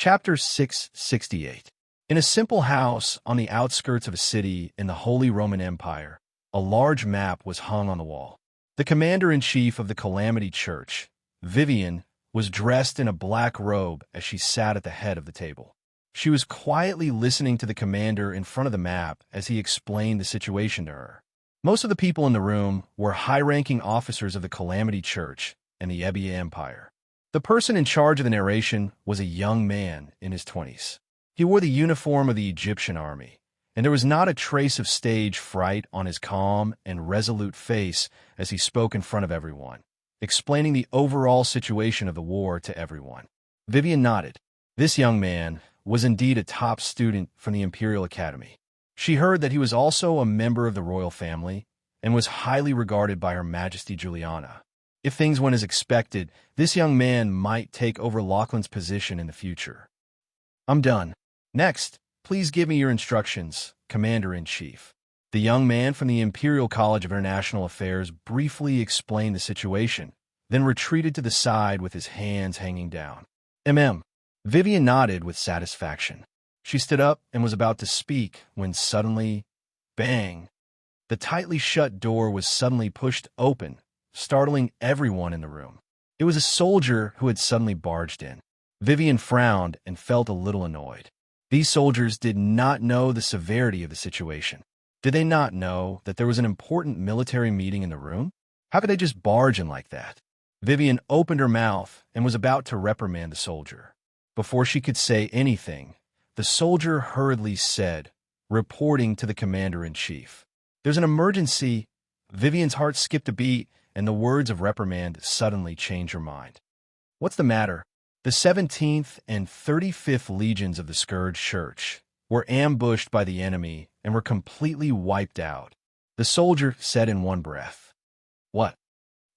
Chapter 668. In a simple house on the outskirts of a city in the Holy Roman Empire, a large map was hung on the wall. The commander-in-chief of the Calamity Church, Vivian, was dressed in a black robe as she sat at the head of the table. She was quietly listening to the commander in front of the map as he explained the situation to her. Most of the people in the room were high-ranking officers of the Calamity Church and the Ebia Empire. The person in charge of the narration was a young man in his 20s. He wore the uniform of the Egyptian army, and there was not a trace of stage fright on his calm and resolute face as he spoke in front of everyone, explaining the overall situation of the war to everyone. Vivian nodded. This young man was indeed a top student from the Imperial Academy. She heard that he was also a member of the royal family and was highly regarded by Her Majesty Juliana. If things went as expected, this young man might take over Lachlan's position in the future. I'm done. Next, please give me your instructions, Commander-in-Chief. The young man from the Imperial College of International Affairs briefly explained the situation, then retreated to the side with his hands hanging down. Vivian nodded with satisfaction. She stood up and was about to speak when suddenly, bang! The tightly shut door was suddenly pushed open, startling everyone in the room. It was a soldier who had suddenly barged in. Vivian frowned and felt a little annoyed. These soldiers did not know the severity of the situation. Did they not know that there was an important military meeting in the room? How could they just barge in like that? Vivian opened her mouth and was about to reprimand the soldier. Before she could say anything, the soldier hurriedly said, reporting to the commander-in-chief, "There's an emergency." Vivian's heart skipped a beat, and the words of reprimand suddenly changed her mind. What's the matter? The 17th and 35th legions of the Scourge Church were ambushed by the enemy and were completely wiped out, the soldier said in one breath. What?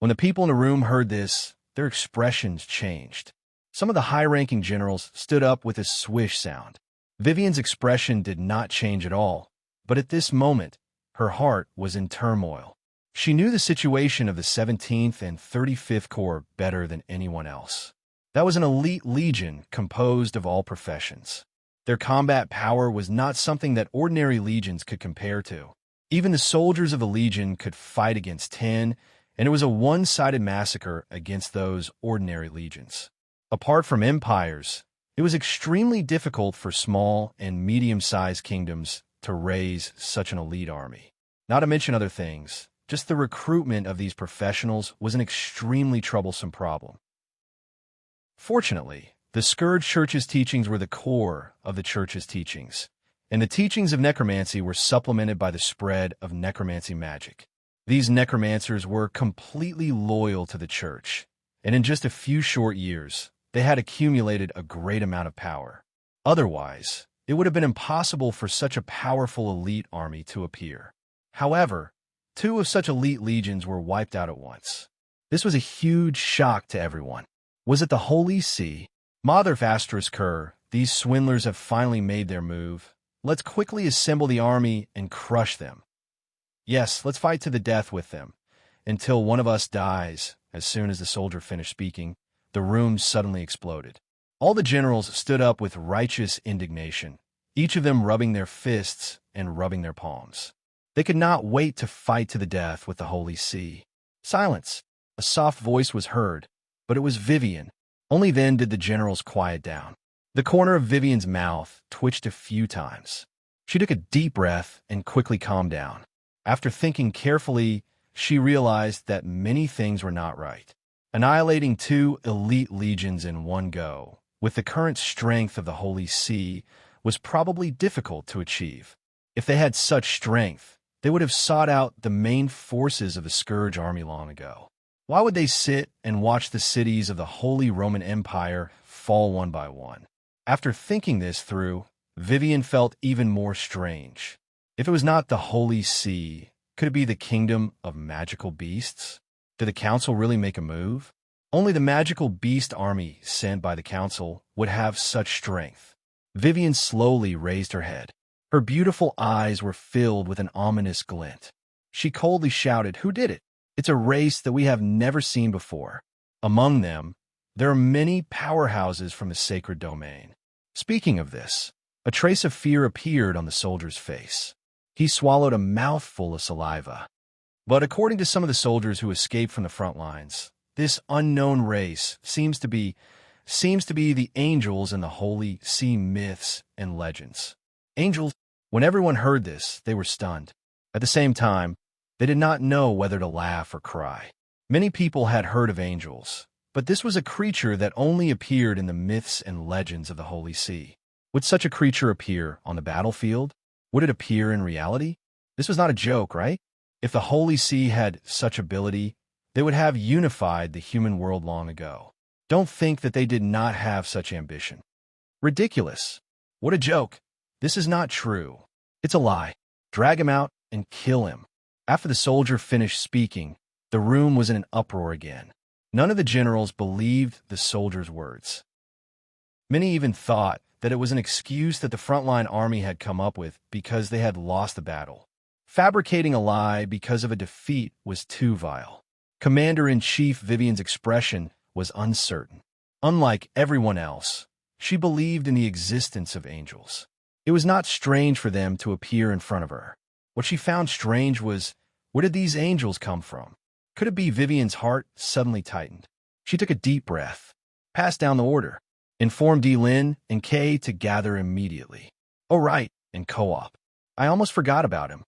When the people in the room heard this, their expressions changed. Some of the high-ranking generals stood up with a swish sound. Vivian's expression did not change at all, but at this moment, her heart was in turmoil. She knew the situation of the 17th and 35th Corps better than anyone else. That was an elite legion composed of all professions. Their combat power was not something that ordinary legions could compare to. Even the soldiers of the legion could fight against 10, and it was a one-sided massacre against those ordinary legions. Apart from empires, it was extremely difficult for small and medium-sized kingdoms to raise such an elite army. Not to mention other things, just the recruitment of these professionals was an extremely troublesome problem. Fortunately, the Scourge Church's teachings were the core of the Church's teachings, and the teachings of necromancy were supplemented by the spread of necromancy magic. These necromancers were completely loyal to the Church, and in just a few short years, they had accumulated a great amount of power. Otherwise, it would have been impossible for such a powerful elite army to appear. However, 2 of such elite legions were wiped out at once. This was a huge shock to everyone. Was it the Holy See? Mother Vastris Kerr, these swindlers have finally made their move. Let's quickly assemble the army and crush them. Yes, let's fight to the death with them, until one of us dies. As soon as the soldier finished speaking, the room suddenly exploded. All the generals stood up with righteous indignation, each of them rubbing their fists and rubbing their palms. They could not wait to fight to the death with the Holy See. Silence! A soft voice was heard, but it was Vivian. Only then did the generals quiet down. The corner of Vivian's mouth twitched a few times. She took a deep breath and quickly calmed down. After thinking carefully, she realized that many things were not right. Annihilating 2 elite legions in one go, with the current strength of the Holy See, was probably difficult to achieve. If they had such strength, they would have sought out the main forces of the Scourge army long ago. Why would they sit and watch the cities of the Holy Roman Empire fall one by one? After thinking this through, Vivian felt even more strange. If it was not the Holy See, could it be the kingdom of magical beasts? Did the council really make a move? Only the magical beast army sent by the council would have such strength. Vivian slowly raised her head. Her beautiful eyes were filled with an ominous glint. She coldly shouted, "Who did it? It's a race that we have never seen before. Among them, there are many powerhouses from the sacred domain. Speaking of this, a trace of fear appeared on the soldier's face. He swallowed a mouthful of saliva. But according to some of the soldiers who escaped from the front lines, this unknown race seems to be the angels in the Holy See myths and legends. Angels. When everyone heard this, they were stunned. At the same time, they did not know whether to laugh or cry. Many people had heard of angels, but this was a creature that only appeared in the myths and legends of the Holy See. Would such a creature appear on the battlefield? Would it appear in reality? This was not a joke, right? If the Holy See had such ability, they would have unified the human world long ago. Don't think that they did not have such ambition. Ridiculous. What a joke. This is not true. It's a lie. Drag him out and kill him. After the soldier finished speaking, the room was in an uproar again. None of the generals believed the soldier's words. Many even thought that it was an excuse that the frontline army had come up with because they had lost the battle. Fabricating a lie because of a defeat was too vile. Commander-in-Chief Vivian's expression was uncertain. Unlike everyone else, she believed in the existence of angels. It was not strange for them to appear in front of her. What she found strange was, where did these angels come from? Could it be Vivian's heart suddenly tightened? She took a deep breath, passed down the order, informed Lin and Kay to gather immediately. Oh right, and Co-op. I almost forgot about him.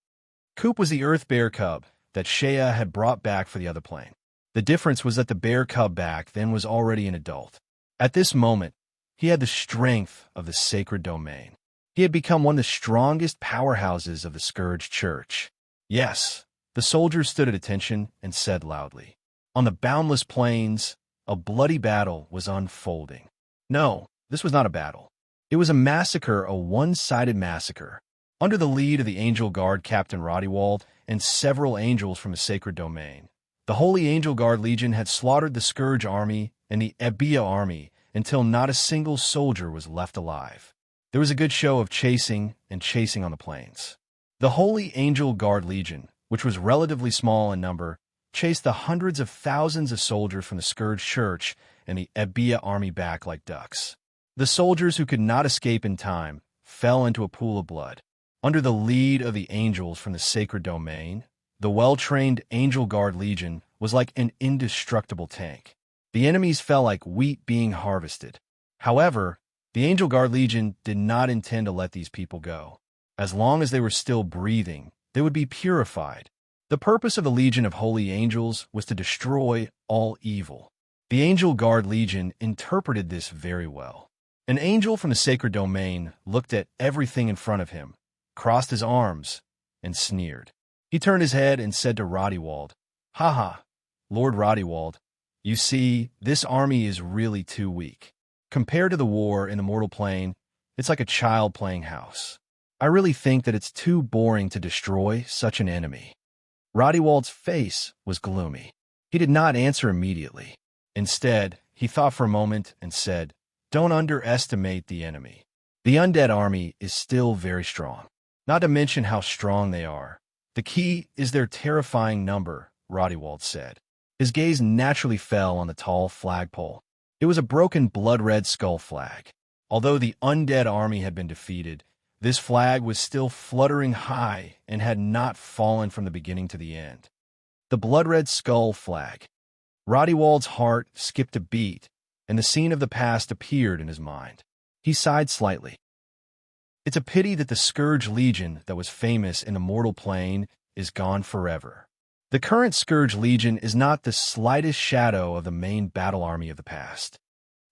Coop was the Earth Bear Cub that Shea had brought back for the other plane. The difference was that the bear cub back then was already an adult. At this moment, he had the strength of the sacred domain. He had become one of the strongest powerhouses of the Scourge Church. Yes, the soldiers stood at attention and said loudly. On the boundless plains, a bloody battle was unfolding. No, this was not a battle. It was a massacre, a one-sided massacre. Under the lead of the Angel Guard Captain Roddiwald and several angels from the sacred domain, the Holy Angel Guard Legion had slaughtered the Scourge Army and the Ebia Army until not a single soldier was left alive. There was a good show of chasing and chasing on the plains. The Holy Angel Guard Legion, which was relatively small in number, chased the hundreds of thousands of soldiers from the Scourge Church and the Ebia Army back like ducks. The soldiers who could not escape in time fell into a pool of blood. Under the lead of the angels from the sacred domain, the well-trained Angel Guard Legion was like an indestructible tank. The enemies fell like wheat being harvested. However, the Angel Guard Legion did not intend to let these people go. As long as they were still breathing, they would be purified. The purpose of the Legion of Holy Angels was to destroy all evil. The Angel Guard Legion interpreted this very well. An angel from the sacred domain looked at everything in front of him, crossed his arms, and sneered. He turned his head and said to Roddiwald, "Ha ha, Lord Roddiwald, you see, this army is really too weak. Compared to the war in the mortal plane, it's like a child playing house. I really think that it's too boring to destroy such an enemy." Roddiwald's face was gloomy. He did not answer immediately. Instead, he thought for a moment and said, "Don't underestimate the enemy. The undead army is still very strong. Not to mention how strong they are. The key is their terrifying number," Roddiwald said. His gaze naturally fell on the tall flagpole. It was a broken blood-red skull flag. Although the undead army had been defeated, this flag was still fluttering high and had not fallen from the beginning to the end. The blood-red skull flag. Roddiwald's heart skipped a beat, and the scene of the past appeared in his mind. He sighed slightly. It's a pity that the Scourge Legion that was famous in the mortal plane is gone forever. The current Scourge Legion is not the slightest shadow of the main battle army of the past.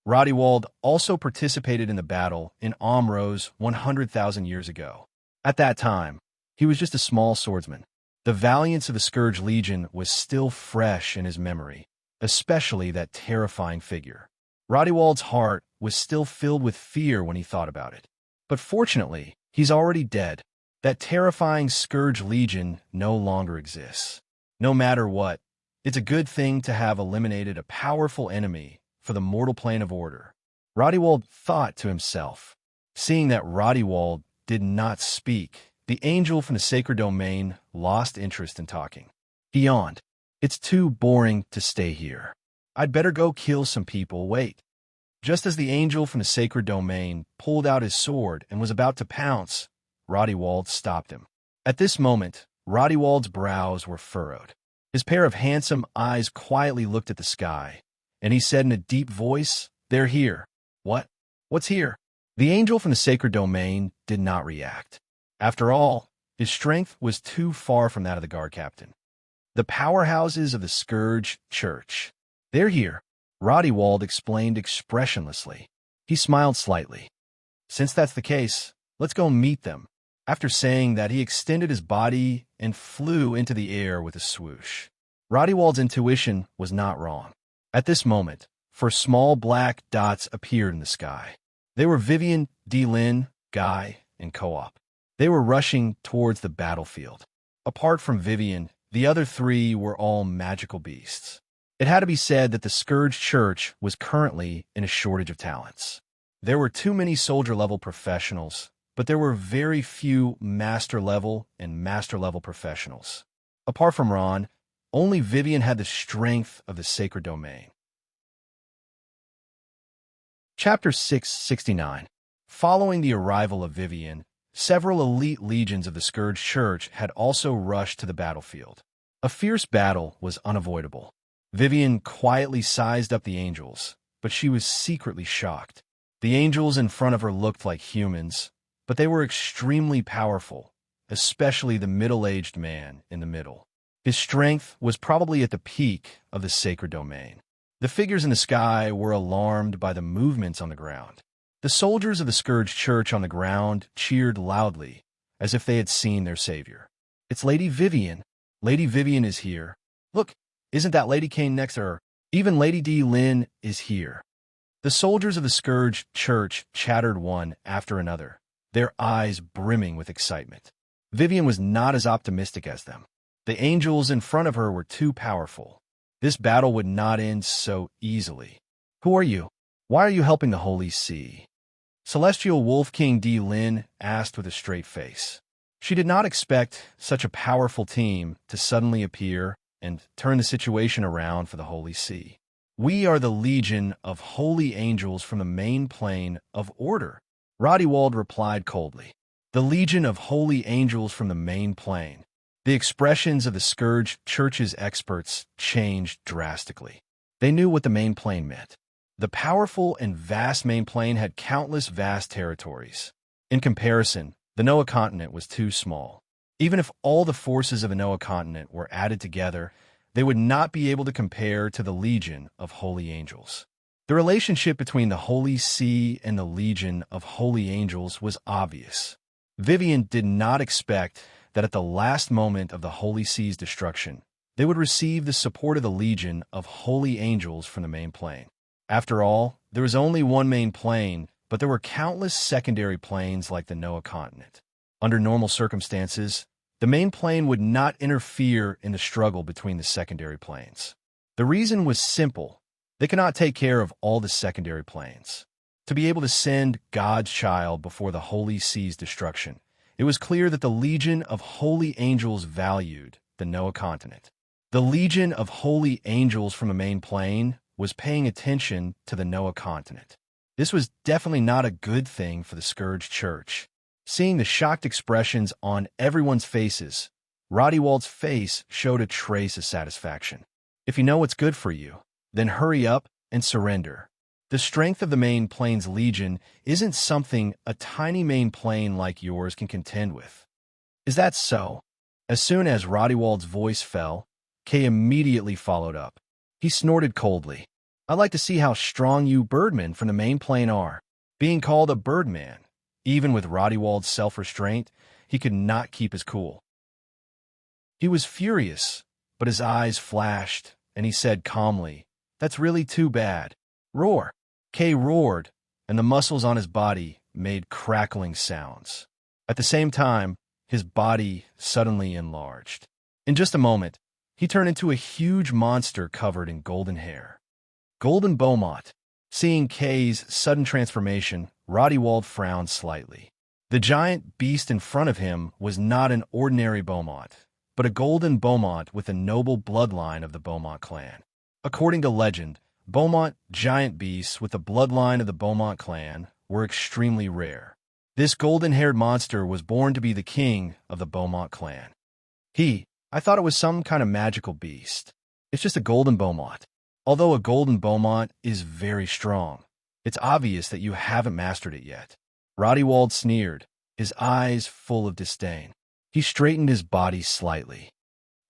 Roddiwald also participated in the battle in Omros 100,000 years ago. At that time, he was just a small swordsman. The valiance of the Scourge Legion was still fresh in his memory, especially that terrifying figure. Roddiwald's heart was still filled with fear when he thought about it. But fortunately, he's already dead. That terrifying Scourge Legion no longer exists. No matter what, it's a good thing to have eliminated a powerful enemy for the mortal plane of order. Roddiwald thought to himself. Seeing that Roddiwald did not speak, the angel from the sacred domain lost interest in talking. He yawned. "It's too boring to stay here. I'd better go kill some people. Wait." Just as the angel from the sacred domain pulled out his sword and was about to pounce, Roddy stopped him. At this moment, Roddy brows were furrowed. His pair of handsome eyes quietly looked at the sky, and he said in a deep voice, "They're here." "What? What's here?" The angel from the sacred domain did not react. After all, his strength was too far from that of the guard captain. "The powerhouses of the Scourge Church. They're here," Roddy explained expressionlessly. He smiled slightly. "Since that's the case, let's go meet them." After saying that, he extended his body and flew into the air with a swoosh. Roddy intuition was not wrong. At this moment, 4 small black dots appeared in the sky. They were Vivian, D-Lin, Guy, and Co-op. They were rushing towards the battlefield. Apart from Vivian, the other 3 were all magical beasts. It had to be said that the Scourge Church was currently in a shortage of talents. There were too many soldier-level professionals, but there were very few master-level and master-level professionals. Apart from Ron, only Vivian had the strength of the sacred domain. Chapter 669. Following the arrival of Vivian, several elite legions of the Scourge Church had also rushed to the battlefield. A fierce battle was unavoidable. Vivian quietly sized up the angels, but she was secretly shocked. The angels in front of her looked like humans, but they were extremely powerful, especially the middle-aged man in the middle. His strength was probably at the peak of the sacred domain. The figures in the sky were alarmed by the movements on the ground. The soldiers of the Scourge Church on the ground cheered loudly, as if they had seen their savior. "It's Lady Vivian. Lady Vivian is here. Look, isn't that Lady Kane next to her? Even Lady D-Lin is here." The soldiers of the Scourge Church chattered one after another, their eyes brimming with excitement. Vivian was not as optimistic as them. The angels in front of her were too powerful. This battle would not end so easily. "Who are you? Why are you helping the Holy See?" Celestial Wolf King D-Lin asked with a straight face. She did not expect such a powerful team to suddenly appear and turn the situation around for the Holy See. "We are the Legion of Holy Angels from the main plane of order," Roddy replied coldly. "The Legion of Holy Angels from the main plane." The expressions of the Scourge Church's experts changed drastically. They knew what the main plane meant. The powerful and vast main plane had countless vast territories. In comparison, the Noah continent was too small. Even if all the forces of the Noah continent were added together, they would not be able to compare to the Legion of Holy Angels. The relationship between the Holy See and the Legion of Holy Angels was obvious. Vivian did not expect that at the last moment of the Holy See's destruction, they would receive the support of the Legion of Holy Angels from the main plane. After all, there was only one main plane, but there were countless secondary planes like the Noah continent. Under normal circumstances, the main plane would not interfere in the struggle between the secondary planes. The reason was simple. They cannot take care of all the secondary planes. To be able to send God's child before the Holy See's destruction, it was clear that the Legion of Holy Angels valued the Noah continent. The Legion of Holy Angels from the main plane was paying attention to the Noah continent. This was definitely not a good thing for the Scourge Church. Seeing the shocked expressions on everyone's faces, Roddy face showed a trace of satisfaction. "If you know what's good for you, then hurry up and surrender. The strength of the main plane's Legion isn't something a tiny main plane like yours can contend with." "Is that so?" As soon as Roddy voice fell, Kay immediately followed up. He snorted coldly. "I'd like to see how strong you birdmen from the main plane are." Being called a birdman, even with Roddy self-restraint, he could not keep his cool. He was furious, but his eyes flashed, and he said calmly, "That's really too bad. Roar." Kay roared, and the muscles on his body made crackling sounds. At the same time, his body suddenly enlarged. In just a moment, he turned into a huge monster covered in golden hair. Golden Beaumont. Seeing Kay's sudden transformation, Roddy frowned slightly. The giant beast in front of him was not an ordinary Beaumont, but a golden Beaumont with a noble bloodline of the Beaumont clan. According to legend, Beaumont giant beasts with the bloodline of the Beaumont clan were extremely rare. This golden-haired monster was born to be the king of the Beaumont clan. I thought it was some kind of magical beast. It's just a golden Beaumont. Although a golden Beaumont is very strong, it's obvious that you haven't mastered it yet. Roddy sneered, his eyes full of disdain. He straightened his body slightly.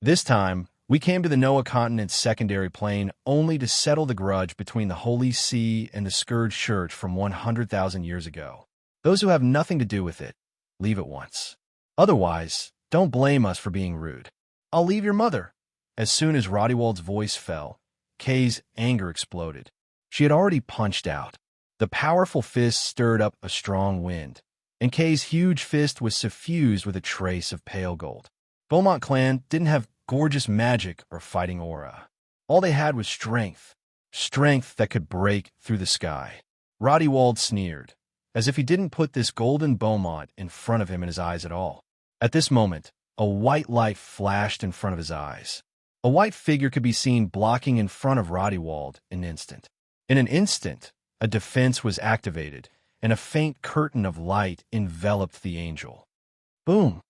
This time, we came to the Noah continent's secondary plane only to settle the grudge between the Holy See and the Scourge Church from 100,000 years ago. Those who have nothing to do with it, leave at once. Otherwise, don't blame us for being rude. I'll leave your mother. As soon as Roddy voice fell, Kay's anger exploded. She had already punched out. The powerful fist stirred up a strong wind, and Kay's huge fist was suffused with a trace of pale gold. Beaumont clan didn't have gorgeous magic or fighting aura. All they had was strength that could break through the sky. Roddy sneered, as if he didn't put this golden Beaumont in front of him in his eyes at all. At this moment, a white light flashed in front of his eyes. A white figure could be seen blocking in front of Roddy in an instant. In an instant, a defense was activated, and a faint curtain of light enveloped the angel. Boom!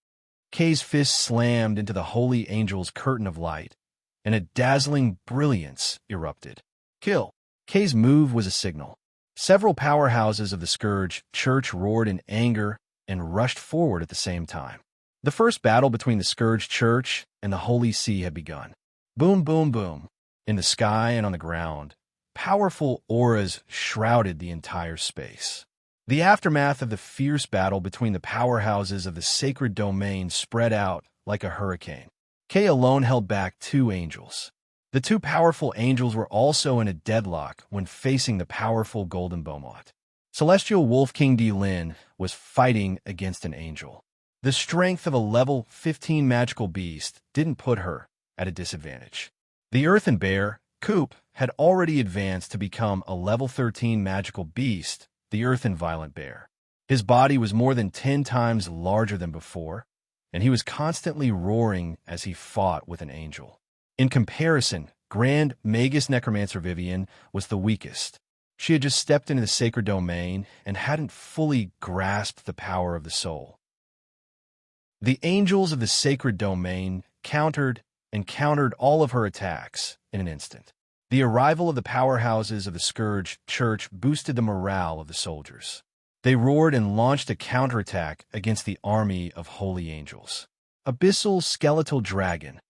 Kay's fist slammed into the holy angel's curtain of light, and a dazzling brilliance erupted. Kill! Kay's move was a signal. Several powerhouses of the Scourge Church roared in anger and rushed forward at the same time. The first battle between the Scourge Church and the Holy See had begun. Boom, boom, boom. In the sky and on the ground, powerful auras shrouded the entire space. The aftermath of the fierce battle between the powerhouses of the sacred domain spread out like a hurricane. Kay alone held back two angels. The two powerful angels were also in a deadlock when facing the powerful Golden Beaumont. Celestial Wolf King Lin was fighting against an angel. The strength of a level 15 magical beast didn't put her at a disadvantage. The Earthen Bear, Coop, had already advanced to become a level 13 magical beast, the Earthen Violent Bear. His body was more than 10 times larger than before, and he was constantly roaring as he fought with an angel. In comparison, Grand Magus Necromancer Vivian was the weakest. She had just stepped into the sacred domain and hadn't fully grasped the power of the soul. The angels of the sacred domain countered all of her attacks in an instant. The arrival of the powerhouses of the Scourge Church boosted the morale of the soldiers. They roared and launched a counterattack against the army of holy angels. Abyssal Skeletal Dragon,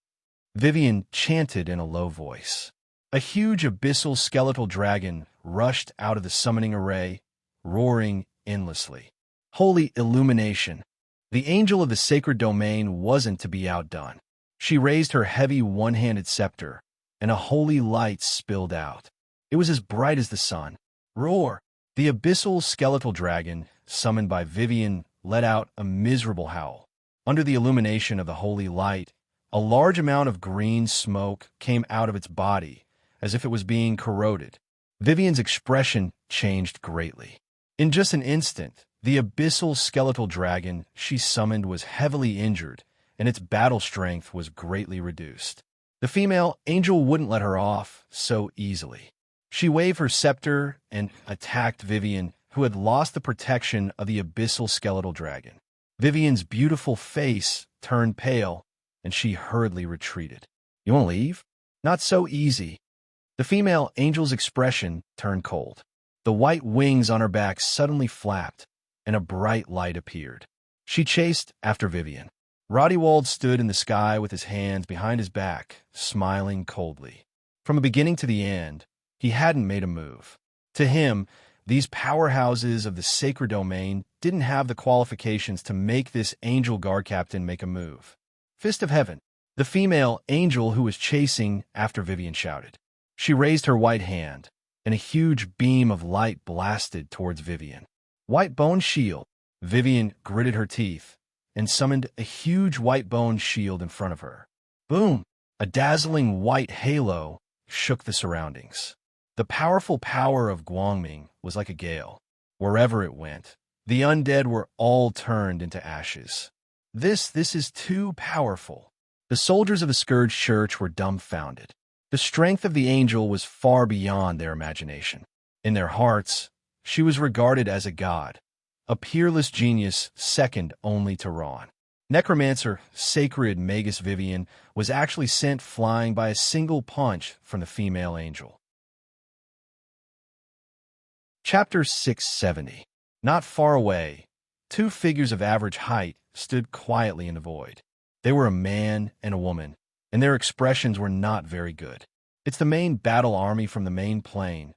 Vivian chanted in a low voice. A huge abyssal skeletal dragon rushed out of the summoning array, roaring endlessly. Holy illumination! The angel of the sacred domain wasn't to be outdone. She raised her heavy one-handed scepter, and a holy light spilled out. It was as bright as the sun. Roar! The abyssal skeletal dragon, summoned by Vivian, let out a miserable howl. Under the illumination of the holy light, a large amount of green smoke came out of its body, as if it was being corroded. Vivian's expression changed greatly. In just an instant, the abyssal skeletal dragon she summoned was heavily injured, and its battle strength was greatly reduced. The female angel wouldn't let her off so easily. She waved her scepter and attacked Vivian, who had lost the protection of the abyssal skeletal dragon. Vivian's beautiful face turned pale, and she hurriedly retreated. You want to leave? Not so easy. The female angel's expression turned cold. The white wings on her back suddenly flapped, and a bright light appeared. She chased after Vivian. Roddy stood in the sky with his hands behind his back, smiling coldly. From the beginning to the end, he hadn't made a move. To him, these powerhouses of the sacred domain didn't have the qualifications to make this angel guard captain make a move. Fist of Heaven, the female angel who was chasing after Vivian shouted. She raised her white hand, and a huge beam of light blasted towards Vivian. White Bone Shield. Vivian gritted her teeth and summoned a huge white bone shield in front of her. Boom! A dazzling white halo shook the surroundings. The powerful power of Guangming was like a gale. Wherever it went, the undead were all turned into ashes. This is too powerful. The soldiers of the Scourge Church were dumbfounded. The strength of the angel was far beyond their imagination. In their hearts, she was regarded as a god, a peerless genius second only to Ron. Necromancer, sacred Magus Vivian, was actually sent flying by a single punch from the female angel. Chapter 670. Not far away, two figures of average height stood quietly in the void. They were a man and a woman, and their expressions were not very good. It's the main battle army from the main plane.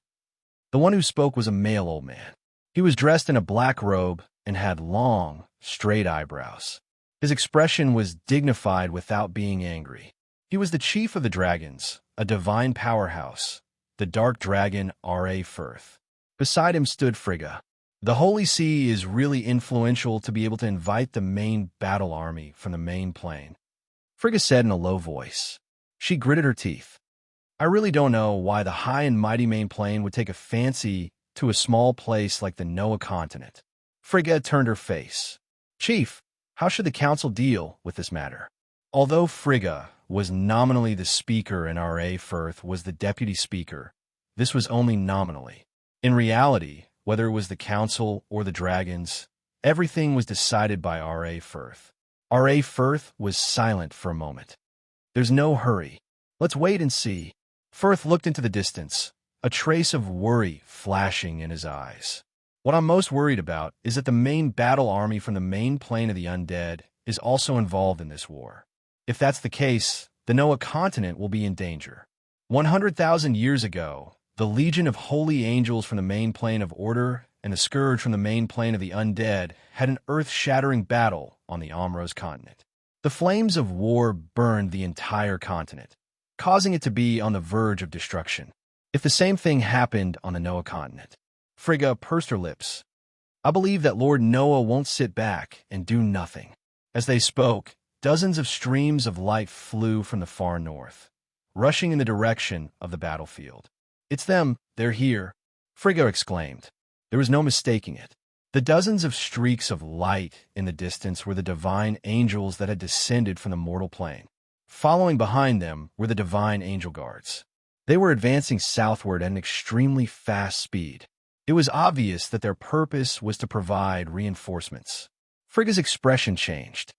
The one who spoke was a male old man. He was dressed in a black robe and had long, straight eyebrows. His expression was dignified without being angry. He was the chief of the dragons, a divine powerhouse, the dark dragon R.A. Firth. Beside him stood Frigga. The Holy See is really influential to be able to invite the main battle army from the main plane. Frigga said in a low voice. She gritted her teeth. I really don't know why the high and mighty main plane would take a fancy to a small place like the Noah continent. Frigga turned her face. Chief, how should the council deal with this matter? Although Frigga was nominally the speaker and R.A. Firth was the deputy speaker, this was only nominally. In reality, whether it was the council or the dragons, everything was decided by R.A. Firth. R.A. Firth was silent for a moment. There's no hurry. Let's wait and see. Firth looked into the distance, a trace of worry flashing in his eyes. What I'm most worried about is that the main battle army from the main plane of the undead is also involved in this war. If that's the case, the Noah continent will be in danger. 100,000 years ago, the Legion of Holy Angels from the main plane of Order and the Scourge from the main plane of the undead had an earth-shattering battle on the Amros continent. The flames of war burned the entire continent, causing it to be on the verge of destruction. If the same thing happened on the Noah continent, Frigga pursed her lips. I believe that Lord Noah won't sit back and do nothing. As they spoke, dozens of streams of light flew from the far north, rushing in the direction of the battlefield. It's them, they're here, Frigga exclaimed. There was no mistaking it. The dozens of streaks of light in the distance were the divine angels that had descended from the mortal plane. Following behind them were the divine angel guards. They were advancing southward at an extremely fast speed. It was obvious that their purpose was to provide reinforcements. Frigga's expression changed.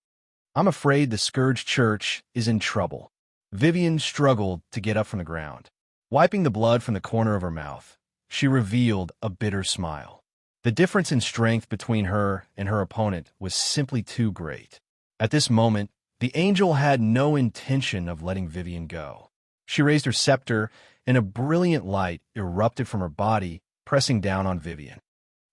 I'm afraid the Scourge Church is in trouble. Vivian struggled to get up from the ground. Wiping the blood from the corner of her mouth, she revealed a bitter smile. The difference in strength between her and her opponent was simply too great. At this moment, the angel had no intention of letting Vivian go. She raised her scepter, and a brilliant light erupted from her body, pressing down on Vivian.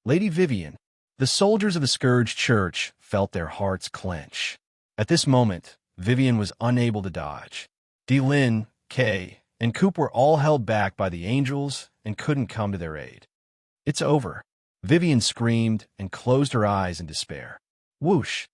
Lady Vivian, the soldiers of the Scourge Church felt their hearts clench. At this moment, Vivian was unable to dodge. Lynn, Kay, and Coop were all held back by the angels and couldn't come to their aid. It's over, Vivian screamed and closed her eyes in despair. Whoosh!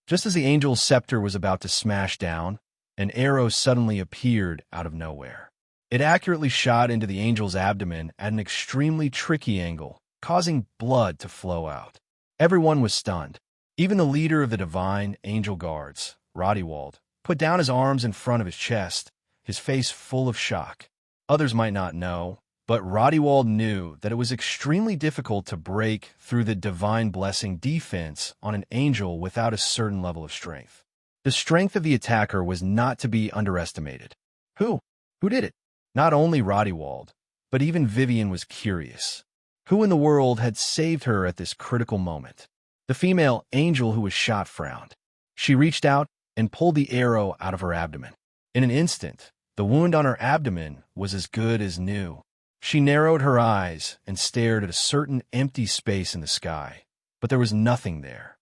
Just as the angel's scepter was about to smash down, an arrow suddenly appeared out of nowhere. It accurately shot into the angel's abdomen at an extremely tricky angle, causing blood to flow out. Everyone was stunned. Even the leader of the divine angel guards, Roddiwald, put down his arms in front of his chest, his face full of shock. Others might not know, but Roddiwald knew that it was extremely difficult to break through the divine blessing defense on an angel without a certain level of strength. The strength of the attacker was not to be underestimated. Who did it? Not only Roddiwald, but even Vivian was curious. Who in the world had saved her at this critical moment? The female angel who was shot frowned. She reached out and pulled the arrow out of her abdomen. In an instant, the wound on her abdomen was as good as new. She narrowed her eyes and stared at a certain empty space in the sky, but there was nothing there.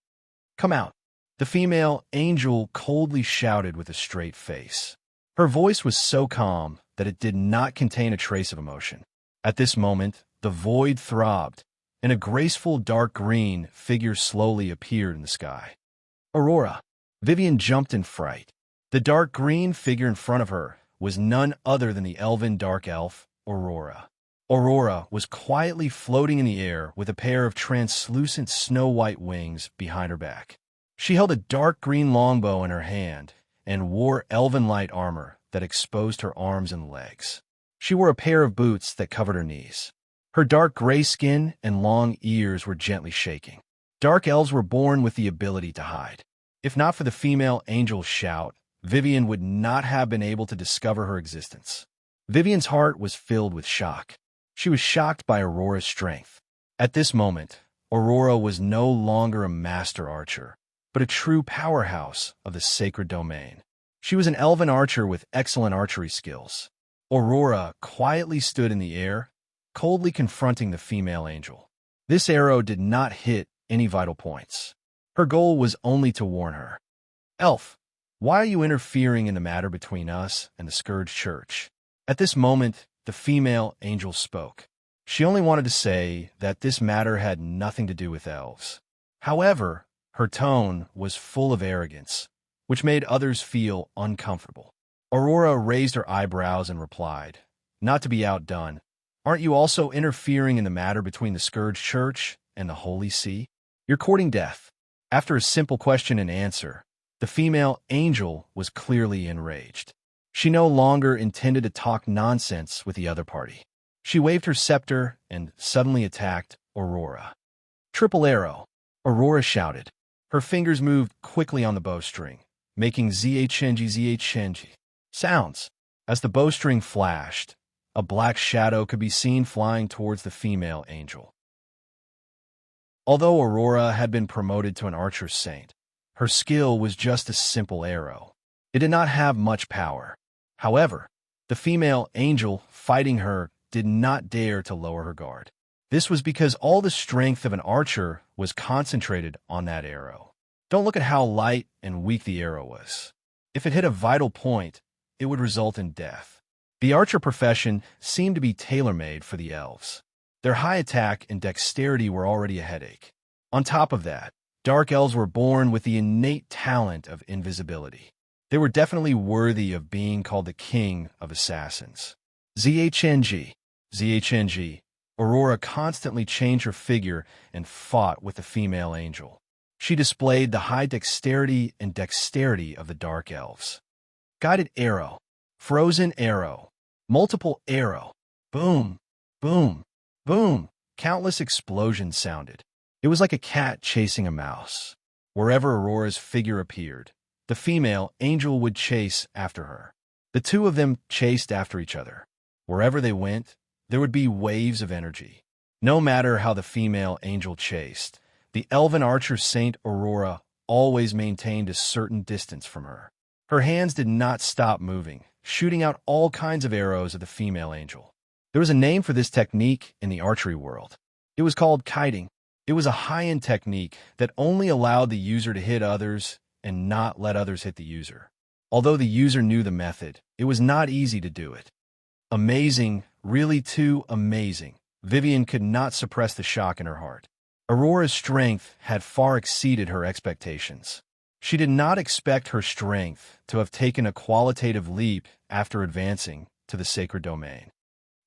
Come out, the female angel coldly shouted with a straight face. Her voice was so calm that it did not contain a trace of emotion. At this moment, the void throbbed, and a graceful dark green figure slowly appeared in the sky. Aurora! Vivian jumped in fright. The dark green figure in front of her was none other than the elven dark elf, Aurora. Aurora was quietly floating in the air with a pair of translucent snow-white wings behind her back. She held a dark green longbow in her hand and wore elven light armor that exposed her arms and legs. She wore a pair of boots that covered her knees. Her dark gray skin and long ears were gently shaking. Dark elves were born with the ability to hide. If not for the female angel's shout, Vivian would not have been able to discover her existence. Vivian's heart was filled with shock. She was shocked by Aurora's strength. At this moment, Aurora was no longer a master archer, but a true powerhouse of the sacred domain. She was an elven archer with excellent archery skills. Aurora quietly stood in the air, coldly confronting the female angel. This arrow did not hit any vital points. Her goal was only to warn her. "Elf, why are you interfering in the matter between us and the Scourge Church?" At this moment, the female angel spoke. She only wanted to say that this matter had nothing to do with elves. However, her tone was full of arrogance, which made others feel uncomfortable. Aurora raised her eyebrows and replied, not to be outdone, "Aren't you also interfering in the matter between the Scourge Church and the Holy See? You're courting death." After a simple question and answer, the female angel was clearly enraged. She no longer intended to talk nonsense with the other party. She waved her scepter and suddenly attacked Aurora. "Triple arrow!" Aurora shouted. Her fingers moved quickly on the bowstring, making zhng sounds. As the bowstring flashed, a black shadow could be seen flying towards the female angel. Although Aurora had been promoted to an archer saint, her skill was just a simple arrow. It did not have much power. However, the female angel fighting her did not dare to lower her guard. This was because all the strength of an archer was concentrated on that arrow. Don't look at how light and weak the arrow was. If it hit a vital point, it would result in death. The archer profession seemed to be tailor-made for the elves. Their high attack and dexterity were already a headache. On top of that, dark elves were born with the innate talent of invisibility. They were definitely worthy of being called the king of assassins. ZHNG. Aurora constantly changed her figure and fought with the female angel. She displayed the high dexterity and dexterity of the dark elves. Guided arrow, frozen arrow, multiple arrow, boom, boom, boom. Countless explosions sounded. It was like a cat chasing a mouse. Wherever Aurora's figure appeared, the female angel would chase after her. The two of them chased after each other. Wherever they went, there would be waves of energy. No matter how the female angel chased, the elven archer Saint Aurora always maintained a certain distance from her. Her hands did not stop moving, shooting out all kinds of arrows at the female angel. There was a name for this technique in the archery world. It was called kiting. It was a high-end technique that only allowed the user to hit others and not let others hit the user. Although the user knew the method, it was not easy to do it. Amazing, really too amazing. Vivian could not suppress the shock in her heart. Aurora's strength had far exceeded her expectations. She did not expect her strength to have taken a qualitative leap after advancing to the sacred domain.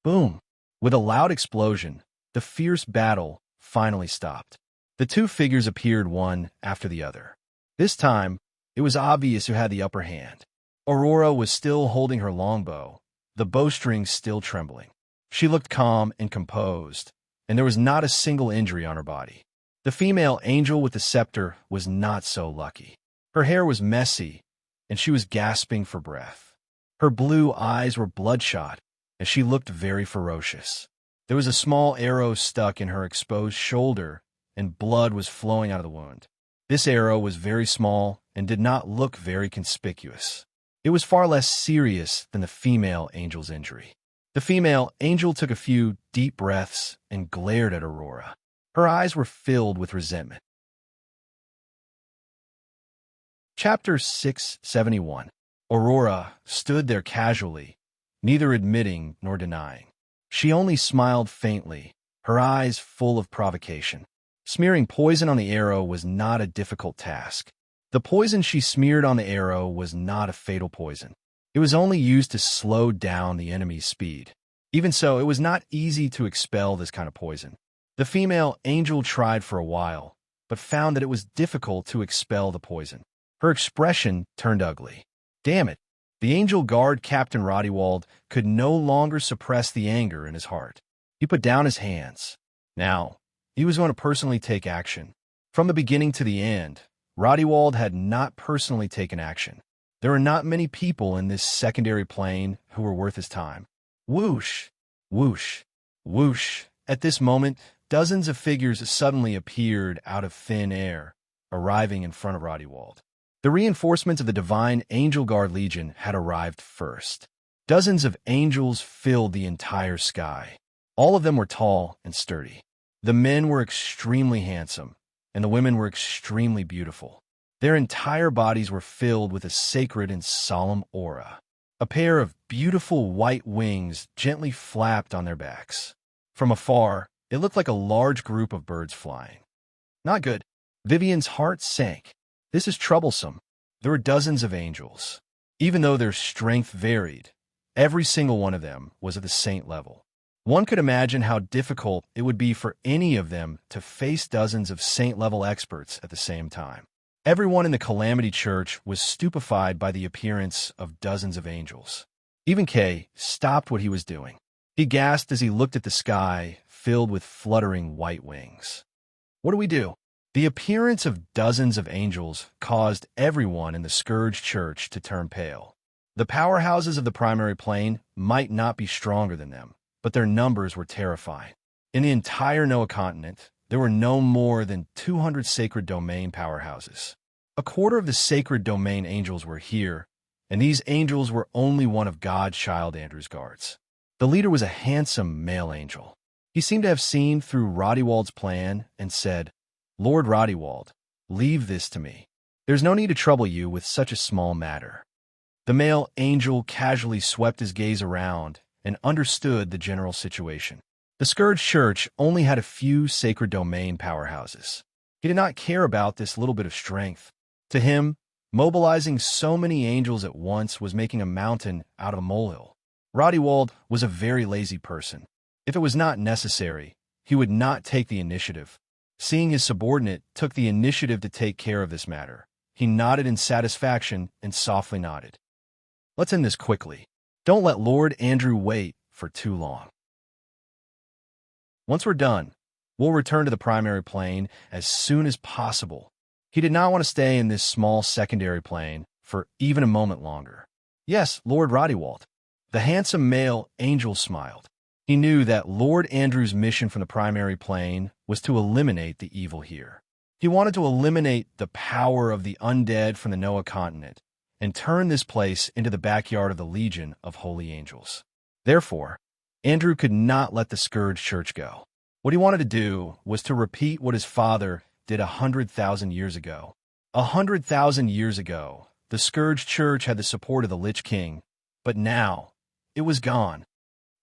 Boom! With a loud explosion, the fierce battle finally stopped. The two figures appeared one after the other. This time, it was obvious who had the upper hand. Aurora was still holding her longbow, the bowstring still trembling. She looked calm and composed, and there was not a single injury on her body. The female angel with the scepter was not so lucky. Her hair was messy, and she was gasping for breath. Her blue eyes were bloodshot, and she looked very ferocious. There was a small arrow stuck in her exposed shoulder, and blood was flowing out of the wound. This arrow was very small and did not look very conspicuous. It was far less serious than the female angel's injury. The female angel took a few deep breaths and glared at Aurora. Her eyes were filled with resentment. Chapter 671. Aurora stood there casually, neither admitting nor denying. She only smiled faintly, her eyes full of provocation. Smearing poison on the arrow was not a difficult task. The poison she smeared on the arrow was not a fatal poison. It was only used to slow down the enemy's speed. Even so, it was not easy to expel this kind of poison. The female angel tried for a while, but found that it was difficult to expel the poison. Her expression turned ugly. Damn it! The angel guard Captain Rodewald could no longer suppress the anger in his heart. He put down his hands. Now, he was going to personally take action. From the beginning to the end, Rodewald had not personally taken action. There were not many people in this secondary plane who were worth his time. Whoosh, whoosh, whoosh. At this moment, dozens of figures suddenly appeared out of thin air, arriving in front of Rodewald. The reinforcements of the Divine Angel Guard Legion had arrived first. Dozens of angels filled the entire sky. All of them were tall and sturdy. The men were extremely handsome, and the women were extremely beautiful. Their entire bodies were filled with a sacred and solemn aura. A pair of beautiful white wings gently flapped on their backs. From afar, it looked like a large group of birds flying. Not good. Vivian's heart sank. This is troublesome. There were dozens of angels. Even though their strength varied, every single one of them was at the saint level. One could imagine how difficult it would be for any of them to face dozens of saint-level experts at the same time. Everyone in the Calamity Church was stupefied by the appearance of dozens of angels. Even Kay stopped what he was doing. He gasped as he looked at the sky, filled with fluttering white wings. What do we do? The appearance of dozens of angels caused everyone in the Scourge Church to turn pale. The powerhouses of the primary plane might not be stronger than them, but their numbers were terrifying. In the entire Noah continent, there were no more than 200 sacred domain powerhouses. A quarter of the sacred domain angels were here, and these angels were only one of Godchild Andrew's guards. The leader was a handsome male angel. He seemed to have seen through Rodewald's plan and said, "Lord Rodewald, leave this to me. There's no need to trouble you with such a small matter." The male angel casually swept his gaze around and understood the general situation. The Scourge Church only had a few sacred domain powerhouses. He did not care about this little bit of strength. To him, mobilizing so many angels at once was making a mountain out of a molehill. Rodewald was a very lazy person. If it was not necessary, he would not take the initiative. Seeing his subordinate took the initiative to take care of this matter, he nodded in satisfaction and softly nodded. Let's end this quickly. Don't let Lord Andrew wait for too long. Once we're done, we'll return to the primary plane as soon as possible. He did not want to stay in this small secondary plane for even a moment longer. Yes, Lord Rodewald. The handsome male angel smiled. He knew that Lord Andrew's mission from the primary plane was to eliminate the evil here. He wanted to eliminate the power of the undead from the Noah continent and turn this place into the backyard of the Legion of Holy Angels. Therefore, Andrew could not let the Scourge Church go. What he wanted to do was to repeat what his father did 100,000 years ago. 100,000 years ago, the Scourge Church had the support of the Lich King, but now it was gone.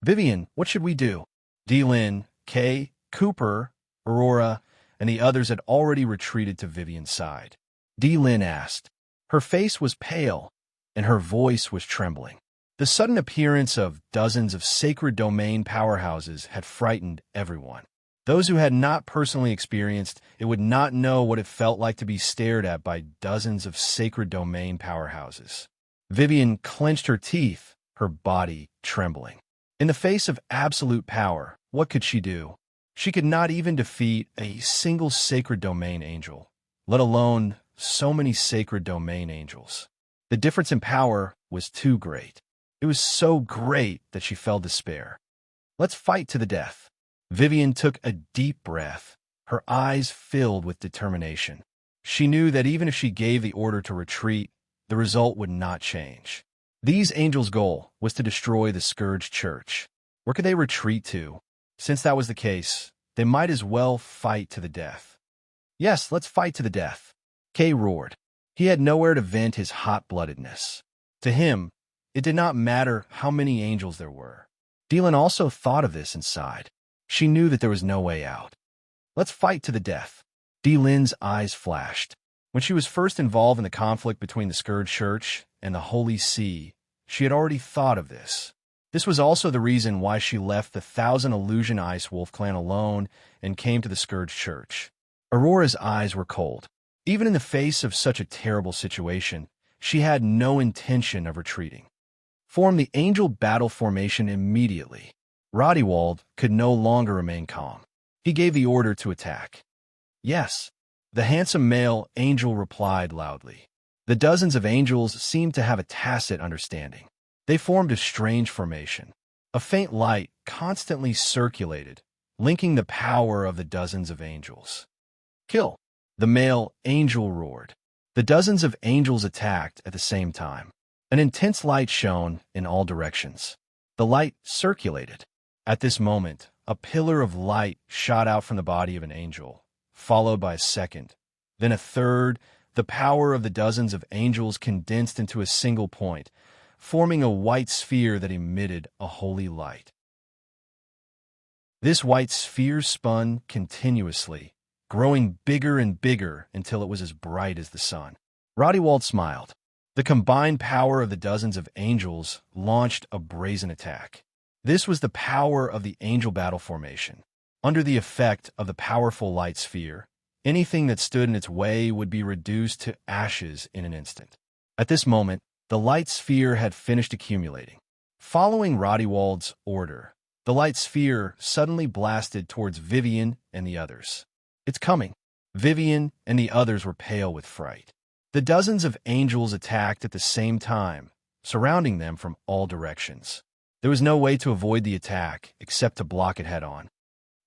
Vivian, what should we do? D-Lin, Kay, Cooper, Aurora, and the others had already retreated to Vivian's side. D-Lin asked. Her face was pale, and her voice was trembling. The sudden appearance of dozens of sacred domain powerhouses had frightened everyone. Those who had not personally experienced it would not know what it felt like to be stared at by dozens of sacred domain powerhouses. Vivian clenched her teeth, her body trembling. In the face of absolute power, what could she do? She could not even defeat a single sacred domain angel, let alone so many sacred domain angels. The difference in power was too great. It was so great that she felt despair. Let's fight to the death. Vivian took a deep breath, her eyes filled with determination. She knew that even if she gave the order to retreat, the result would not change. These angels' goal was to destroy the Scourge Church. Where could they retreat to? Since that was the case, they might as well fight to the death. Yes, let's fight to the death. Kay roared. He had nowhere to vent his hot-bloodedness. To him, it did not matter how many angels there were. D-Lin also thought of this inside. She knew that there was no way out. Let's fight to the death. D-Lin's eyes flashed. When she was first involved in the conflict between the Scourge Church and the Holy See, she had already thought of this. This was also the reason why she left the Thousand Illusion Ice Wolf clan alone and came to the Scourge Church. Aurora's eyes were cold. Even in the face of such a terrible situation, she had no intention of retreating. formed the angel battle formation immediately. Rodewald could no longer remain calm. He gave the order to attack. Yes, the handsome male angel replied loudly. The dozens of angels seemed to have a tacit understanding. They formed a strange formation. A faint light constantly circulated, linking the power of the dozens of angels. Kill! The male angel roared. The dozens of angels attacked at the same time. An intense light shone in all directions. The light circulated. At this moment, a pillar of light shot out from the body of an angel, followed by a second, then a third. The power of the dozens of angels condensed into a single point, forming a white sphere that emitted a holy light. This white sphere spun continuously, growing bigger and bigger until it was as bright as the sun. Rodewald smiled. The combined power of the dozens of angels launched a brazen attack. This was the power of the angel battle formation. Under the effect of the powerful light sphere, anything that stood in its way would be reduced to ashes in an instant. At this moment, the light sphere had finished accumulating. Following Rodewald's order, the light sphere suddenly blasted towards Vivian and the others. It's coming. Vivian and the others were pale with fright. The dozens of angels attacked at the same time, surrounding them from all directions. There was no way to avoid the attack except to block it head-on.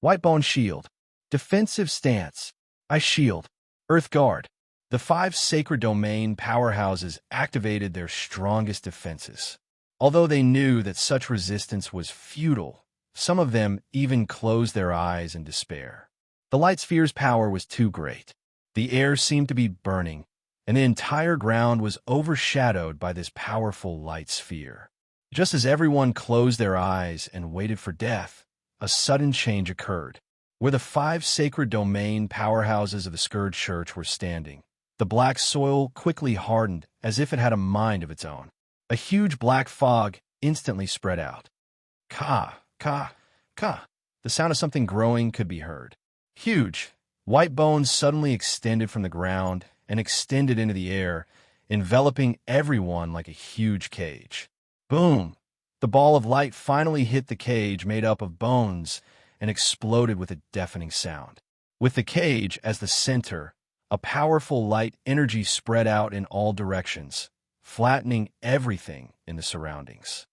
Whitebone shield. Defensive stance. Ice shield. Earth guard. The 5 sacred domain powerhouses activated their strongest defenses. Although they knew that such resistance was futile, some of them even closed their eyes in despair. The light sphere's power was too great. The air seemed to be burning, and the entire ground was overshadowed by this powerful light sphere. Just as everyone closed their eyes and waited for death, a sudden change occurred. Where the 5 sacred domain powerhouses of the Scourge Church were standing, the black soil quickly hardened as if it had a mind of its own. A huge black fog instantly spread out. Ka, ka, ka. The sound of something growing could be heard. Huge, white bones suddenly extended from the ground and extended into the air, enveloping everyone like a huge cage. Boom! The ball of light finally hit the cage made up of bones and exploded with a deafening sound. With the cage as the center, a powerful light energy spread out in all directions, flattening everything in the surroundings.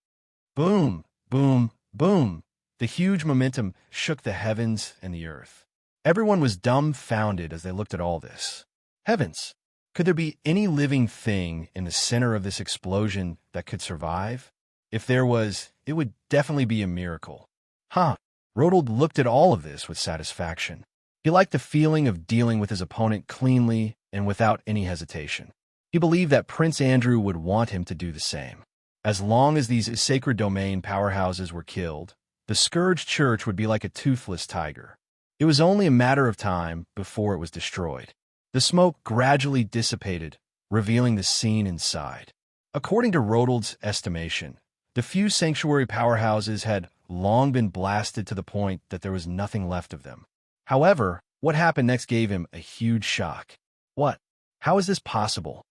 Boom, boom, boom! The huge momentum shook the heavens and the earth. Everyone was dumbfounded as they looked at all this. Heavens! Could there be any living thing in the center of this explosion that could survive? If there was, it would definitely be a miracle. Rodewald looked at all of this with satisfaction. He liked the feeling of dealing with his opponent cleanly and without any hesitation. He believed that Prince Andrew would want him to do the same. As long as these sacred domain powerhouses were killed, the Scourge Church would be like a toothless tiger. It was only a matter of time before it was destroyed. The smoke gradually dissipated, revealing the scene inside. According to Rodewald's estimation, the few sanctuary powerhouses had long been blasted to the point that there was nothing left of them. However, what happened next gave him a huge shock. What? How is this possible?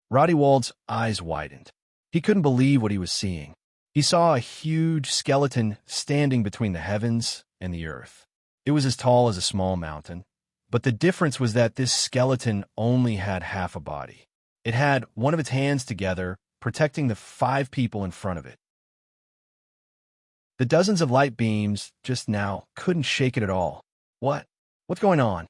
Rodewald's eyes widened. He couldn't believe what he was seeing. He saw a huge skeleton standing between the heavens and the earth. It was as tall as a small mountain, but the difference was that this skeleton only had half a body. It had one of its hands together, protecting the 5 people in front of it. The dozens of light beams just now couldn't shake it at all. What's going on?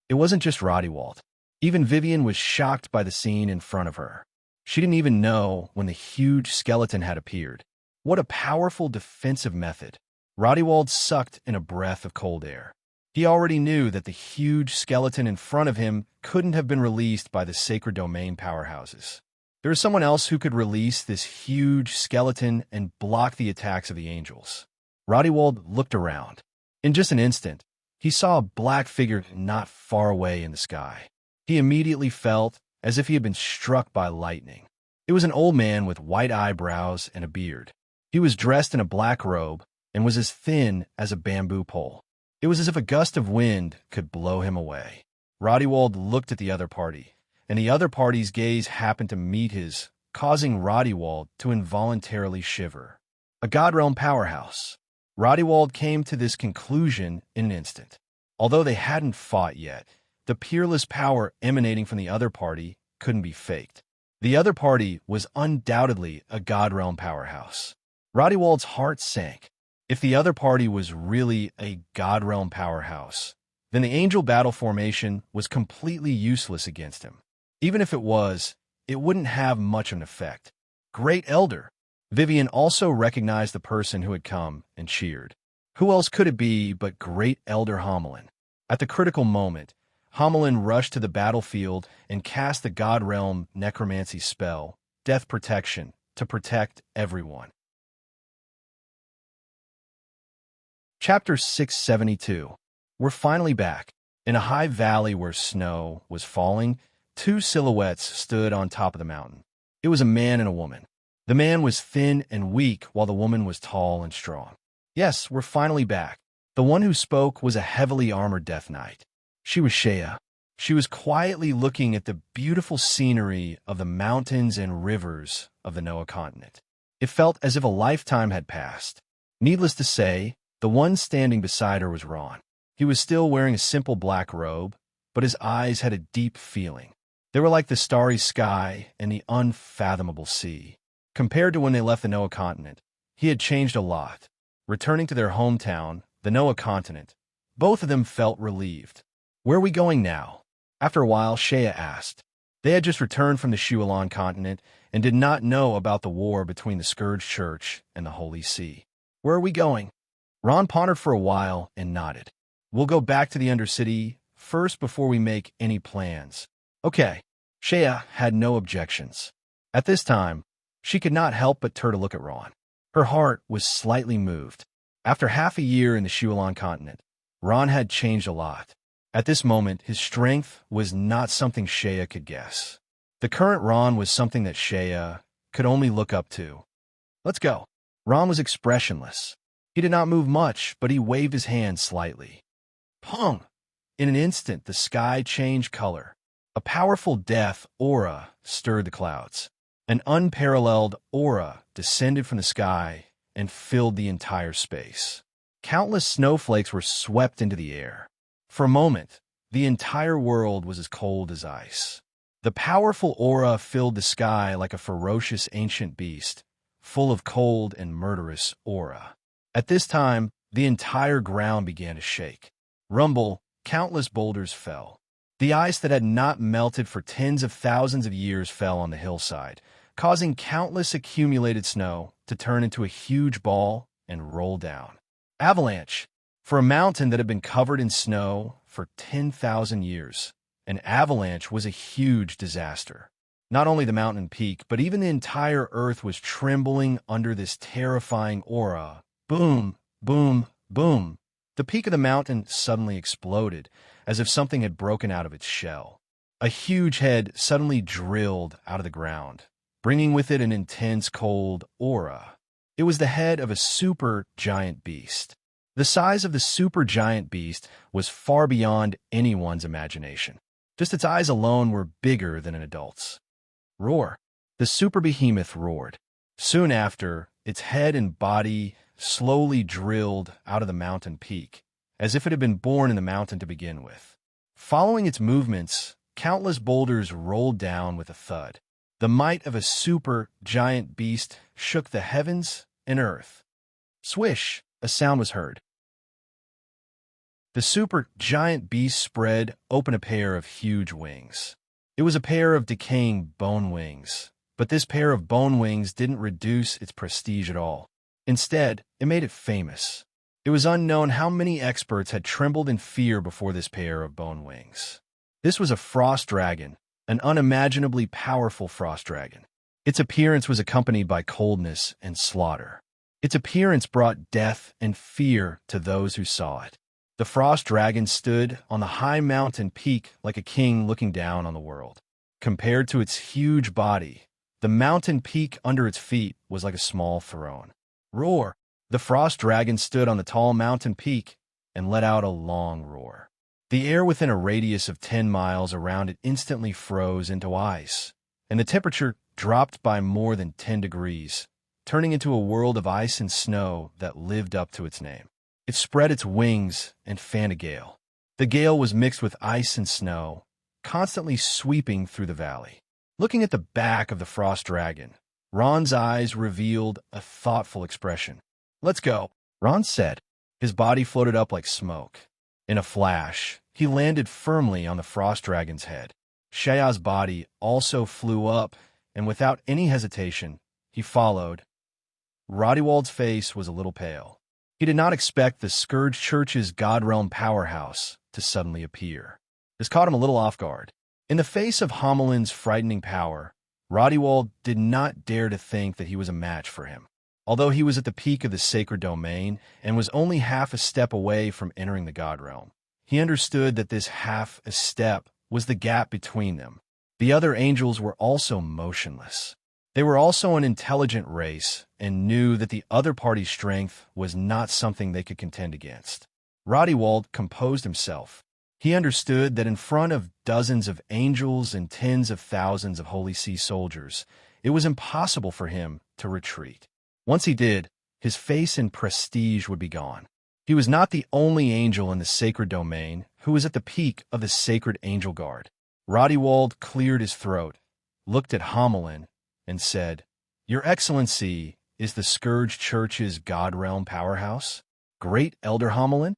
It wasn't just Rodewald. Even Vivian was shocked by the scene in front of her. She didn't even know when the huge skeleton had appeared. What a powerful defensive method. Rodewald sucked in a breath of cold air. He already knew that the huge skeleton in front of him couldn't have been released by the sacred domain powerhouses. There was someone else who could release this huge skeleton and block the attacks of the angels. Rodewald looked around. In just an instant, he saw a black figure not far away in the sky. He immediately felt as if he had been struck by lightning. It was an old man with white eyebrows and a beard. He was dressed in a black robe and was as thin as a bamboo pole. It was as if a gust of wind could blow him away. Rodewald looked at the other party, and the other party's gaze happened to meet his causing Rodewald to involuntarily shiver. A Godrealm powerhouse. Rodewald came to this conclusion in an instant. Although they hadn't fought yet, the peerless power emanating from the other party couldn't be faked. The other party was undoubtedly a Godrealm powerhouse. Rodewald's heart sank. If the other party was really a Godrealm powerhouse, then the angel battle formation was completely useless against him. Even if it was, it wouldn't have much of an effect. Great Elder. Vivian also recognized the person who had come and cheered. Who else could it be but Great Elder Homelin? At the critical moment, Homelin rushed to the battlefield and cast the God-realm necromancy spell, Death Protection, to protect everyone. Chapter 672. We're finally back. In a high valley where snow was falling, two silhouettes stood on top of the mountain. It was a man and a woman. The man was thin and weak, while the woman was tall and strong. Yes, we're finally back. The one who spoke was a heavily armored Death Knight. She was Shea. She was quietly looking at the beautiful scenery of the mountains and rivers of the Noah continent. It felt as if a lifetime had passed. Needless to say, the one standing beside her was Ron. He was still wearing a simple black robe, but his eyes had a deep feeling. They were like the starry sky and the unfathomable sea. Compared to when they left the Noah continent, he had changed a lot. Returning to their hometown, the Noah continent, both of them felt relieved. Where are we going now? After a while, Shea asked. They had just returned from the Shu'Elan continent and did not know about the war between the Scourge Church and the Holy See. Where are we going? Ron pondered for a while and nodded. We'll go back to the Undercity first before we make any plans. Okay. Shea had no objections. At this time, she could not help but turn to look at Ron. Her heart was slightly moved. After half a year in the Shu'Elan continent, Ron had changed a lot. At this moment, his strength was not something Shea could guess. The current Ron was something that Shea could only look up to. Let's go. Ron was expressionless. He did not move much, but he waved his hand slightly. Pong! In an instant, the sky changed color. A powerful death aura stirred the clouds. An unparalleled aura descended from the sky and filled the entire space. Countless snowflakes were swept into the air. For a moment, the entire world was as cold as ice. The powerful aura filled the sky like a ferocious ancient beast, full of cold and murderous aura. At this time, the entire ground began to shake. Rumble, countless boulders fell. The ice that had not melted for tens of thousands of years fell on the hillside, causing countless accumulated snow to turn into a huge ball and roll down. Avalanche. For a mountain that had been covered in snow for 10,000 years, an avalanche was a huge disaster. Not only the mountain peak, but even the entire earth was trembling under this terrifying aura. Boom, boom, boom. The peak of the mountain suddenly exploded, as if something had broken out of its shell. A huge head suddenly drilled out of the ground, bringing with it an intense cold aura. It was the head of a super giant beast. The size of the super giant beast was far beyond anyone's imagination. Just its eyes alone were bigger than an adult's. Roar. The super behemoth roared. Soon after, its head and body slowly drilled out of the mountain peak, as if it had been born in the mountain to begin with. Following its movements, countless boulders rolled down with a thud. The might of a super giant beast shook the heavens and earth. Swish! A sound was heard. The super giant beast spread open a pair of huge wings. It was a pair of decaying bone wings, but this pair of bone wings didn't reduce its prestige at all. Instead, it made it famous. It was unknown how many experts had trembled in fear before this pair of bone wings. This was a frost dragon, an unimaginably powerful frost dragon. Its appearance was accompanied by coldness and slaughter. Its appearance brought death and fear to those who saw it. The frost dragon stood on the high mountain peak like a king looking down on the world. Compared to its huge body, the mountain peak under its feet was like a small throne. Roar! The frost dragon stood on the tall mountain peak and let out a long roar. The air within a radius of 10 miles around it instantly froze into ice, and the temperature dropped by more than 10 degrees, turning into a world of ice and snow that lived up to its name. It spread its wings and fanned a gale. The gale was mixed with ice and snow, constantly sweeping through the valley. Looking at the back of the frost dragon, Ron's eyes revealed a thoughtful expression. "Let's go," Ron said. His body floated up like smoke. In a flash, he landed firmly on the frost dragon's head. Shaya's body also flew up, and without any hesitation, he followed. Rodewald's face was a little pale. He did not expect the Scourge Church's God Realm powerhouse to suddenly appear. This caught him a little off guard. In the face of Homeland's frightening power, Rodewald did not dare to think that he was a match for him. Although he was at the peak of the sacred domain and was only half a step away from entering the God Realm, he understood that this half a step was the gap between them. The other angels were also motionless. They were also an intelligent race and knew that the other party's strength was not something they could contend against. Rodewald composed himself. He understood that in front of dozens of angels and tens of thousands of Holy See soldiers, it was impossible for him to retreat. Once he did, his face and prestige would be gone. He was not the only angel in the sacred domain who was at the peak of the sacred angel guard. Rodewald cleared his throat, looked at Homelin, and said, "Your Excellency is the Scourge Church's God Realm powerhouse? Great Elder Homelin?"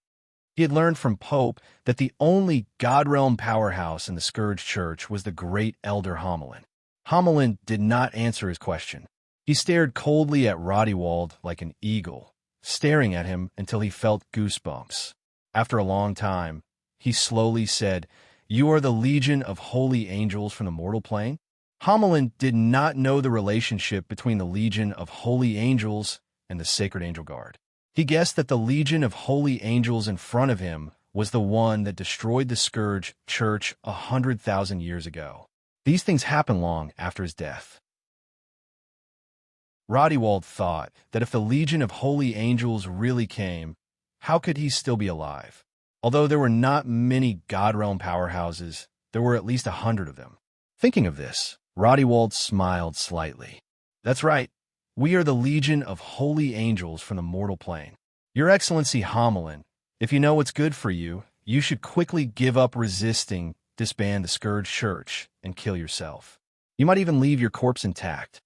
He had learned from Pope that the only God Realm powerhouse in the Scourge Church was the Great Elder Homelin. Homelin did not answer his question. He stared coldly at Rodewald like an eagle, staring at him until he felt goosebumps. After a long time, he slowly said, "You are the legion of holy angels from the mortal plane?" Homelin did not know the relationship between the legion of holy angels and the sacred angel guard. He guessed that the legion of holy angels in front of him was the one that destroyed the Scourge Church 100,000 years ago. These things happened long after his death. Rodewald thought that if the legion of holy angels really came, how could he still be alive? Although there were not many God Realm powerhouses, there were at least 100 of them. Thinking of this, Rodewald smiled slightly. "That's right. We are the legion of holy angels from the mortal plane. Your Excellency Homelin, if you know what's good for you, you should quickly give up resisting, disband the Scourge Church, and kill yourself. You might even leave your corpse intact."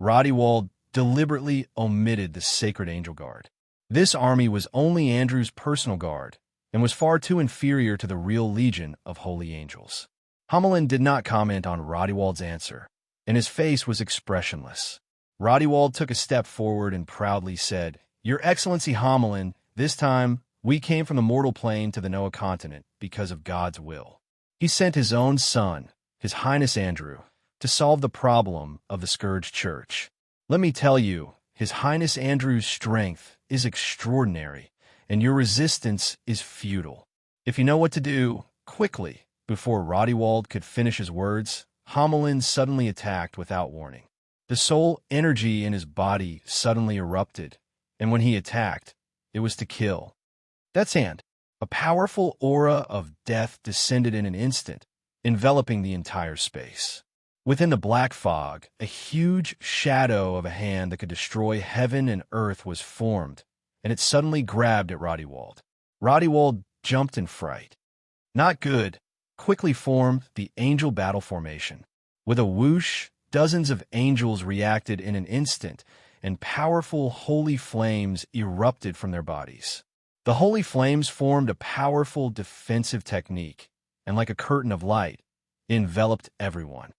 Rodewald deliberately omitted the sacred angel guard. This army was only Andrew's personal guard and was far too inferior to the real legion of holy angels. Homelin did not comment on Rodewald's answer, and his face was expressionless. Rodewald took a step forward and proudly said, "Your Excellency Homelin, this time we came from the mortal plane to the Noah continent because of God's will. He sent his own son, His Highness Andrew, to solve the problem of the Scourge Church. Let me tell you, His Highness Andrew's strength is extraordinary, and your resistance is futile. If you know what to do, quickly." Before Rodewald could finish his words, Homelin suddenly attacked without warning. The soul energy in his body suddenly erupted, and when he attacked, it was to kill. That's hand. A powerful aura of death descended in an instant, enveloping the entire space. Within the black fog, a huge shadow of a hand that could destroy heaven and earth was formed, and it suddenly grabbed at Rodewald. Rodewald jumped in fright. Not good. Quickly formed the angel battle formation. With a whoosh, dozens of angels reacted in an instant, and powerful holy flames erupted from their bodies. The holy flames formed a powerful defensive technique, and like a curtain of light, enveloped everyone.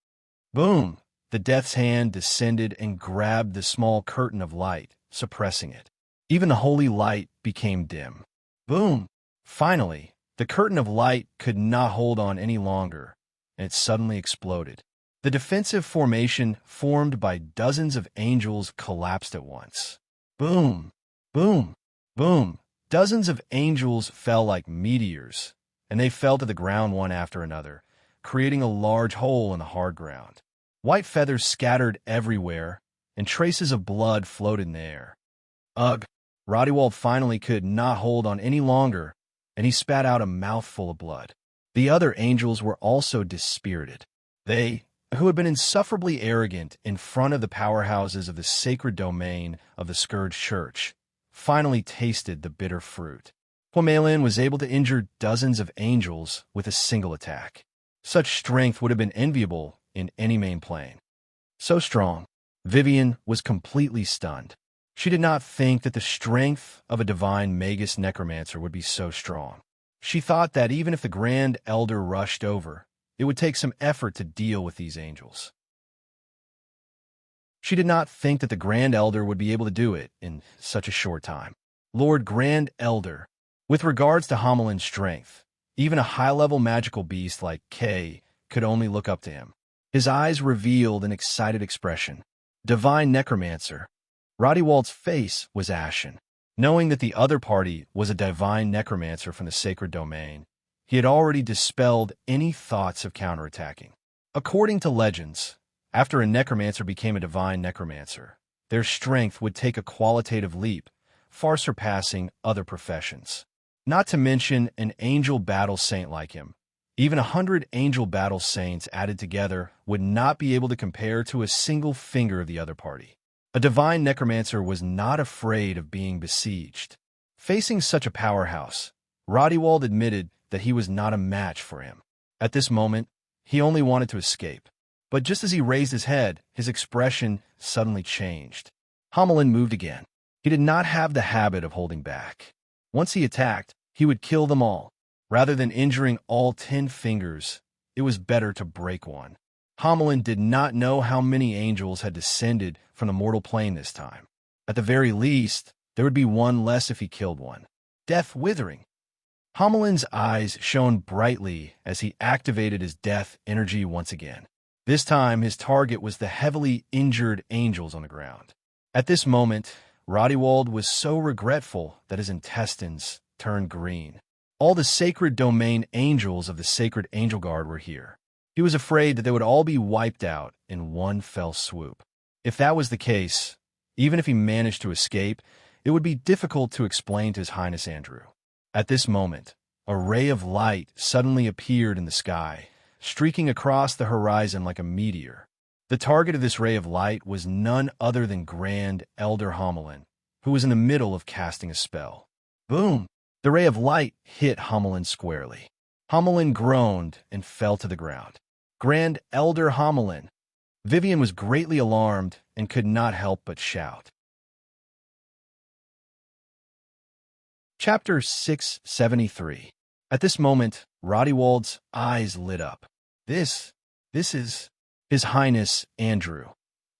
Boom! The Death's Hand descended and grabbed the small curtain of light, suppressing it. Even the holy light became dim. Boom! Finally, the curtain of light could not hold on any longer, and it suddenly exploded. The defensive formation formed by dozens of angels collapsed at once. Boom! Boom! Boom! Dozens of angels fell like meteors, and they fell to the ground one after another, creating a large hole in the hard ground. White feathers scattered everywhere, and traces of blood floated in the air. Ugh! Rodewald finally could not hold on any longer, and he spat out a mouthful of blood. The other angels were also dispirited. They, who had been insufferably arrogant in front of the powerhouses of the sacred domain of the Scourge Church, finally tasted the bitter fruit. Pomelin was able to injure dozens of angels with a single attack. Such strength would have been enviable in any main plane. So strong, Vivian was completely stunned. She did not think that the strength of a divine Magus necromancer would be so strong. She thought that even if the Grand Elder rushed over, it would take some effort to deal with these angels. She did not think that the Grand Elder would be able to do it in such a short time. Lord Grand Elder, with regards to Homelin's strength, even a high-level magical beast like Kay could only look up to him. His eyes revealed an excited expression. Divine Necromancer. Rodewald's face was ashen. Knowing that the other party was a divine necromancer from the sacred domain, he had already dispelled any thoughts of counterattacking. According to legends, after a necromancer became a divine necromancer, their strength would take a qualitative leap, far surpassing other professions. Not to mention an angel battle saint like him. Even 100 angel battle saints added together would not be able to compare to a single finger of the other party. A divine necromancer was not afraid of being besieged. Facing such a powerhouse, Rodewald admitted that he was not a match for him. At this moment, he only wanted to escape. But just as he raised his head, his expression suddenly changed. Homelin moved again. He did not have the habit of holding back. Once he attacked, he would kill them all. Rather than injuring all 10 fingers, it was better to break one. Homelin did not know how many angels had descended from the mortal plane this time. At the very least, there would be one less if he killed one. Death withering. Homelin's eyes shone brightly as he activated his death energy once again. This time, his target was the heavily injured angels on the ground. At this moment, Rodewald was so regretful that his intestines turned green. All the sacred domain angels of the Sacred Angel Guard were here. He was afraid that they would all be wiped out in one fell swoop. If that was the case, even if he managed to escape, it would be difficult to explain to His Highness Andrew. At this moment, a ray of light suddenly appeared in the sky, streaking across the horizon like a meteor. The target of this ray of light was none other than Grand Elder Homelin, who was in the middle of casting a spell. Boom! The ray of light hit Homelin squarely. Homelin groaned and fell to the ground. Grand Elder Homelin. Vivian was greatly alarmed and could not help but shout. Chapter 673. At this moment, Rodewald's eyes lit up. This is His Highness Andrew.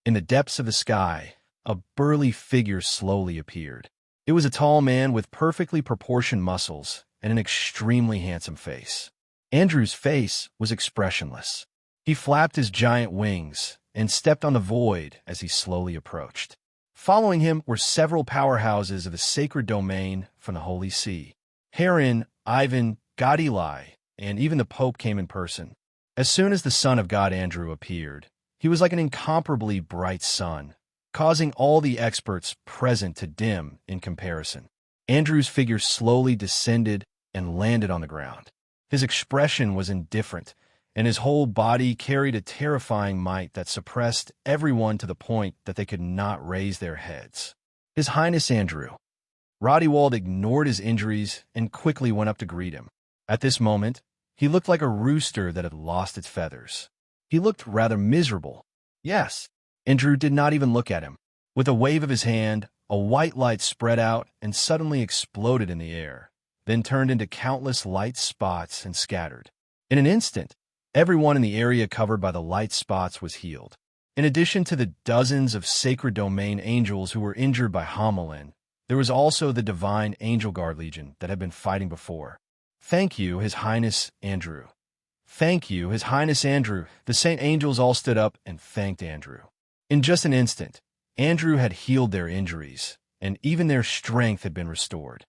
In the depths of the sky, a burly figure slowly appeared. It was a tall man with perfectly proportioned muscles and an extremely handsome face. Andrew's face was expressionless. He flapped his giant wings and stepped on the void as he slowly approached. Following him were several powerhouses of the sacred domain from the Holy See. Heron, Ivan, God Eli, and even the Pope came in person. As soon as the Son of God Andrew appeared, he was like an incomparably bright sun, causing all the experts present to dim in comparison. Andrew's figure slowly descended and landed on the ground. His expression was indifferent, and his whole body carried a terrifying might that suppressed everyone to the point that they could not raise their heads. His Highness Andrew. Rodewald ignored his injuries and quickly went up to greet him. At this moment, he looked like a rooster that had lost its feathers. He looked rather miserable. Yes, Andrew did not even look at him. With a wave of his hand, a white light spread out and suddenly exploded in the air, then turned into countless light spots and scattered. In an instant, everyone in the area covered by the light spots was healed. In addition to the dozens of sacred domain angels who were injured by Homelin, there was also the divine Angel Guard Legion that had been fighting before. Thank you, His Highness Andrew. Thank you, His Highness Andrew. The Saint Angels all stood up and thanked Andrew. In just an instant, Andrew had healed their injuries, and even their strength had been restored.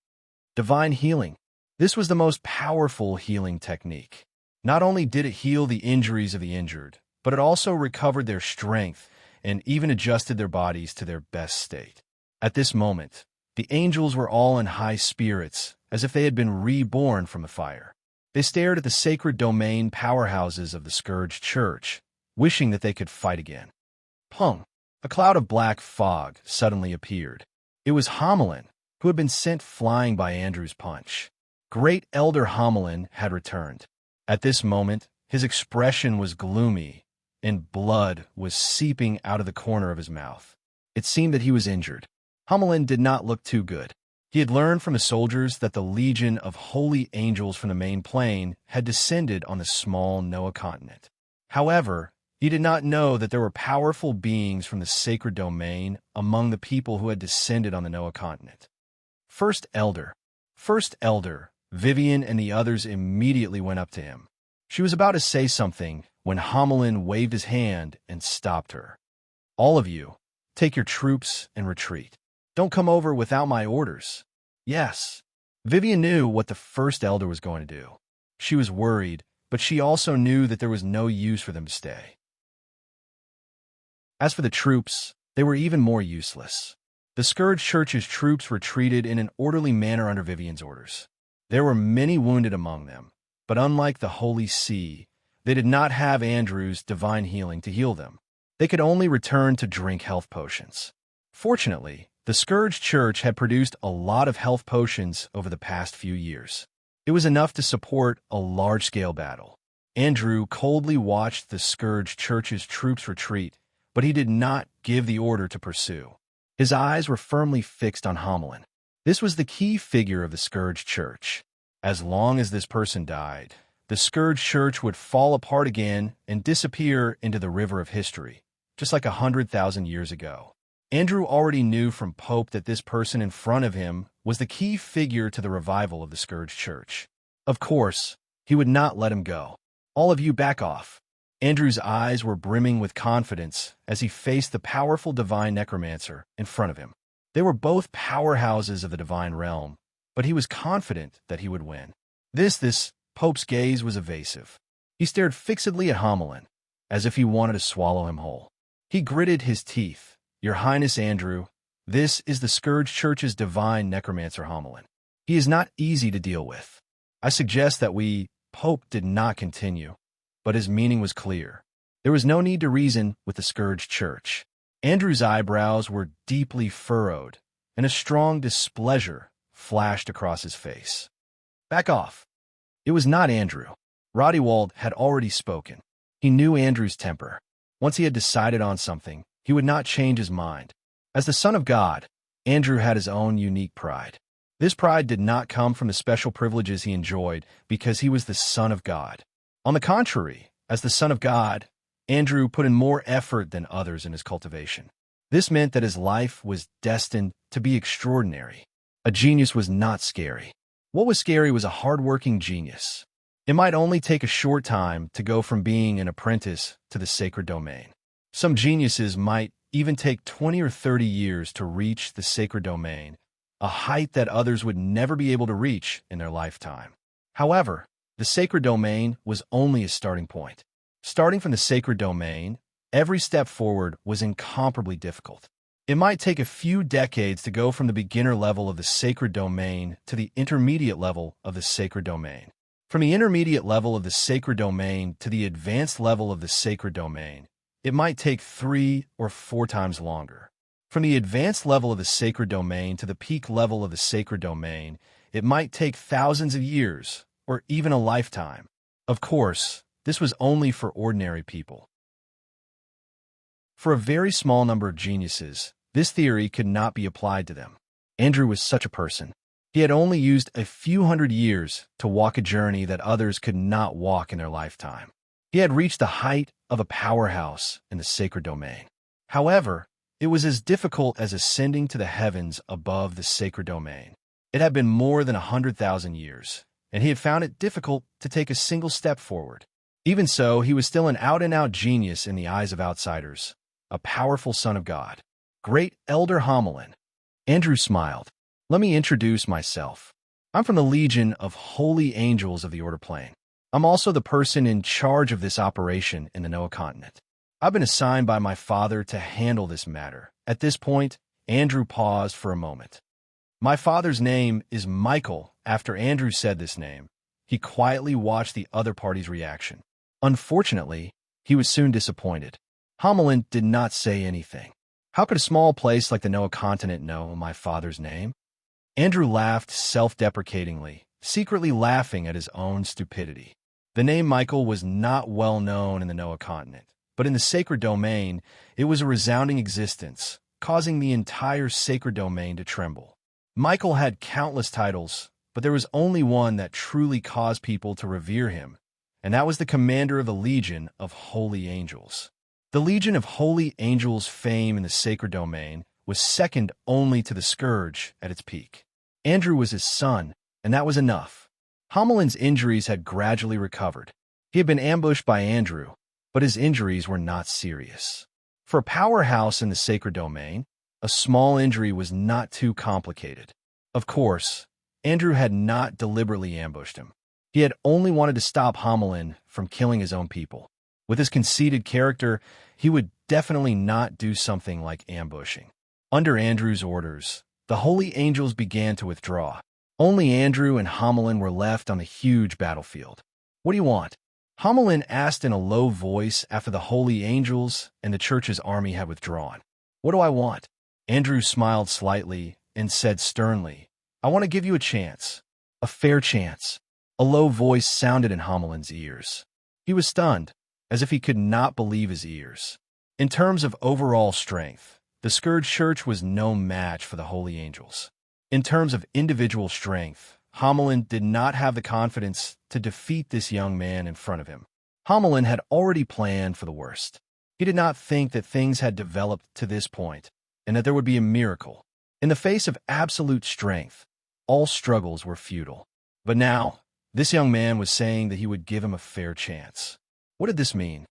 Divine healing. This was the most powerful healing technique. Not only did it heal the injuries of the injured, but it also recovered their strength and even adjusted their bodies to their best state. At this moment, the angels were all in high spirits, as if they had been reborn from the fire. They stared at the sacred domain powerhouses of the Scourge Church, wishing that they could fight again. Pung! A cloud of black fog suddenly appeared. It was Homelin, who had been sent flying by Andrew's punch. Great Elder Homelin had returned. At this moment, his expression was gloomy, and blood was seeping out of the corner of his mouth. It seemed that he was injured. Homelin did not look too good. He had learned from his soldiers that the legion of holy angels from the main plane had descended on the small Noah continent. However, he did not know that there were powerful beings from the sacred domain among the people who had descended on the Noah continent. First Elder, Vivian and the others immediately went up to him. She was about to say something when Homelin waved his hand and stopped her. All of you, take your troops and retreat. Don't come over without my orders. Yes. Vivian knew what the First Elder was going to do. She was worried, but she also knew that there was no use for them to stay. As for the troops, they were even more useless. The Scourge Church's troops retreated in an orderly manner under Vivian's orders. There were many wounded among them, but unlike the Holy See, they did not have Andrew's divine healing to heal them. They could only return to drink health potions. Fortunately, the Scourge Church had produced a lot of health potions over the past few years. It was enough to support a large-scale battle. Andrew coldly watched the Scourge Church's troops retreat, but he did not give the order to pursue. His eyes were firmly fixed on Homelin. This was the key figure of the Scourge Church. As long as this person died, the Scourge Church would fall apart again and disappear into the river of history, just like 100,000 years ago. Andrew already knew from Pope that this person in front of him was the key figure to the revival of the Scourge Church. Of course, he would not let him go. All of you back off. Andrew's eyes were brimming with confidence as he faced the powerful divine necromancer in front of him. They were both powerhouses of the divine realm, but he was confident that he would win. This Pope's gaze was evasive. He stared fixedly at Homelin, as if he wanted to swallow him whole. He gritted his teeth. Your Highness Andrew, this is the Scourge Church's divine necromancer Homelin. He is not easy to deal with. I suggest that Pope did not continue, but his meaning was clear. There was no need to reason with the Scourge Church. Andrew's eyebrows were deeply furrowed, and a strong displeasure flashed across his face. Back off. It was not Andrew. Rodewald had already spoken. He knew Andrew's temper. Once he had decided on something, he would not change his mind. As the Son of God, Andrew had his own unique pride. This pride did not come from the special privileges he enjoyed because he was the Son of God. On the contrary, as the Son of God, Andrew put in more effort than others in his cultivation. This meant that his life was destined to be extraordinary. A genius was not scary. What was scary was a hard-working genius. It might only take a short time to go from being an apprentice to the sacred domain. Some geniuses might even take 20 or 30 years to reach the sacred domain, a height that others would never be able to reach in their lifetime. However, the sacred domain was only a starting point. Starting from the sacred domain, every step forward was incomparably difficult. It might take a few decades to go from the beginner level of the sacred domain to the intermediate level of the sacred domain. From the intermediate level of the sacred domain to the advanced level of the sacred domain, it might take 3 or 4 times longer. From the advanced level of the sacred domain to the peak level of the sacred domain, it might take thousands of years or even a lifetime. Of course, this was only for ordinary people. For a very small number of geniuses, this theory could not be applied to them. Andrew was such a person. He had only used a few hundred years to walk a journey that others could not walk in their lifetime. He had reached the height of a powerhouse in the sacred domain. However, it was as difficult as ascending to the heavens above the sacred domain. It had been more than 100,000 years, and he had found it difficult to take a single step forward. Even so, he was still an out-and-out genius in the eyes of outsiders, a powerful son of God. Great Elder Homelin. Andrew smiled. Let me introduce myself. I'm from the Legion of Holy Angels of the Order Plane. I'm also the person in charge of this operation in the Noah continent. I've been assigned by my father to handle this matter. At this point, Andrew paused for a moment. My father's name is Michael. After Andrew said this name, he quietly watched the other party's reaction. Unfortunately, he was soon disappointed. Homelin did not say anything. How could a small place like the Noah continent know my father's name? Andrew laughed self-deprecatingly, secretly laughing at his own stupidity. The name Michael was not well known in the Noah continent, but in the sacred domain, it was a resounding existence, causing the entire sacred domain to tremble. Michael had countless titles, but there was only one that truly caused people to revere him, and that was the commander of the Legion of Holy Angels. The Legion of Holy Angels' fame in the sacred domain was second only to the Scourge at its peak. Andrew was his son, and that was enough. Homelin's injuries had gradually recovered. He had been ambushed by Andrew, but his injuries were not serious. For a powerhouse in the sacred domain, a small injury was not too complicated. Of course, Andrew had not deliberately ambushed him. He had only wanted to stop Homelin from killing his own people. With his conceited character, he would definitely not do something like ambushing. Under Andrew's orders, the Holy Angels began to withdraw. Only Andrew and Homelin were left on the huge battlefield. "What do you want?" Homelin asked in a low voice after the Holy Angels and the church's army had withdrawn. "What do I want?" Andrew smiled slightly and said sternly, "I want to give you a chance. A fair chance." A low voice sounded in Homelin's ears. He was stunned, as if he could not believe his ears. In terms of overall strength, the Scourge Church was no match for the Holy Angels. In terms of individual strength, Homelin did not have the confidence to defeat this young man in front of him. Homelin had already planned for the worst. He did not think that things had developed to this point, and that there would be a miracle. In the face of absolute strength, all struggles were futile. But now, this young man was saying that he would give him a fair chance. What did this mean?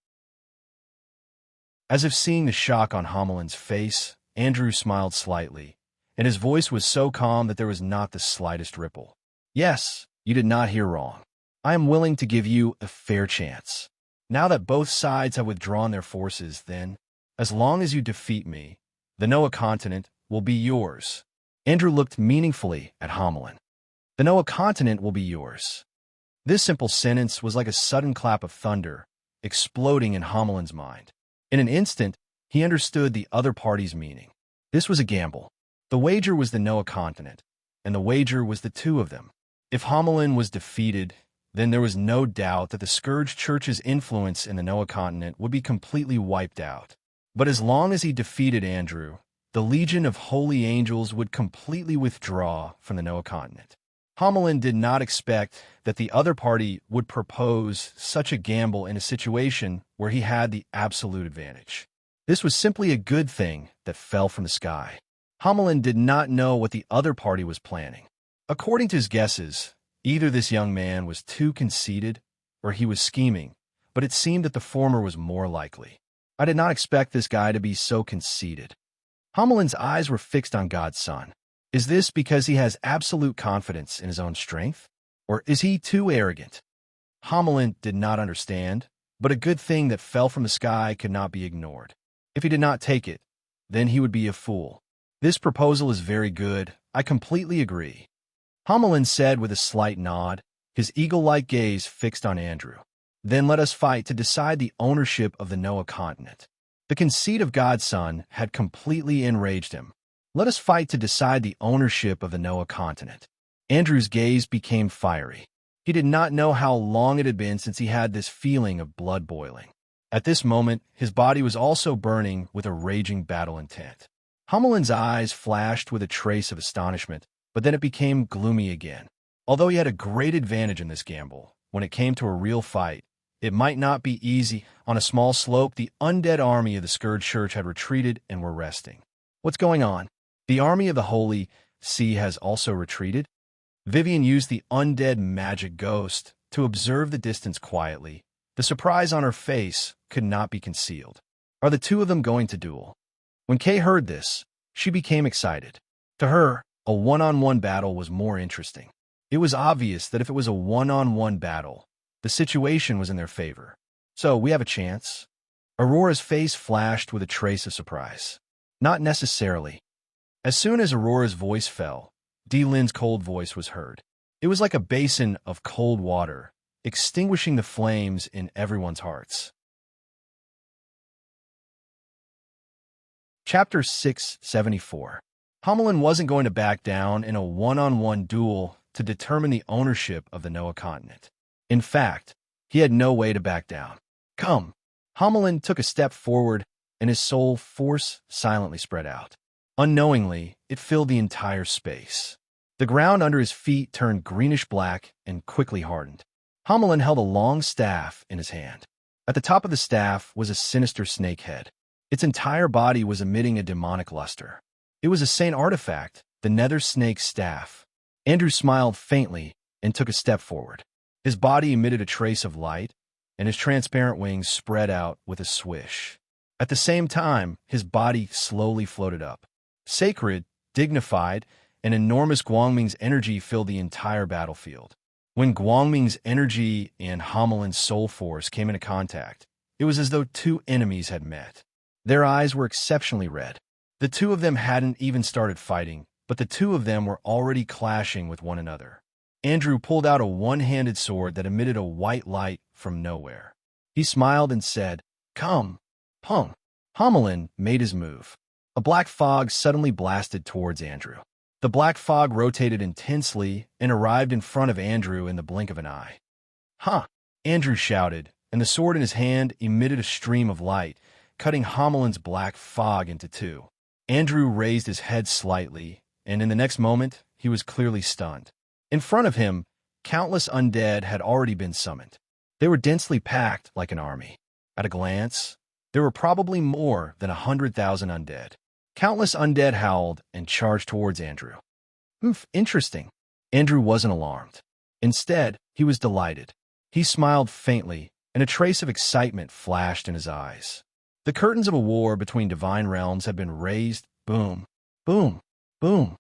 As if seeing the shock on Homelin's face, Andrew smiled slightly, and his voice was so calm that there was not the slightest ripple. "Yes, you did not hear wrong. I am willing to give you a fair chance. Now that both sides have withdrawn their forces, then, as long as you defeat me, the Noah continent will be yours." Andrew looked meaningfully at Homelin. "The Noah continent will be yours." This simple sentence was like a sudden clap of thunder, exploding in Homelin's mind. In an instant, he understood the other party's meaning. This was a gamble. The wager was the Noah continent, and the wager was the two of them. If Homelin was defeated, then there was no doubt that the Scourge Church's influence in the Noah continent would be completely wiped out. But as long as he defeated Andrew, the Legion of Holy Angels would completely withdraw from the Noah continent. Homelin did not expect that the other party would propose such a gamble in a situation where he had the absolute advantage. This was simply a good thing that fell from the sky. Homelin did not know what the other party was planning. According to his guesses, either this young man was too conceited or he was scheming, but it seemed that the former was more likely. "I did not expect this guy to be so conceited." Homelin's eyes were fixed on God's Son. Is this because he has absolute confidence in his own strength? Or is he too arrogant? Homelin did not understand, but a good thing that fell from the sky could not be ignored. If he did not take it, then he would be a fool. "This proposal is very good. I completely agree," Homelin said with a slight nod, his eagle-like gaze fixed on Andrew. "Then let us fight to decide the ownership of the Noah continent." The conceit of God's Son had completely enraged him. Let us fight to decide the ownership of the Noah continent. Andrew's gaze became fiery. He did not know how long it had been since he had this feeling of blood boiling. At this moment, his body was also burning with a raging battle intent. Homelin's eyes flashed with a trace of astonishment, but then it became gloomy again. Although he had a great advantage in this gamble, when it came to a real fight, it might not be easy. On a small slope, the undead army of the Scourge Church had retreated and were resting. What's going on? The army of the Holy Sea has also retreated? Vivian used the undead magic ghost to observe the distance quietly. The surprise on her face could not be concealed. Are the two of them going to duel? When Kay heard this, she became excited. To her, a one-on-one battle was more interesting. It was obvious that if it was a one-on-one battle, the situation was in their favor. "So, we have a chance?" Aurora's face flashed with a trace of surprise. "Not necessarily." As soon as Aurora's voice fell, D-Lin's cold voice was heard. It was like a basin of cold water, extinguishing the flames in everyone's hearts. Chapter 674. Homelin wasn't going to back down in a one-on-one duel to determine the ownership of the Noah continent. In fact, he had no way to back down. Come. Homelin took a step forward, and his soul force silently spread out. Unknowingly, it filled the entire space. The ground under his feet turned greenish-black and quickly hardened. Homelin held a long staff in his hand. At the top of the staff was a sinister snake head. Its entire body was emitting a demonic luster. It was a saint artifact, the nether snake's staff. Andrew smiled faintly and took a step forward. His body emitted a trace of light, and his transparent wings spread out with a swish. At the same time, his body slowly floated up. Sacred, dignified, and enormous Guangming's energy filled the entire battlefield. When Guangming's energy and Homelin's soul force came into contact, it was as though two enemies had met. Their eyes were exceptionally red. The two of them hadn't even started fighting, but the two of them were already clashing with one another. Andrew pulled out a one-handed sword that emitted a white light from nowhere. He smiled and said, "Come, punk." Homelin made his move. A black fog suddenly blasted towards Andrew. The black fog rotated intensely and arrived in front of Andrew in the blink of an eye. "Huh!" Andrew shouted, and the sword in his hand emitted a stream of light, cutting Homelin's black fog into two. Andrew raised his head slightly, and in the next moment, he was clearly stunned. In front of him, countless undead had already been summoned. They were densely packed like an army. At a glance, there were probably more than 100,000 undead. Countless undead howled and charged towards Andrew. Interesting. Andrew wasn't alarmed. Instead, he was delighted. He smiled faintly, and a trace of excitement flashed in his eyes. The curtains of a war between divine realms had been raised, boom, boom, boom.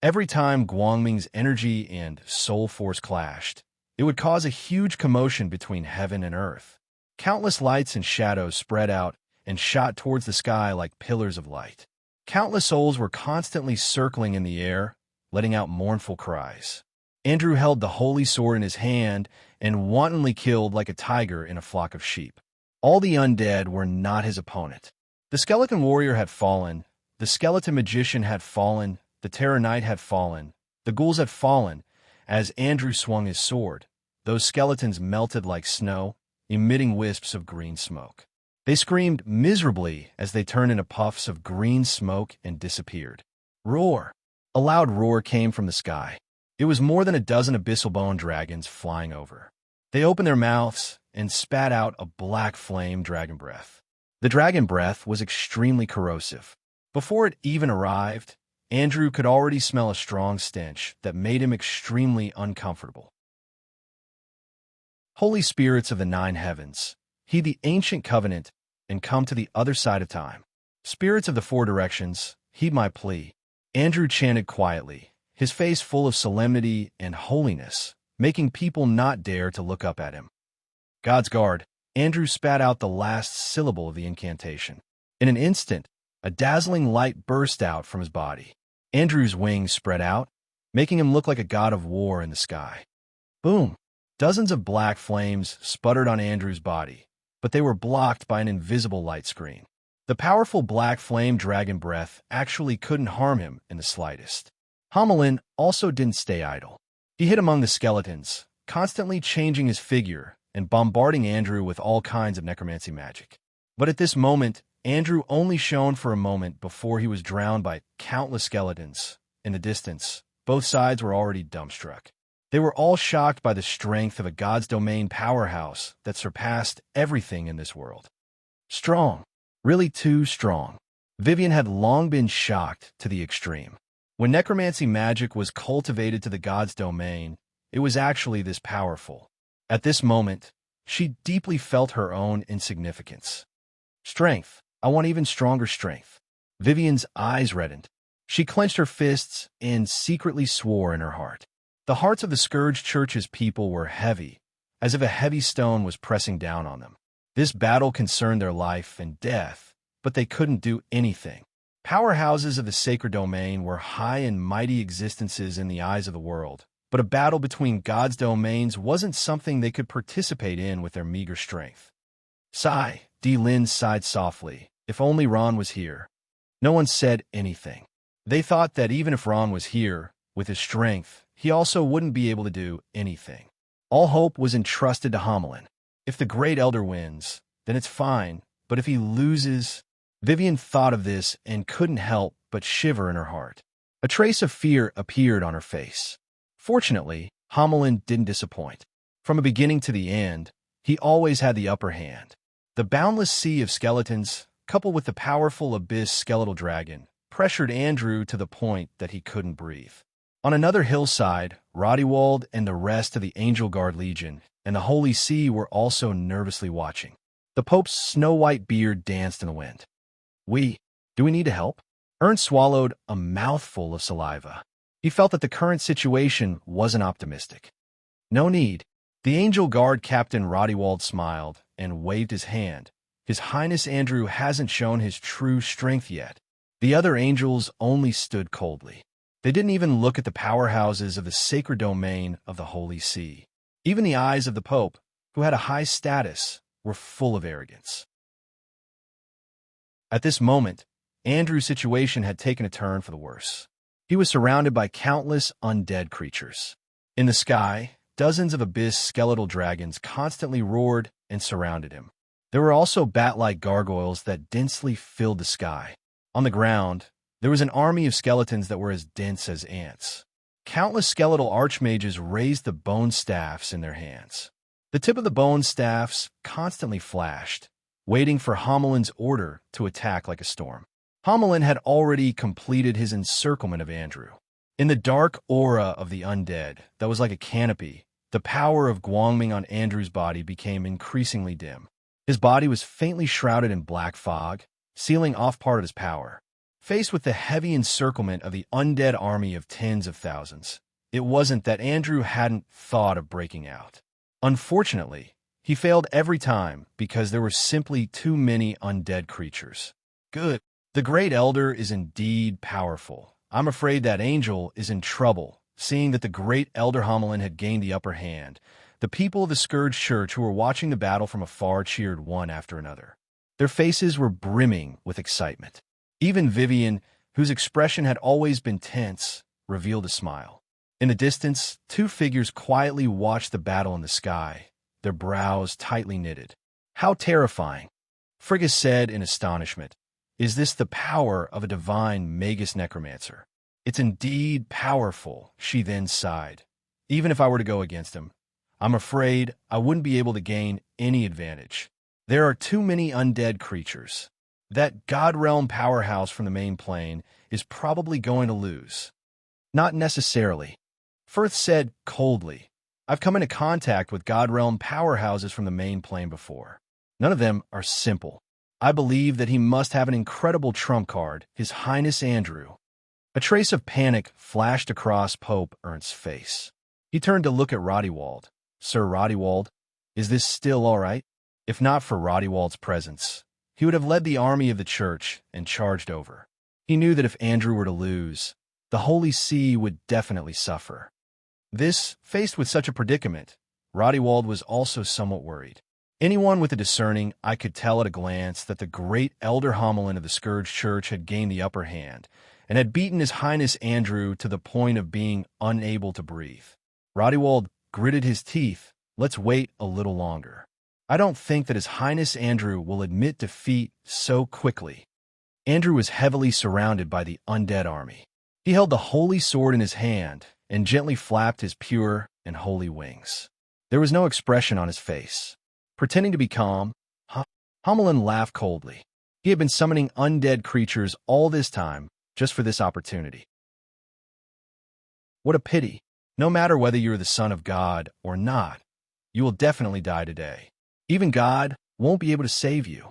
Every time Guangming's energy and soul force clashed, it would cause a huge commotion between heaven and earth. Countless lights and shadows spread out and shot towards the sky like pillars of light. Countless souls were constantly circling in the air, letting out mournful cries. Andrew held the holy sword in his hand and wantonly killed like a tiger in a flock of sheep. All the undead were not his opponent. The skeleton warrior had fallen, the skeleton magician had fallen, the terror knight had fallen, the ghouls had fallen. As Andrew swung his sword, those skeletons melted like snow, emitting wisps of green smoke. They screamed miserably as they turned into puffs of green smoke and disappeared. Roar! A loud roar came from the sky. It was more than a dozen abyssal-bone dragons flying over. They opened their mouths and spat out a black flame dragon breath. The dragon breath was extremely corrosive. Before it even arrived, Andrew could already smell a strong stench that made him extremely uncomfortable. Holy spirits of the nine heavens, heed the ancient covenant and come to the other side of time. Spirits of the four directions, heed my plea. Andrew chanted quietly, his face full of solemnity and holiness, making people not dare to look up at him. God's guard, Andrew spat out the last syllable of the incantation. In an instant, a dazzling light burst out from his body. Andrew's wings spread out, making him look like a god of war in the sky. Boom! Dozens of black flames sputtered on Andrew's body, but they were blocked by an invisible light screen. The powerful black flame dragon breath actually couldn't harm him in the slightest. Homelin also didn't stay idle. He hid among the skeletons, constantly changing his figure and bombarding Andrew with all kinds of necromancy magic. But at this moment, Andrew only shone for a moment before he was drowned by countless skeletons. In the distance, both sides were already dumbstruck. They were all shocked by the strength of a God's domain powerhouse that surpassed everything in this world. Strong. Really too strong. Vivian had long been shocked to the extreme. When necromancy magic was cultivated to the God's domain, it was actually this powerful. At this moment, she deeply felt her own insignificance. Strength. I want even stronger strength. Vivian's eyes reddened. She clenched her fists and secretly swore in her heart. The hearts of the Scourge Church's people were heavy, as if a heavy stone was pressing down on them. This battle concerned their life and death, but they couldn't do anything. Powerhouses of the sacred domain were high and mighty existences in the eyes of the world, but a battle between God's domains wasn't something they could participate in with their meager strength. Sigh, Lin sighed softly. If only Ron was here. No one said anything. They thought that even if Ron was here, with his strength, he also wouldn't be able to do anything. All hope was entrusted to Homelin. If the Great Elder wins, then it's fine, but if he loses... Vivian thought of this and couldn't help but shiver in her heart. A trace of fear appeared on her face. Fortunately, Homelin didn't disappoint. From the beginning to the end, he always had the upper hand. The boundless sea of skeletons, coupled with the powerful abyss skeletal dragon, pressured Andrew to the point that he couldn't breathe. On another hillside, Rodewald and the rest of the Angel Guard Legion and the Holy See were also nervously watching. The Pope's snow-white beard danced in the wind. Do we need to help? Ernst swallowed a mouthful of saliva. He felt that the current situation wasn't optimistic. No need. The Angel Guard Captain Rodewald smiled and waved his hand. His Highness Andrew hasn't shown his true strength yet. The other angels only stood coldly. They didn't even look at the powerhouses of the sacred domain of the Holy See. Even the eyes of the Pope, who had a high status, were full of arrogance. At this moment, Andrew's situation had taken a turn for the worse. He was surrounded by countless undead creatures. In the sky, dozens of abyss skeletal dragons constantly roared and surrounded him. There were also bat-like gargoyles that densely filled the sky. On the ground, there was an army of skeletons that were as dense as ants. Countless skeletal archmages raised the bone staffs in their hands. The tip of the bone staffs constantly flashed, waiting for Homelin's order to attack like a storm. Homelin had already completed his encirclement of Andrew. In the dark aura of the undead that was like a canopy, the power of Guangming on Andrew's body became increasingly dim. His body was faintly shrouded in black fog, sealing off part of his power. Faced with the heavy encirclement of the undead army of tens of thousands, it wasn't that Andrew hadn't thought of breaking out. Unfortunately, he failed every time because there were simply too many undead creatures. Good. The Great Elder is indeed powerful. I'm afraid that Angel is in trouble, seeing that the Great Elder Homelin had gained the upper hand. The people of the Scourge Church who were watching the battle from afar cheered one after another. Their faces were brimming with excitement. Even Vivian, whose expression had always been tense, revealed a smile. In the distance, two figures quietly watched the battle in the sky, their brows tightly knitted. How terrifying! Frigga said in astonishment. Is this the power of a divine Magus Necromancer? It's indeed powerful, she then sighed. Even if I were to go against him, I'm afraid I wouldn't be able to gain any advantage. There are too many undead creatures. That God Realm powerhouse from the main plane is probably going to lose. Not necessarily. Firth said coldly. I've come into contact with God Realm powerhouses from the main plane before. None of them are simple. I believe that he must have an incredible trump card, His Highness Andrew. A trace of panic flashed across Pope Ernst's face. He turned to look at Rodewald. Sir Rodewald, is this still all right? If not for Rodewald's presence, he would have led the army of the church and charged over. He knew that if Andrew were to lose, the Holy See would definitely suffer. Faced with such a predicament, Rodewald was also somewhat worried. Anyone with a discerning eye could tell at a glance that the great Elder Homelin of the Scourge Church had gained the upper hand and had beaten His Highness Andrew to the point of being unable to breathe. Rodewald gritted his teeth. Let's wait a little longer. I don't think that His Highness Andrew will admit defeat so quickly. Andrew was heavily surrounded by the undead army. He held the holy sword in his hand and gently flapped his pure and holy wings. There was no expression on his face. Pretending to be calm, Homelin laughed coldly. He had been summoning undead creatures all this time just for this opportunity. What a pity. No matter whether you're the son of God or not, you will definitely die today. Even God won't be able to save you.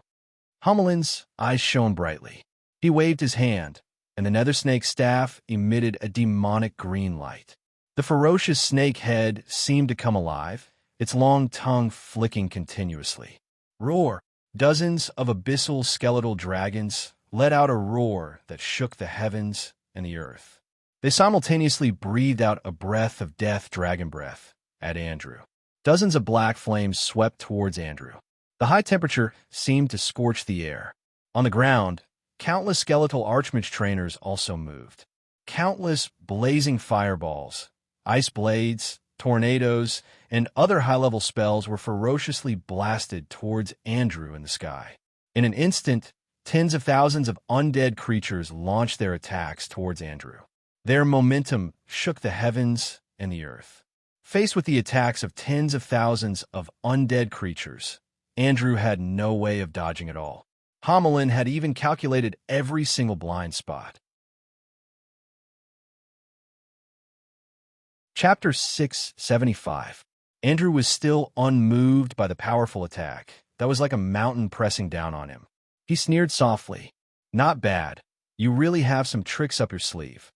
Homelin's eyes shone brightly. He waved his hand, and the nether snake's staff emitted a demonic green light. The ferocious snake head seemed to come alive, its long tongue flicking continuously. Roar! Dozens of abyssal skeletal dragons let out a roar that shook the heavens and the earth. They simultaneously breathed out a breath of death dragon breath at Andrew. Dozens of black flames swept towards Andrew. The high temperature seemed to scorch the air. On the ground, Countless skeletal archmage trainers also moved. Countless blazing fireballs, ice blades, tornadoes, and other high-level spells were ferociously blasted towards Andrew in the sky. In an instant, tens of thousands of undead creatures launched their attacks towards Andrew. Their momentum shook the heavens and the earth. Faced with the attacks of tens of thousands of undead creatures, Andrew had no way of dodging it all. Homelin had even calculated every single blind spot. Chapter 675. Andrew was still unmoved by the powerful attack that was like a mountain pressing down on him. He sneered softly. "Not bad. You really have some tricks up your sleeve."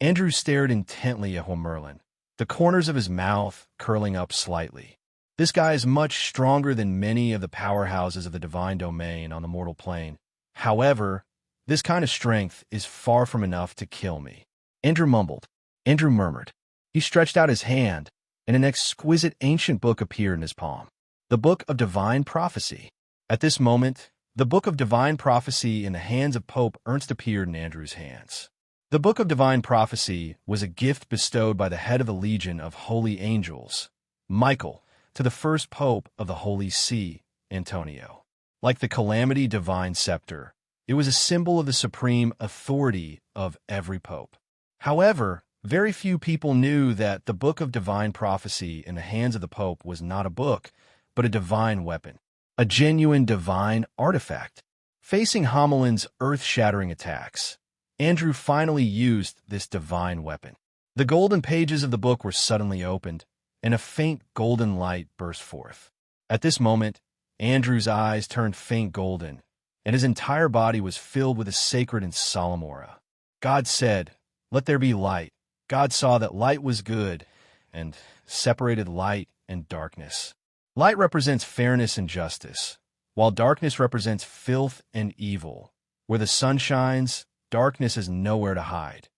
Andrew stared intently at Merlin, the corners of his mouth curling up slightly. This guy is much stronger than many of the powerhouses of the divine domain on the mortal plane. However, this kind of strength is far from enough to kill me. Andrew mumbled. Andrew murmured. He stretched out his hand, and an exquisite ancient book appeared in his palm. The Book of Divine Prophecy. At this moment, the Book of Divine Prophecy in the hands of Pope Ernst appeared in Andrew's hands. The Book of Divine Prophecy was a gift bestowed by the head of the Legion of Holy Angels, Michael, to the first Pope of the Holy See, Antonio. Like the Calamity Divine Scepter, it was a symbol of the supreme authority of every pope. However, very few people knew that the Book of Divine Prophecy in the hands of the Pope was not a book, but a divine weapon, a genuine divine artifact. Facing Homelin's earth-shattering attacks, Andrew finally used this divine weapon. The golden pages of the book were suddenly opened, and a faint golden light burst forth. At this moment, Andrew's eyes turned faint golden, and his entire body was filled with a sacred and solemn aura. God said, "Let there be light." God saw that light was good, and separated light and darkness. Light represents fairness and justice, while darkness represents filth and evil. Where the sun shines, darkness has nowhere to hide.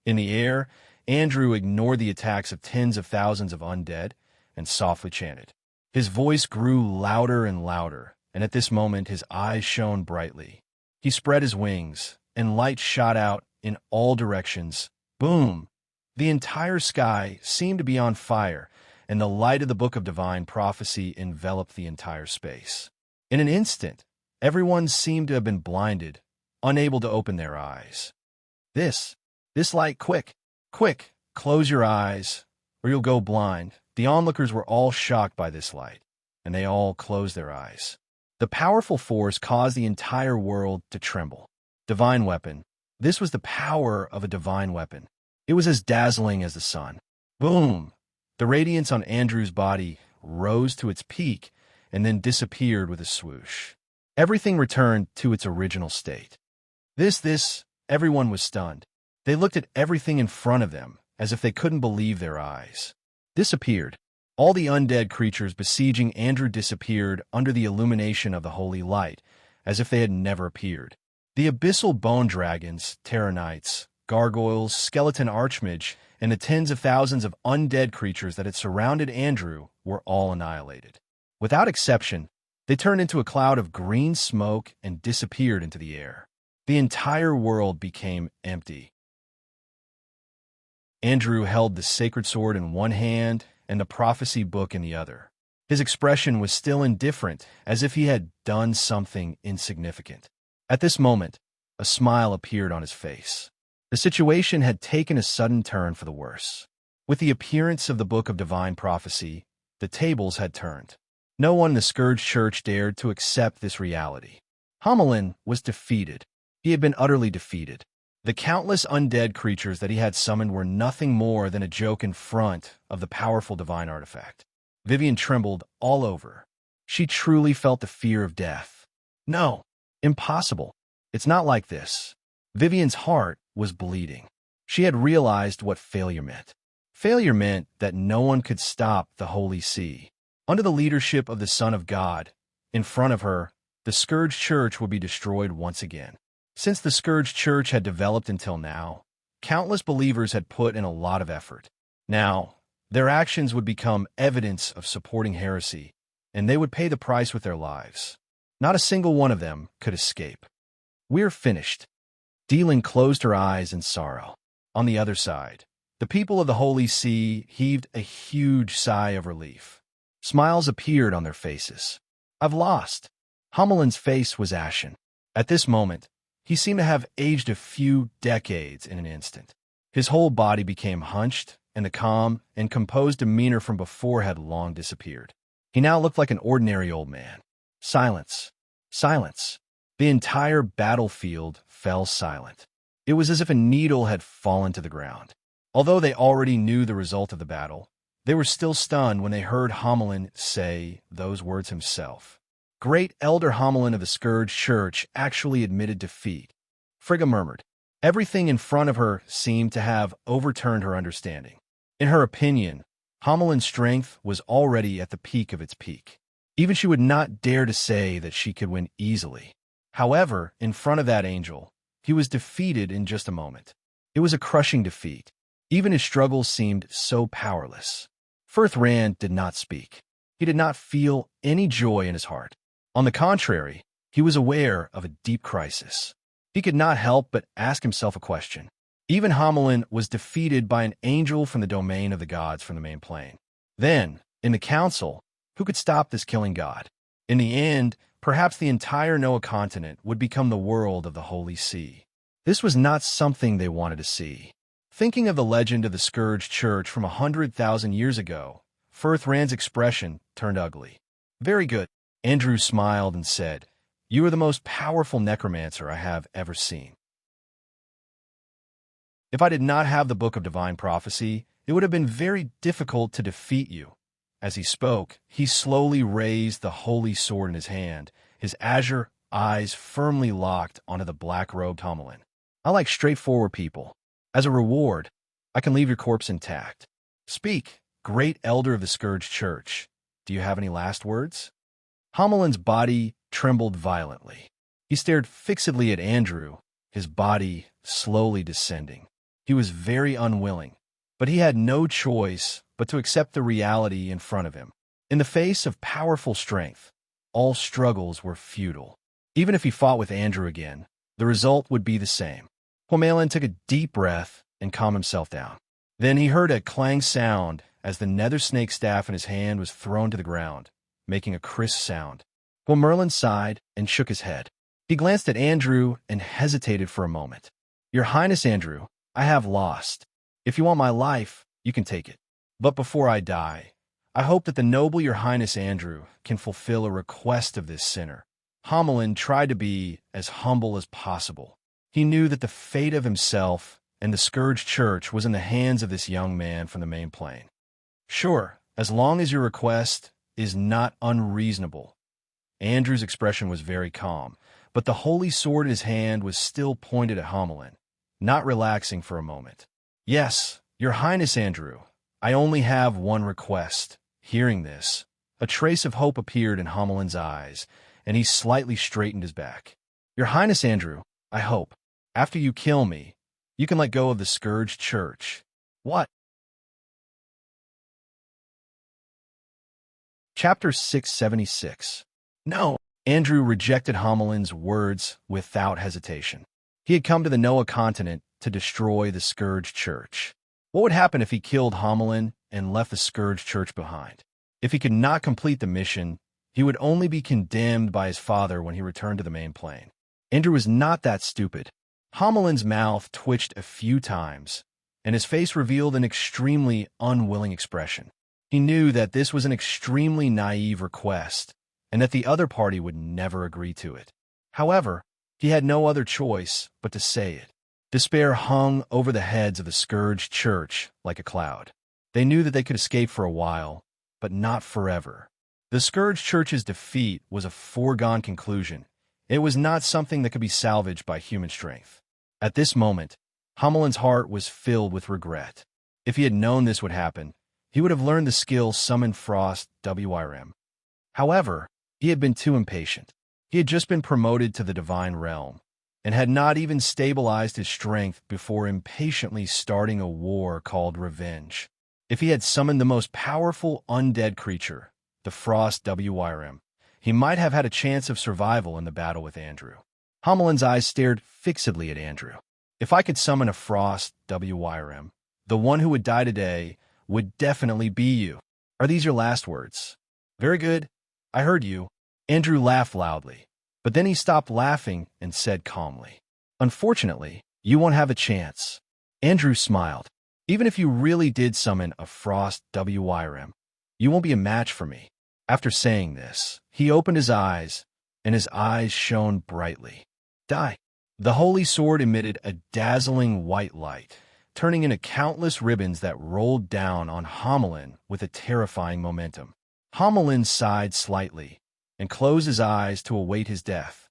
In the air, Andrew ignored the attacks of tens of thousands of undead and softly chanted. His voice grew louder and louder, and at this moment his eyes shone brightly. He spread his wings, and light shot out in all directions. Boom! The entire sky seemed to be on fire, and the light of the Book of Divine Prophecy enveloped the entire space. In an instant, everyone seemed to have been blinded, unable to open their eyes. This light, quick, close your eyes, or you'll go blind. The onlookers were all shocked by this light, and they all closed their eyes. The powerful force caused the entire world to tremble. Divine weapon. This was the power of a divine weapon. It was as dazzling as the sun. Boom! The radiance on Andrew's body rose to its peak and then disappeared with a swoosh. Everything returned to its original state. Everyone was stunned. They looked at everything in front of them as if they couldn't believe their eyes. Disappeared. All the undead creatures besieging Andrew disappeared under the illumination of the holy light, as if they had never appeared. The abyssal bone dragons, terranites, gargoyles, skeleton archmage, and the tens of thousands of undead creatures that had surrounded Andrew were all annihilated. Without exception, they turned into a cloud of green smoke and disappeared into the air. The entire world became empty. Andrew held the sacred sword in one hand and the prophecy book in the other. His expression was still indifferent, as if he had done something insignificant. At this moment, a smile appeared on his face. The situation had taken a sudden turn for the worse. With the appearance of the Book of Divine Prophecy, the tables had turned. No one in the Scourge Church dared to accept this reality. Homelin was defeated. He had been utterly defeated. The countless undead creatures that he had summoned were nothing more than a joke in front of the powerful divine artifact. Vivian trembled all over. She truly felt the fear of death. No, impossible. It's not like this. Vivian's heart was bleeding. She had realized what failure meant. Failure meant that no one could stop the Holy See. Under the leadership of the Son of God, in front of her, the Scourge Church would be destroyed once again. Since the Scourge Church had developed until now, countless believers had put in a lot of effort. Now, their actions would become evidence of supporting heresy, and they would pay the price with their lives. Not a single one of them could escape. "We're finished." Dealing closed her eyes in sorrow. On the other side, the people of the Holy See heaved a huge sigh of relief. Smiles appeared on their faces. "I've lost." Homelin's face was ashen. At this moment, he seemed to have aged a few decades in an instant. His whole body became hunched, and the calm and composed demeanor from before had long disappeared. He now looked like an ordinary old man. Silence. Silence. The entire battlefield fell silent. It was as if a needle had fallen to the ground. Although they already knew the result of the battle, they were still stunned when they heard Homelin say those words himself. Great Elder Homelin of the Scourge Church actually admitted defeat. Frigga murmured. Everything in front of her seemed to have overturned her understanding. In her opinion, Homelin's strength was already at the peak of its peak. Even she would not dare to say that she could win easily. However, in front of that angel, he was defeated in just a moment. It was a crushing defeat. Even his struggles seemed so powerless. Firth Rand did not speak. He did not feel any joy in his heart. On the contrary, he was aware of a deep crisis. He could not help but ask himself a question. Even Homelin was defeated by an angel from the domain of the gods from the main plane. Then, in the council, who could stop this killing god? In the end, perhaps the entire Noah continent would become the world of the Holy See. This was not something they wanted to see. Thinking of the legend of the Scourge Church from 100,000 years ago, Firth Rand's expression turned ugly. "Very good." Andrew smiled and said, "You are the most powerful necromancer I have ever seen. If I did not have the Book of Divine Prophecy, it would have been very difficult to defeat you." As he spoke, he slowly raised the holy sword in his hand, his azure eyes firmly locked onto the black-robed Homelin. "I like straightforward people. As a reward, I can leave your corpse intact. Speak, great elder of the Scourge Church. Do you have any last words?" Homelin's body trembled violently. He stared fixedly at Andrew, his body slowly descending. He was very unwilling, but he had no choice but to accept the reality in front of him. In the face of powerful strength, all struggles were futile. Even if he fought with Andrew again, the result would be the same. Homelin took a deep breath and calmed himself down. Then he heard a clang sound as the nether snake staff in his hand was thrown to the ground, making a crisp sound. Merlin sighed and shook his head. He glanced at Andrew and hesitated for a moment. "Your Highness, Andrew, I have lost. If you want my life, you can take it. But before I die, I hope that the noble Your Highness Andrew can fulfill a request of this sinner." Homelin tried to be as humble as possible. He knew that the fate of himself and the Scourge Church was in the hands of this young man from the main plane. "Sure, as long as your request is not unreasonable." Andrew's expression was very calm, but the holy sword in his hand was still pointed at Homelin, not relaxing for a moment. "Yes, Your Highness Andrew, I only have one request." Hearing this, a trace of hope appeared in Homelin's eyes, and he slightly straightened his back. "Your Highness Andrew, I hope, after you kill me, you can let go of the Scourge Church." "What?" Chapter 676. "No." Andrew rejected Homelin's words without hesitation. He had come to the Noah continent to destroy the Scourge Church. What would happen if he killed Homelin and left the Scourge Church behind? If he could not complete the mission, he would only be condemned by his father when he returned to the main plane. Andrew was not that stupid. Homelin's mouth twitched a few times, and his face revealed an extremely unwilling expression. He knew that this was an extremely naive request, and that the other party would never agree to it. However, he had no other choice but to say it. Despair hung over the heads of the Scourge Church like a cloud. They knew that they could escape for a while, but not forever. The Scourge Church's defeat was a foregone conclusion. It was not something that could be salvaged by human strength. At this moment, Homelin's heart was filled with regret. If he had known this would happen, he would have learned the skill Summon Frost WRM. However, he had been too impatient. He had just been promoted to the Divine Realm, and had not even stabilized his strength before impatiently starting a war called revenge. If he had summoned the most powerful undead creature, the Frost WRM, he might have had a chance of survival in the battle with Andrew. Homeland's eyes stared fixedly at Andrew. If I could summon a frost WYRM, the one who would die today would definitely be you. Are these your last words? Very good. I heard you. Andrew laughed loudly, but then he stopped laughing and said calmly, Unfortunately, you won't have a chance. Andrew smiled. Even if you really did summon a frost WYRM, you won't be a match for me. After saying this, he opened his eyes, and his eyes shone brightly. Die. The holy sword emitted a dazzling white light, turning into countless ribbons that rolled down on Homelin with a terrifying momentum. Homelin sighed slightly and closed his eyes to await his death.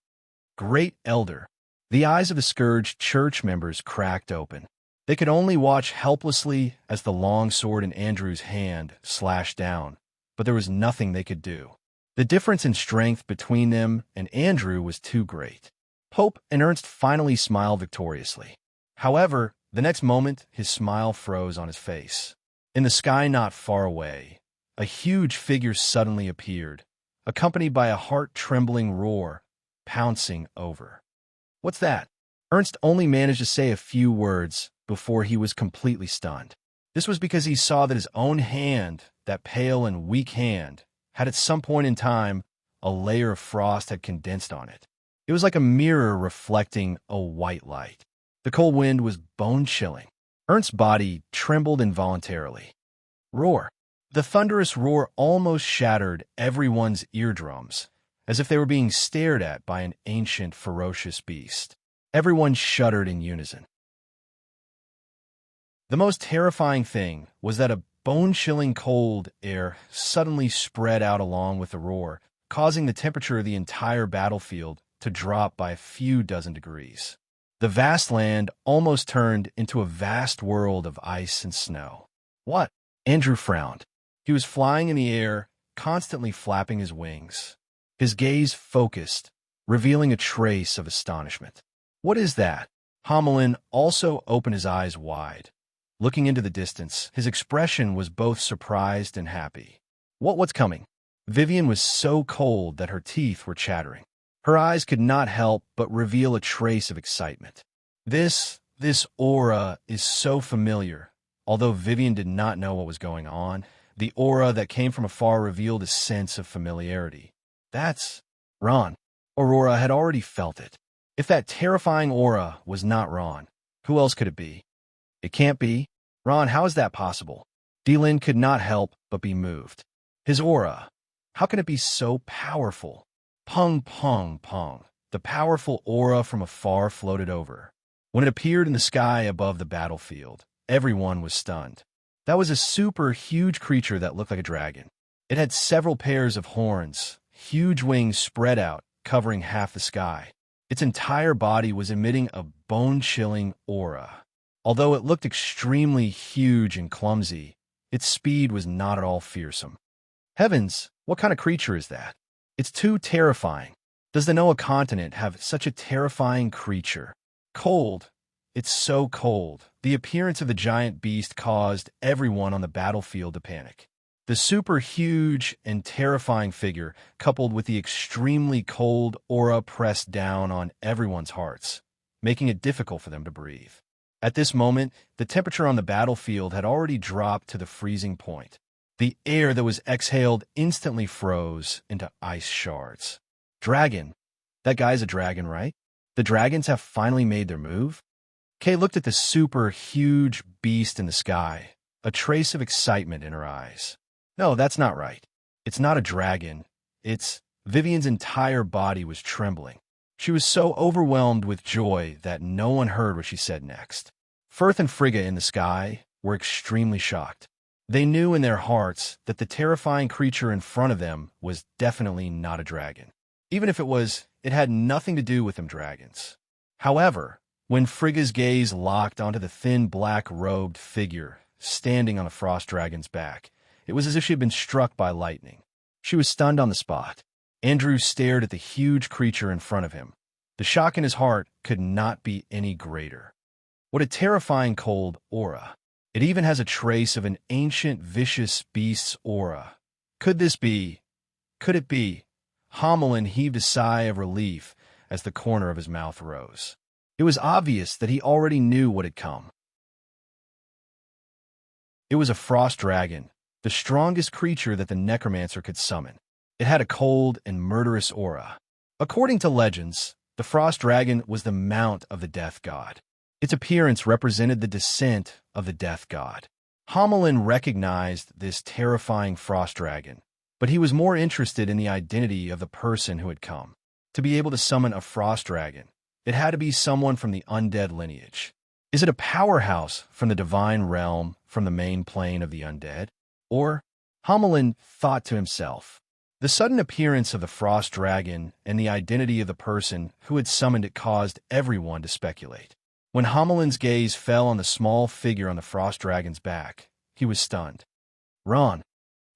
Great Elder. The eyes of the scourged church members cracked open. They could only watch helplessly as the long sword in Andrew's hand slashed down, but there was nothing they could do. The difference in strength between them and Andrew was too great. Pope and Ernst finally smiled victoriously. However, the next moment, his smile froze on his face. In the sky not far away, a huge figure suddenly appeared, accompanied by a heart-trembling roar, pouncing over. What's that? Ernst only managed to say a few words before he was completely stunned. This was because he saw that his own hand, that pale and weak hand, had at some point in time a layer of frost had condensed on it. It was like a mirror reflecting a white light. The cold wind was bone-chilling. Ernst's body trembled involuntarily. Roar. The thunderous roar almost shattered everyone's eardrums, as if they were being stared at by an ancient, ferocious beast. Everyone shuddered in unison. The most terrifying thing was that a bone-chilling cold air suddenly spread out along with the roar, causing the temperature of the entire battlefield to drop by a few dozen degrees. The vast land almost turned into a vast world of ice and snow. What? Andrew frowned. He was flying in the air, constantly flapping his wings. His gaze focused, revealing a trace of astonishment. What is that? Homelin also opened his eyes wide. Looking into the distance, his expression was both surprised and happy. What's coming? Vivian was so cold that her teeth were chattering. Her eyes could not help but reveal a trace of excitement. This aura is so familiar. Although Vivian did not know what was going on, the aura that came from afar revealed a sense of familiarity. That's Ron. Aurora had already felt it. If that terrifying aura was not Ron, who else could it be? It can't be. Ron, how is that possible? Delin could not help but be moved. His aura. How can it be so powerful? Pung, pung, pung. The powerful aura from afar floated over. When it appeared in the sky above the battlefield, everyone was stunned. That was a super huge creature that looked like a dragon. It had several pairs of horns, huge wings spread out, covering half the sky. Its entire body was emitting a bone-chilling aura. Although it looked extremely huge and clumsy, its speed was not at all fearsome. Heavens, what kind of creature is that? It's too terrifying. Does the Noah continent have such a terrifying creature? Cold. It's so cold. The appearance of the giant beast caused everyone on the battlefield to panic. The super huge and terrifying figure, coupled with the extremely cold aura, pressed down on everyone's hearts, making it difficult for them to breathe. At this moment, the temperature on the battlefield had already dropped to the freezing point. The air that was exhaled instantly froze into ice shards. Dragon. That guy's a dragon, right? The dragons have finally made their move? Kay looked at the super huge beast in the sky, a trace of excitement in her eyes. No, that's not right. It's not a dragon. Vivian's entire body was trembling. She was so overwhelmed with joy that no one heard what she said next. Firth and Frigga in the sky were extremely shocked. They knew in their hearts that the terrifying creature in front of them was definitely not a dragon. Even if it was, it had nothing to do with them dragons. However, when Frigga's gaze locked onto the thin black-robed figure standing on the frost dragon's back, it was as if she had been struck by lightning. She was stunned on the spot. Andrew stared at the huge creature in front of him. The shock in his heart could not be any greater. What a terrifying cold aura. It even has a trace of an ancient, vicious beast's aura. Could it be? Homelin heaved a sigh of relief as the corner of his mouth rose. It was obvious that he already knew what had come. It was a frost dragon, the strongest creature that the necromancer could summon. It had a cold and murderous aura. According to legends, the frost dragon was the mount of the death god. Its appearance represented the descent of the death god. Hamelin recognized this terrifying frost dragon, but he was more interested in the identity of the person who had come. To be able to summon a frost dragon, it had to be someone from the undead lineage. Is it a powerhouse from the divine realm, from the main plane of the undead? Or, Hamelin thought to himself, the sudden appearance of the frost dragon and the identity of the person who had summoned it caused everyone to speculate. When Hamelin's gaze fell on the small figure on the frost dragon's back, he was stunned. Ron,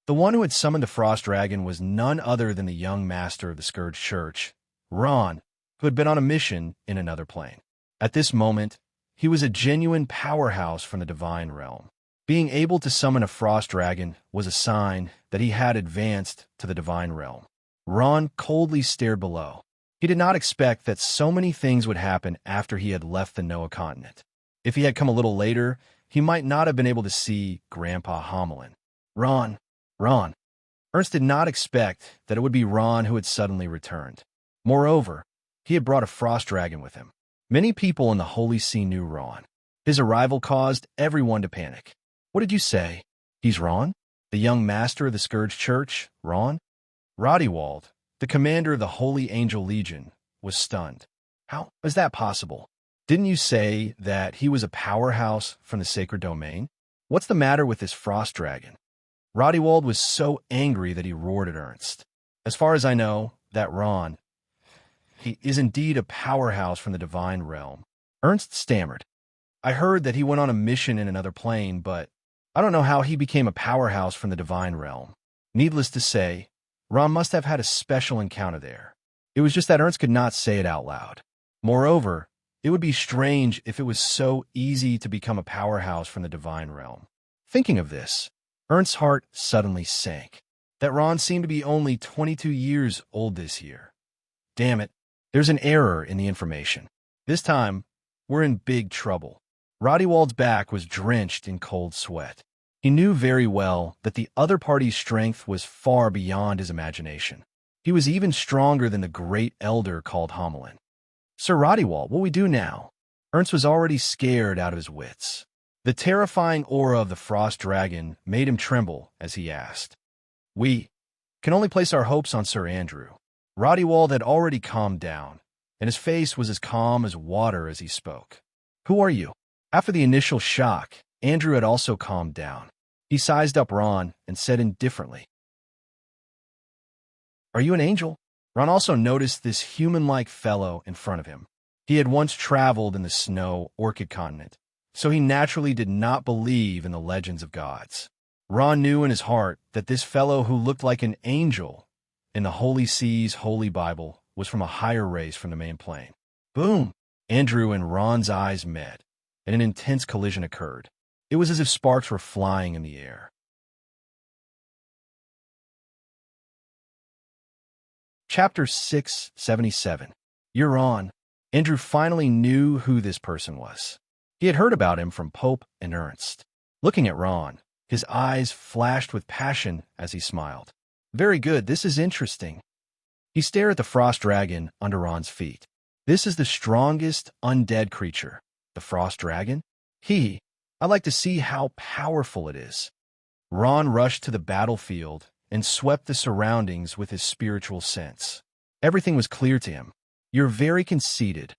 the one who had summoned the frost dragon, was none other than the young master of the Scourge Church, Ron, who had been on a mission in another plane. At this moment, he was a genuine powerhouse from the divine realm. Being able to summon a frost dragon was a sign that he had advanced to the divine realm. Ron coldly stared below. He did not expect that so many things would happen after he had left the Noah continent. If he had come a little later, he might not have been able to see Grandpa Hamelin. Ron. Ernst did not expect that it would be Ron who had suddenly returned. Moreover, he had brought a frost dragon with him. Many people in the Holy See knew Ron. His arrival caused everyone to panic. What did you say? He's Ron? The young master of the Scourge Church, Ron? Rodewald, the commander of the Holy Angel Legion, was stunned. How is that possible? Didn't you say that he was a powerhouse from the sacred domain? What's the matter with this frost dragon? Rodewald was so angry that he roared at Ernst. As far as I know, that Ron, he is indeed a powerhouse from the divine realm. Ernst stammered. I heard that he went on a mission in another plane, but I don't know how he became a powerhouse from the divine realm. Needless to say, Ron must have had a special encounter there. It was just that Ernst could not say it out loud. Moreover, it would be strange if it was so easy to become a powerhouse from the divine realm. Thinking of this, Ernst's heart suddenly sank. That Ron seemed to be only 22 years old this year. Damn it, there's an error in the information. This time, we're in big trouble. Rodewald's back was drenched in cold sweat. He knew very well that the other party's strength was far beyond his imagination. He was even stronger than the great elder called Hamelin. Sir Rodewald, what we do now? Ernst was already scared out of his wits. The terrifying aura of the frost dragon made him tremble as he asked. We can only place our hopes on Sir Andrew. Rodewald had already calmed down, and his face was as calm as water as he spoke. Who are you? After the initial shock, Andrew had also calmed down. He sized up Ron and said indifferently, Are you an angel? Ron also noticed this human-like fellow in front of him. He had once traveled in the snow Orchid continent, so he naturally did not believe in the legends of gods. Ron knew in his heart that this fellow who looked like an angel in the Holy See's Holy Bible was from a higher race from the main plane. Boom! Andrew and Ron's eyes met, and an intense collision occurred. It was as if sparks were flying in the air. Chapter 677. You're on. Andrew finally knew who this person was. He had heard about him from Pope and Ernst. Looking at Ron, his eyes flashed with passion as he smiled. Very good, this is interesting. He stared at the frost dragon under Ron's feet. This is the strongest undead creature. The frost dragon? I'd like to see how powerful it is. Ron rushed to the battlefield and swept the surroundings with his spiritual sense. Everything was clear to him. You're very conceited.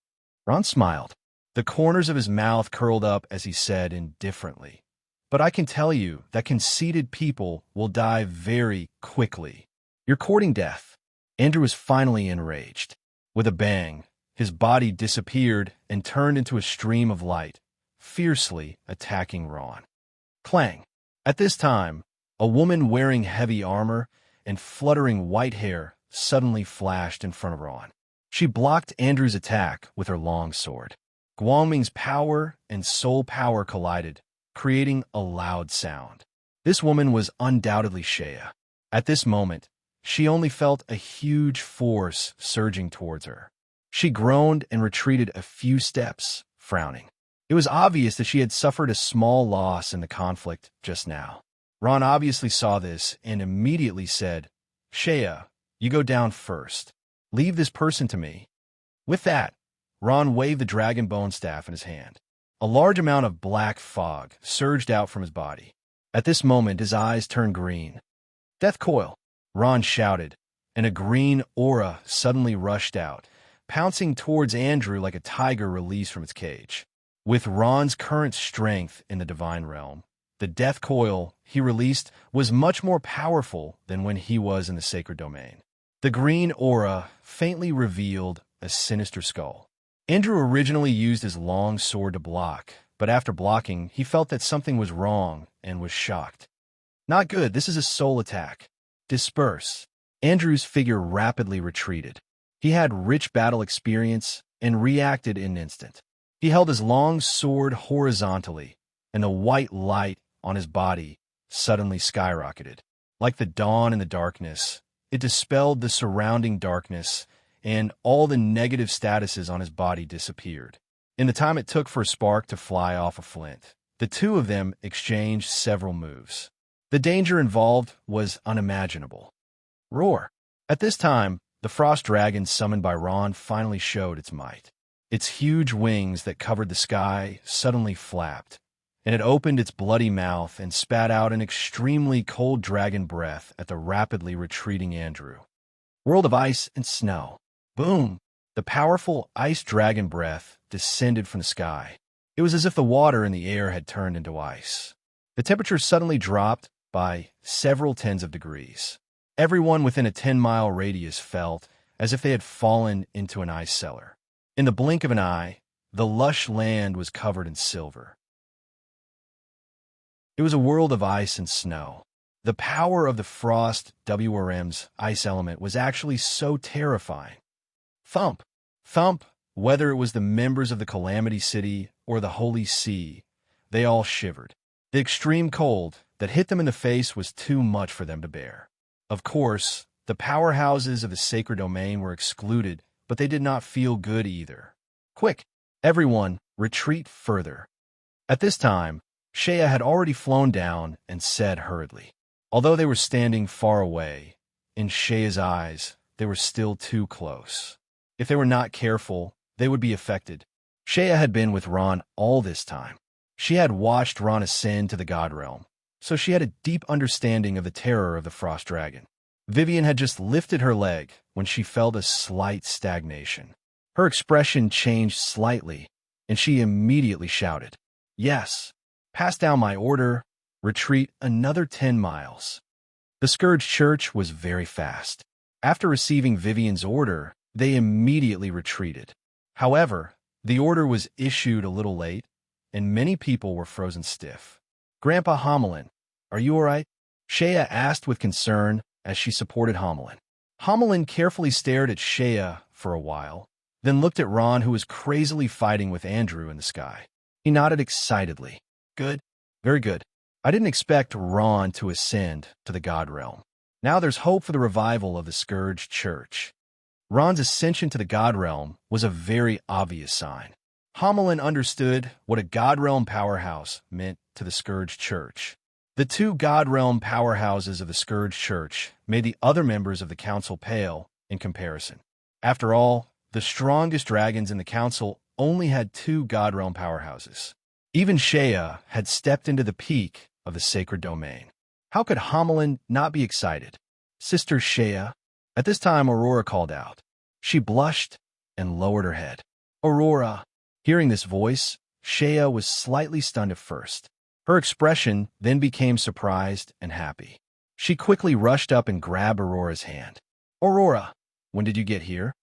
Ron smiled. The corners of his mouth curled up as he said indifferently, But I can tell you that conceited people will die very quickly. You're courting death. Andrew was finally enraged. With a bang, his body disappeared and turned into a stream of light, fiercely attacking Ron. Clang! At this time, a woman wearing heavy armor and fluttering white hair suddenly flashed in front of Ron. She blocked Andrew's attack with her long sword. Guangming's power and soul power collided, creating a loud sound. This woman was undoubtedly Shea. At this moment, she only felt a huge force surging towards her. She groaned and retreated a few steps, frowning. It was obvious that she had suffered a small loss in the conflict just now. Ron obviously saw this and immediately said, "Shea, you go down first. Leave this person to me." With that, Ron waved the dragon bone staff in his hand. A large amount of black fog surged out from his body. At this moment, his eyes turned green. "Death coil!" Ron shouted, and a green aura suddenly rushed out, pouncing towards Andrew like a tiger released from its cage. With Ron's current strength in the divine realm, the death coil he released was much more powerful than when he was in the sacred domain. The green aura faintly revealed a sinister skull. Andrew originally used his long sword to block, but after blocking, he felt that something was wrong and was shocked. "Not good, this is a soul attack. Disperse." Andrew's figure rapidly retreated. He had rich battle experience and reacted in an instant. He held his long sword horizontally, and the white light on his body suddenly skyrocketed. Like the dawn in the darkness, it dispelled the surrounding darkness, and all the negative statuses on his body disappeared. In the time it took for a spark to fly off a flint, the two of them exchanged several moves. The danger involved was unimaginable. Roar! At this time, the frost dragon summoned by Ron finally showed its might. Its huge wings that covered the sky suddenly flapped, and it opened its bloody mouth and spat out an extremely cold dragon breath at the rapidly retreating Andrew. World of ice and snow. Boom! The powerful ice dragon breath descended from the sky. It was as if the water in the air had turned into ice. The temperature suddenly dropped by several tens of degrees. Everyone within a 10-mile radius felt as if they had fallen into an ice cellar. In the blink of an eye, the lush land was covered in silver. It was a world of ice and snow. The power of the frost WRM's ice element was actually so terrifying. Thump! Thump! Whether it was the members of the Calamity City or the Holy See, they all shivered. The extreme cold that hit them in the face was too much for them to bear. Of course, the powerhouses of the sacred domain were excluded, but they did not feel good either. "Quick! Everyone, retreat further." At this time, Shea had already flown down and said hurriedly. Although they were standing far away, in Shea's eyes, they were still too close. If they were not careful, they would be affected. Shea had been with Ron all this time. She had watched Ron ascend to the God realm, so she had a deep understanding of the terror of the frost dragon. Vivian had just lifted her leg when she felt a slight stagnation. Her expression changed slightly, and she immediately shouted, "Yes, pass down my order, retreat another 10 miles." The Scourge Church was very fast. After receiving Vivian's order, they immediately retreated. However, the order was issued a little late, and many people were frozen stiff. "Grandpa Homelin, are you all right?" Shea asked with concern as she supported Homelin. Homelin carefully stared at Shea for a while, then looked at Ron, who was crazily fighting with Andrew in the sky. He nodded excitedly. "Good. Very good. I didn't expect Ron to ascend to the God realm. Now there's hope for the revival of the Scourge Church." Ron's ascension to the God realm was a very obvious sign. Homelin understood what a God realm powerhouse meant to the Scourge Church. The two God realm powerhouses of the Scourge Church made the other members of the council pale in comparison. After all, the strongest dragons in the council only had two God realm powerhouses. Even Shea had stepped into the peak of the sacred domain. How could Homelin not be excited? "Sister Shea." At this time, Aurora called out. She blushed and lowered her head. "Aurora." Hearing this voice, Shea was slightly stunned at first. Her expression then became surprised and happy. She quickly rushed up and grabbed Aurora's hand. "Aurora, when did you get here?"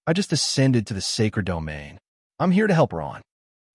"I just ascended to the sacred domain. I'm here to help Ron,"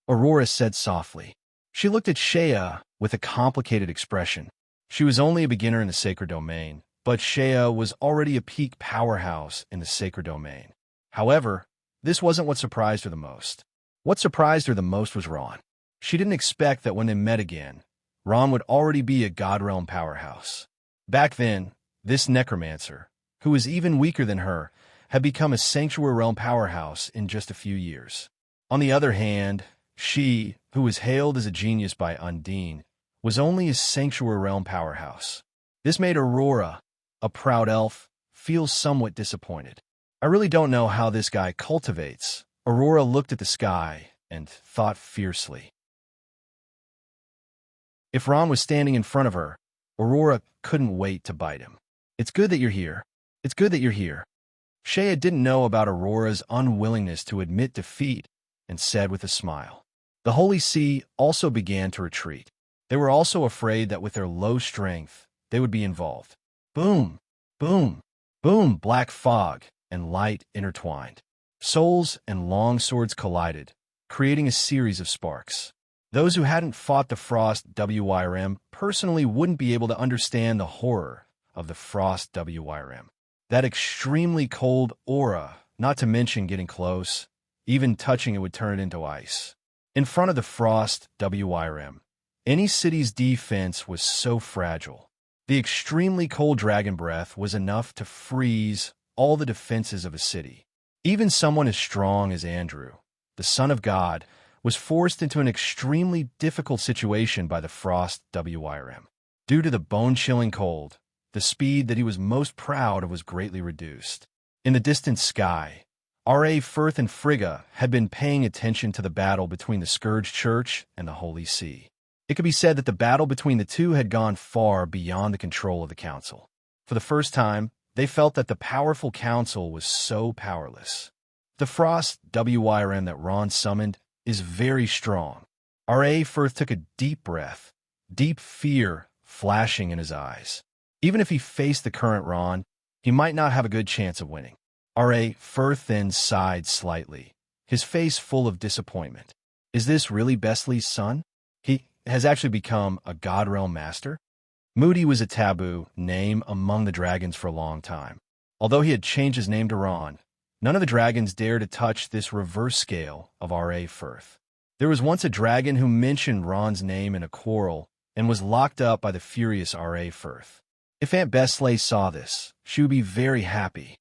Aurora said softly. She looked at Shea with a complicated expression. She was only a beginner in the sacred domain, but Shea was already a peak powerhouse in the sacred domain. However, this wasn't what surprised her the most. What surprised her the most was Ron. She didn't expect that when they met again, Ron would already be a God realm powerhouse. Back then, this necromancer, who was even weaker than her, had become a Sanctuary Realm powerhouse in just a few years. On the other hand, she, who was hailed as a genius by Undine, was only a Sanctuary Realm powerhouse. This made Aurora, a proud elf, feel somewhat disappointed. I really don't know how this guy cultivates. Aurora looked at the sky and thought fiercely. If Ron was standing in front of her, Aurora couldn't wait to bite him. It's good that you're here. It's good that you're here. Shea didn't know about Aurora's unwillingness to admit defeat and said with a smile. The Holy Sea also began to retreat. They were also afraid that with their low strength, they would be involved. Boom, boom, boom, black fog and light intertwined. Souls and long swords collided, creating a series of sparks. Those who hadn't fought the Frost WYRM personally wouldn't be able to understand the horror of the Frost WYRM. That extremely cold aura, not to mention getting close, even touching it would turn it into ice. In front of the Frost WYRM, any city's defense was so fragile. The extremely cold dragon breath was enough to freeze all the defenses of a city. Even someone as strong as Andrew, the son of God, was forced into an extremely difficult situation by the Frost WYRM. Due to the bone-chilling cold, the speed that he was most proud of was greatly reduced. In the distant sky, R.A. Firth and Frigga had been paying attention to the battle between the Scourge Church and the Holy See. It could be said that the battle between the two had gone far beyond the control of the Council. For the first time, they felt that the powerful Council was so powerless. The Frost WYRM that Ron summoned is very strong. R.A. Firth took a deep breath, deep fear flashing in his eyes. Even if he faced the current Ron, he might not have a good chance of winning. R.A. Firth then sighed slightly, his face full of disappointment. Is this really Bustly's son? He has actually become a God Realm master? Moody was a taboo name among the dragons for a long time. Although he had changed his name to Ron, none of the dragons dared to touch this reverse scale of R.A. Firth. There was once a dragon who mentioned Ron's name in a quarrel and was locked up by the furious R.A. Firth. If Aunt Bustly saw this, she would be very happy.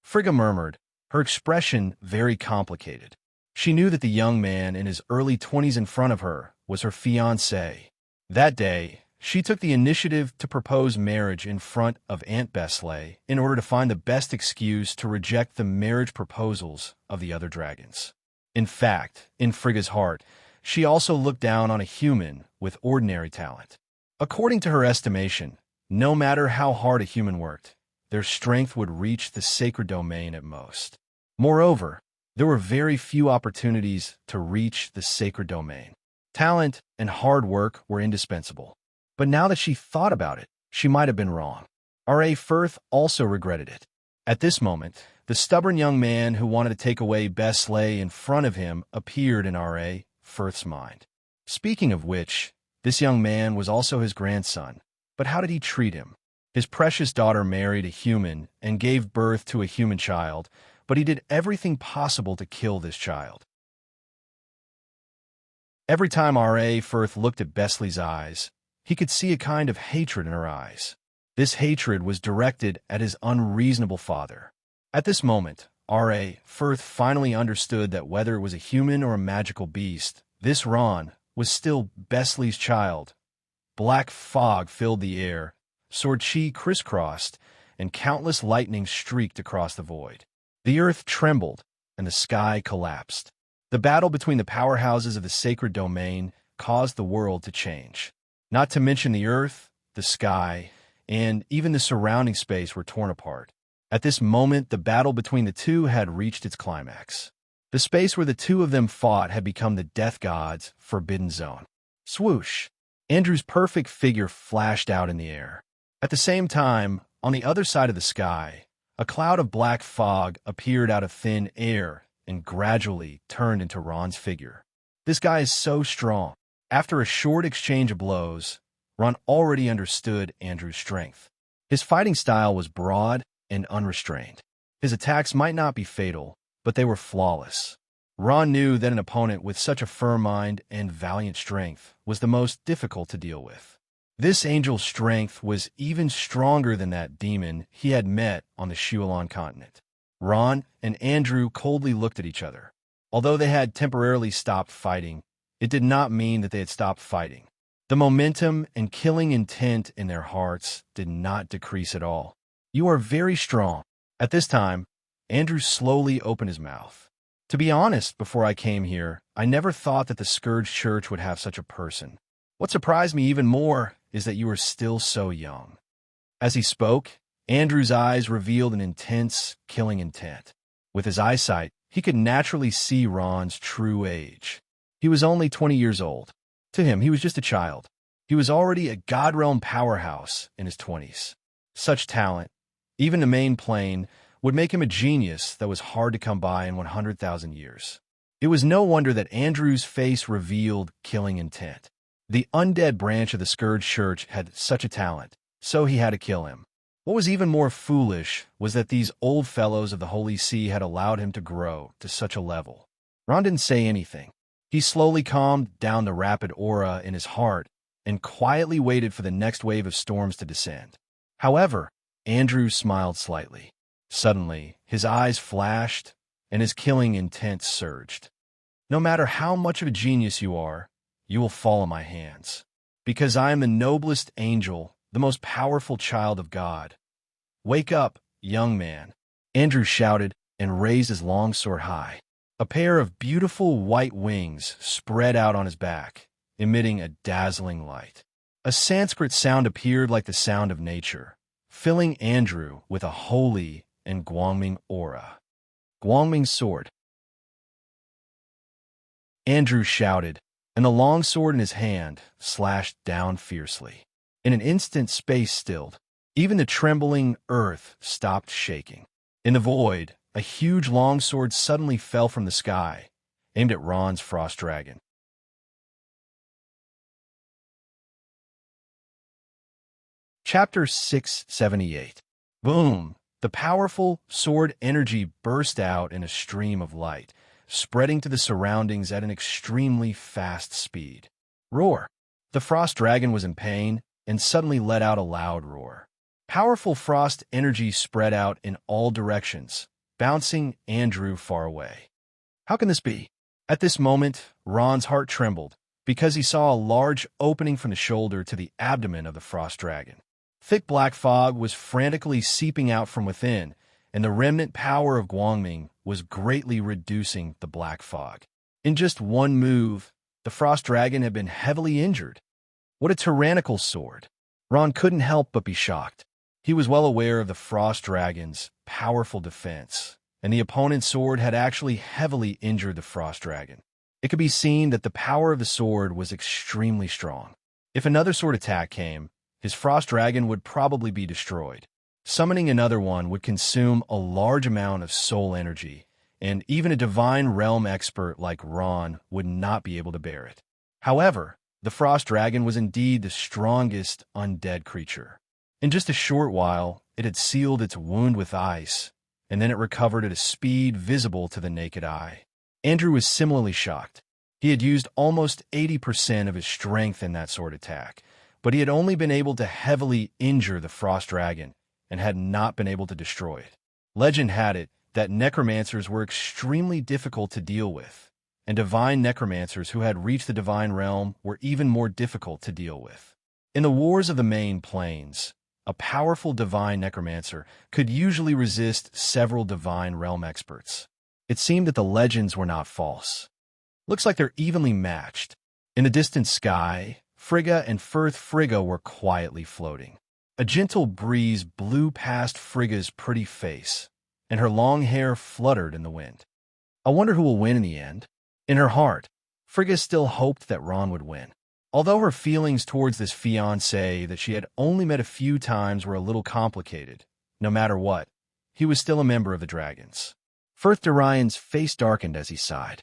Frigga murmured, her expression very complicated. She knew that the young man in his early 20s in front of her was her fiancé. That day, she took the initiative to propose marriage in front of Aunt Bustly in order to find the best excuse to reject the marriage proposals of the other dragons. In fact, in Frigga's heart, she also looked down on a human with ordinary talent. According to her estimation, no matter how hard a human worked, their strength would reach the sacred domain at most. Moreover, there were very few opportunities to reach the sacred domain. Talent and hard work were indispensable. But now that she thought about it, she might have been wrong. R.A. Firth also regretted it. At this moment, the stubborn young man who wanted to take away Bustly in front of him appeared in R.A. Firth's mind. Speaking of which, this young man was also his grandson. But how did he treat him? His precious daughter married a human and gave birth to a human child, but he did everything possible to kill this child. Every time R.A. Firth looked at Bustly's eyes, he could see a kind of hatred in her eyes. This hatred was directed at his unreasonable father. At this moment, R.A. Firth finally understood that whether it was a human or a magical beast, this Ron was still Bustly's child. Black fog filled the air, sword chi crisscrossed, and countless lightnings streaked across the void. The earth trembled, and the sky collapsed. The battle between the powerhouses of the sacred domain caused the world to change. Not to mention the earth, the sky, and even the surrounding space were torn apart. At this moment, the battle between the two had reached its climax. The space where the two of them fought had become the Death God's forbidden zone. Swoosh! Andrew's perfect figure flashed out in the air. At the same time, on the other side of the sky, a cloud of black fog appeared out of thin air and gradually turned into Ron's figure. This guy is so strong. After a short exchange of blows, Ron already understood Andrew's strength. His fighting style was broad and unrestrained. His attacks might not be fatal, but they were flawless. Ron knew that an opponent with such a firm mind and valiant strength was the most difficult to deal with. This angel's strength was even stronger than that demon he had met on the Shu'Elan continent. Ron and Andrew coldly looked at each other. Although they had temporarily stopped fighting, it did not mean that they had stopped fighting. The momentum and killing intent in their hearts did not decrease at all. "You are very strong." At this time, Andrew slowly opened his mouth. "To be honest, before I came here, I never thought that the Scourge Church would have such a person. What surprised me even more is that you are still so young." As he spoke, Andrew's eyes revealed an intense, killing intent. With his eyesight, he could naturally see Ron's true age. He was only 20 years old. To him, he was just a child. He was already a God-realm powerhouse in his 20s. Such talent, even the main plane, would make him a genius that was hard to come by in 100,000 years. It was no wonder that Andrew's face revealed killing intent. The undead branch of the Scourge Church had such a talent, so he had to kill him. What was even more foolish was that these old fellows of the Holy See had allowed him to grow to such a level. Ron didn't say anything. He slowly calmed down the rapid aura in his heart and quietly waited for the next wave of storms to descend. However, Andrew smiled slightly. Suddenly, his eyes flashed and his killing intent surged. "No matter how much of a genius you are, you will fall in my hands. Because I am the noblest angel, the most powerful child of God. Wake up, young man." Andrew shouted and raised his long sword high. A pair of beautiful white wings spread out on his back, emitting a dazzling light. A Sanskrit sound appeared like the sound of nature, filling Andrew with a holy and Guangming aura. "Guangming sword." Andrew shouted, and the long sword in his hand slashed down fiercely. In an instant, space stilled. Even the trembling earth stopped shaking. In the void, a huge longsword suddenly fell from the sky, aimed at Ron's frost dragon. Chapter 678. Boom! The powerful sword energy burst out in a stream of light, spreading to the surroundings at an extremely fast speed. Roar! The frost dragon was in pain and suddenly let out a loud roar. Powerful frost energy spread out in all directions, bouncing Andrew far away. How can this be? At this moment, Ron's heart trembled, because he saw a large opening from the shoulder to the abdomen of the frost dragon. Thick black fog was frantically seeping out from within, and the remnant power of Guangming was greatly reducing the black fog. In just one move, the frost dragon had been heavily injured. What a tyrannical sword! Ron couldn't help but be shocked. He was well aware of the frost dragon's powerful defense, and the opponent's sword had actually heavily injured the frost dragon. It could be seen that the power of the sword was extremely strong. If another sword attack came, his frost dragon would probably be destroyed. Summoning another one would consume a large amount of soul energy, and even a divine realm expert like Ron would not be able to bear it. However, the frost dragon was indeed the strongest undead creature. In just a short while, it had sealed its wound with ice, and then it recovered at a speed visible to the naked eye. Andrew was similarly shocked. He had used almost 80% of his strength in that sword attack, but he had only been able to heavily injure the frost dragon and had not been able to destroy it. Legend had it that necromancers were extremely difficult to deal with, and divine necromancers who had reached the divine realm were even more difficult to deal with. In the wars of the main planes, a powerful divine necromancer could usually resist several divine realm experts. It seemed that the legends were not false. Looks like they're evenly matched. In the distant sky, Frigga and Firth Frigga were quietly floating. A gentle breeze blew past Frigga's pretty face, and her long hair fluttered in the wind. I wonder who will win in the end. In her heart, Frigga still hoped that Ron would win. Although her feelings towards this fiancé that she had only met a few times were a little complicated, no matter what, he was still a member of the Dragons. Firth Dorian's face darkened as he sighed.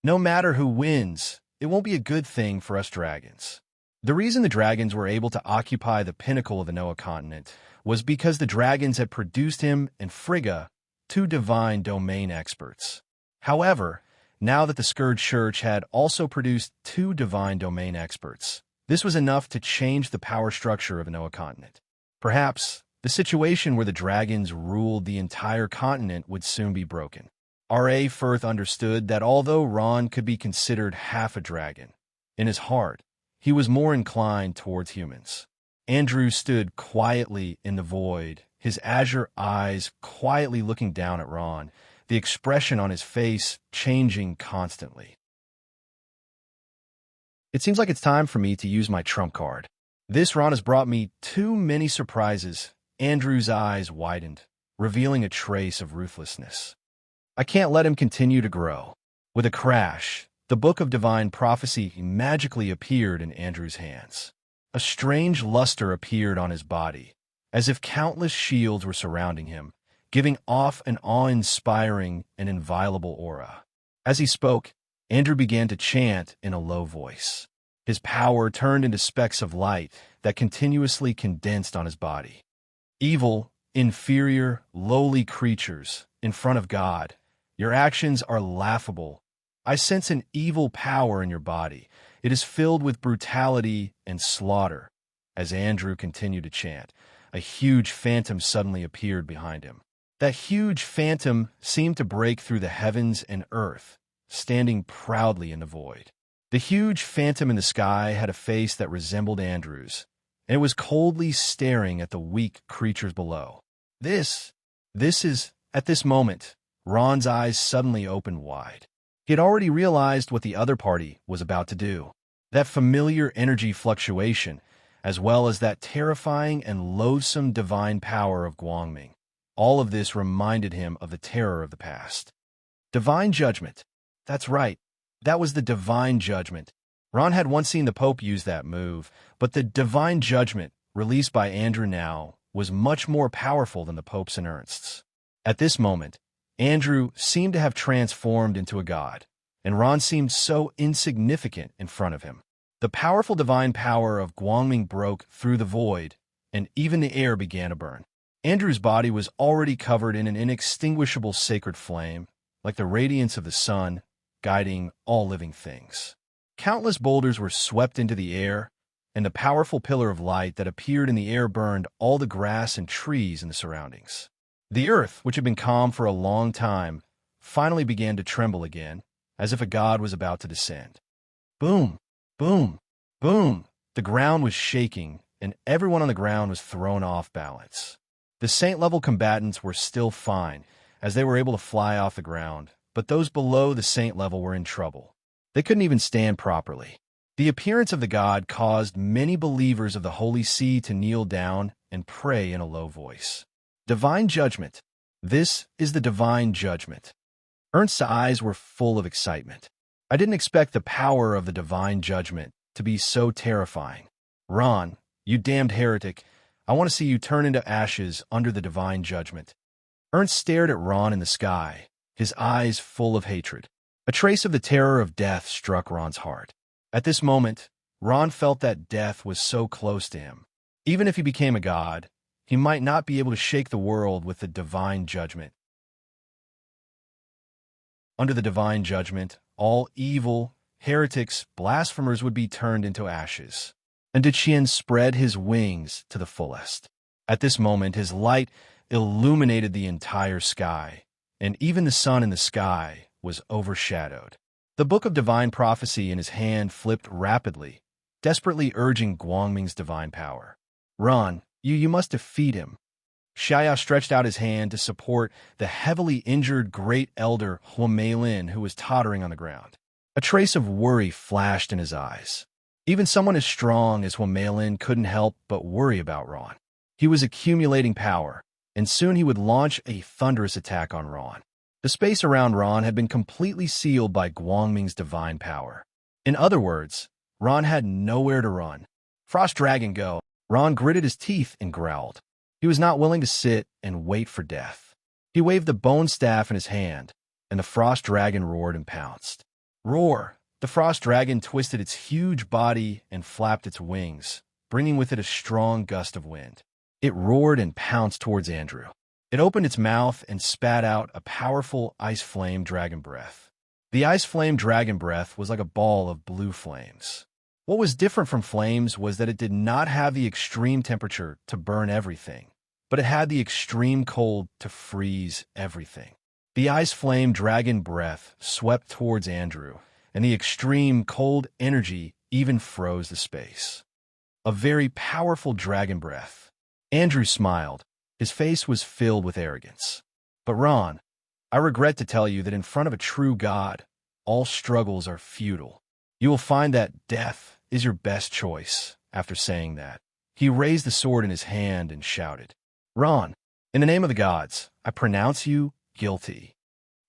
No matter who wins, it won't be a good thing for us dragons. The reason the dragons were able to occupy the pinnacle of the Noah continent was because the dragons had produced him and Frigga, two divine domain experts. However, now that the Scourge Church had also produced two divine domain experts, this was enough to change the power structure of the Noah continent. Perhaps The situation where the dragons ruled the entire continent would soon be broken. R.A. Firth understood that although Ron could be considered half a dragon, in his heart, he was more inclined towards humans. Andrew stood quietly in the void, his azure eyes quietly looking down at Ron, the expression on his face changing constantly. It seems like it's time for me to use my trump card. This Ron has brought me too many surprises. Andrew's eyes widened, revealing a trace of ruthlessness. I can't let him continue to grow. With a crash, the Book of Divine Prophecy magically appeared in Andrew's hands. A strange luster appeared on his body, as if countless shields were surrounding him, giving off an awe-inspiring and inviolable aura. As he spoke, Andrew began to chant in a low voice. His power turned into specks of light that continuously condensed on his body. Evil, inferior, lowly creatures, in front of God, your actions are laughable. I sense an evil power in your body. It is filled with brutality and slaughter. As Andrew continued to chant, a huge phantom suddenly appeared behind him. That huge phantom seemed to break through the heavens and earth, standing proudly in the void. The huge phantom in the sky had a face that resembled Andrew's, and it was coldly staring at the weak creatures below. At this moment, Ron's eyes suddenly opened wide. He had already realized what the other party was about to do. That familiar energy fluctuation, as well as that terrifying and loathsome divine power of Guangming. All of this reminded him of the terror of the past. Divine judgment. That's right. That was the divine judgment. Ron had once seen the Pope use that move, but the divine judgment, released by Andrew now, was much more powerful than the Pope's and Ernst's. At this moment, Andrew seemed to have transformed into a god, and Ron seemed so insignificant in front of him. The powerful divine power of Guangming broke through the void, and even the air began to burn. Andrew's body was already covered in an inextinguishable sacred flame, like the radiance of the sun, guiding all living things. Countless boulders were swept into the air, and the powerful pillar of light that appeared in the air burned all the grass and trees in the surroundings. The earth, which had been calm for a long time, finally began to tremble again, as if a god was about to descend. Boom, boom, boom. The ground was shaking, and everyone on the ground was thrown off balance. The saint-level combatants were still fine, as they were able to fly off the ground, but those below the saint level were in trouble. They couldn't even stand properly. The appearance of the god caused many believers of the Holy See to kneel down and pray in a low voice. Divine judgment. This is the divine judgment. Ernst's eyes were full of excitement. I didn't expect the power of the divine judgment to be so terrifying. Ron, you damned heretic, I want to see you turn into ashes under the divine judgment. Ernst stared at Ron in the sky, his eyes full of hatred. A trace of the terror of death struck Ron's heart. At this moment, Ron felt that death was so close to him. Even if he became a god, he might not be able to shake the world with the divine judgment. Under the divine judgment, all evil, heretics, blasphemers would be turned into ashes. And Qian spread his wings to the fullest. At this moment, his light illuminated the entire sky, and even the sun in the sky was overshadowed. The Book of Divine Prophecy in his hand flipped rapidly, desperately urging Guangming's divine power. Ron, you must defeat him. Xiaya stretched out his hand to support the heavily injured great elder Huameilin, who was tottering on the ground. A trace of worry flashed in his eyes. Even someone as strong as Huameilin couldn't help but worry about Ron. He was accumulating power, and soon he would launch a thunderous attack on Ron. The space around Ron had been completely sealed by Guangming's divine power. In other words, Ron had nowhere to run. Frost Dragon, go! Ron gritted his teeth and growled. He was not willing to sit and wait for death. He waved the bone staff in his hand, and the Frost Dragon roared and pounced. Roar! The Frost Dragon twisted its huge body and flapped its wings, bringing with it a strong gust of wind. It roared and pounced towards Andrew. It opened its mouth and spat out a powerful ice flame dragon breath. The ice flame dragon breath was like a ball of blue flames. What was different from flames was that it did not have the extreme temperature to burn everything, but it had the extreme cold to freeze everything. The ice flame dragon breath swept towards Andrew, and the extreme cold energy even froze the space. A very powerful dragon breath. Andrew smiled. His face was filled with arrogance. But Ron, I regret to tell you that in front of a true god, all struggles are futile. You will find that death is your best choice. After saying that, he raised the sword in his hand and shouted, Ron, in the name of the gods, I pronounce you guilty.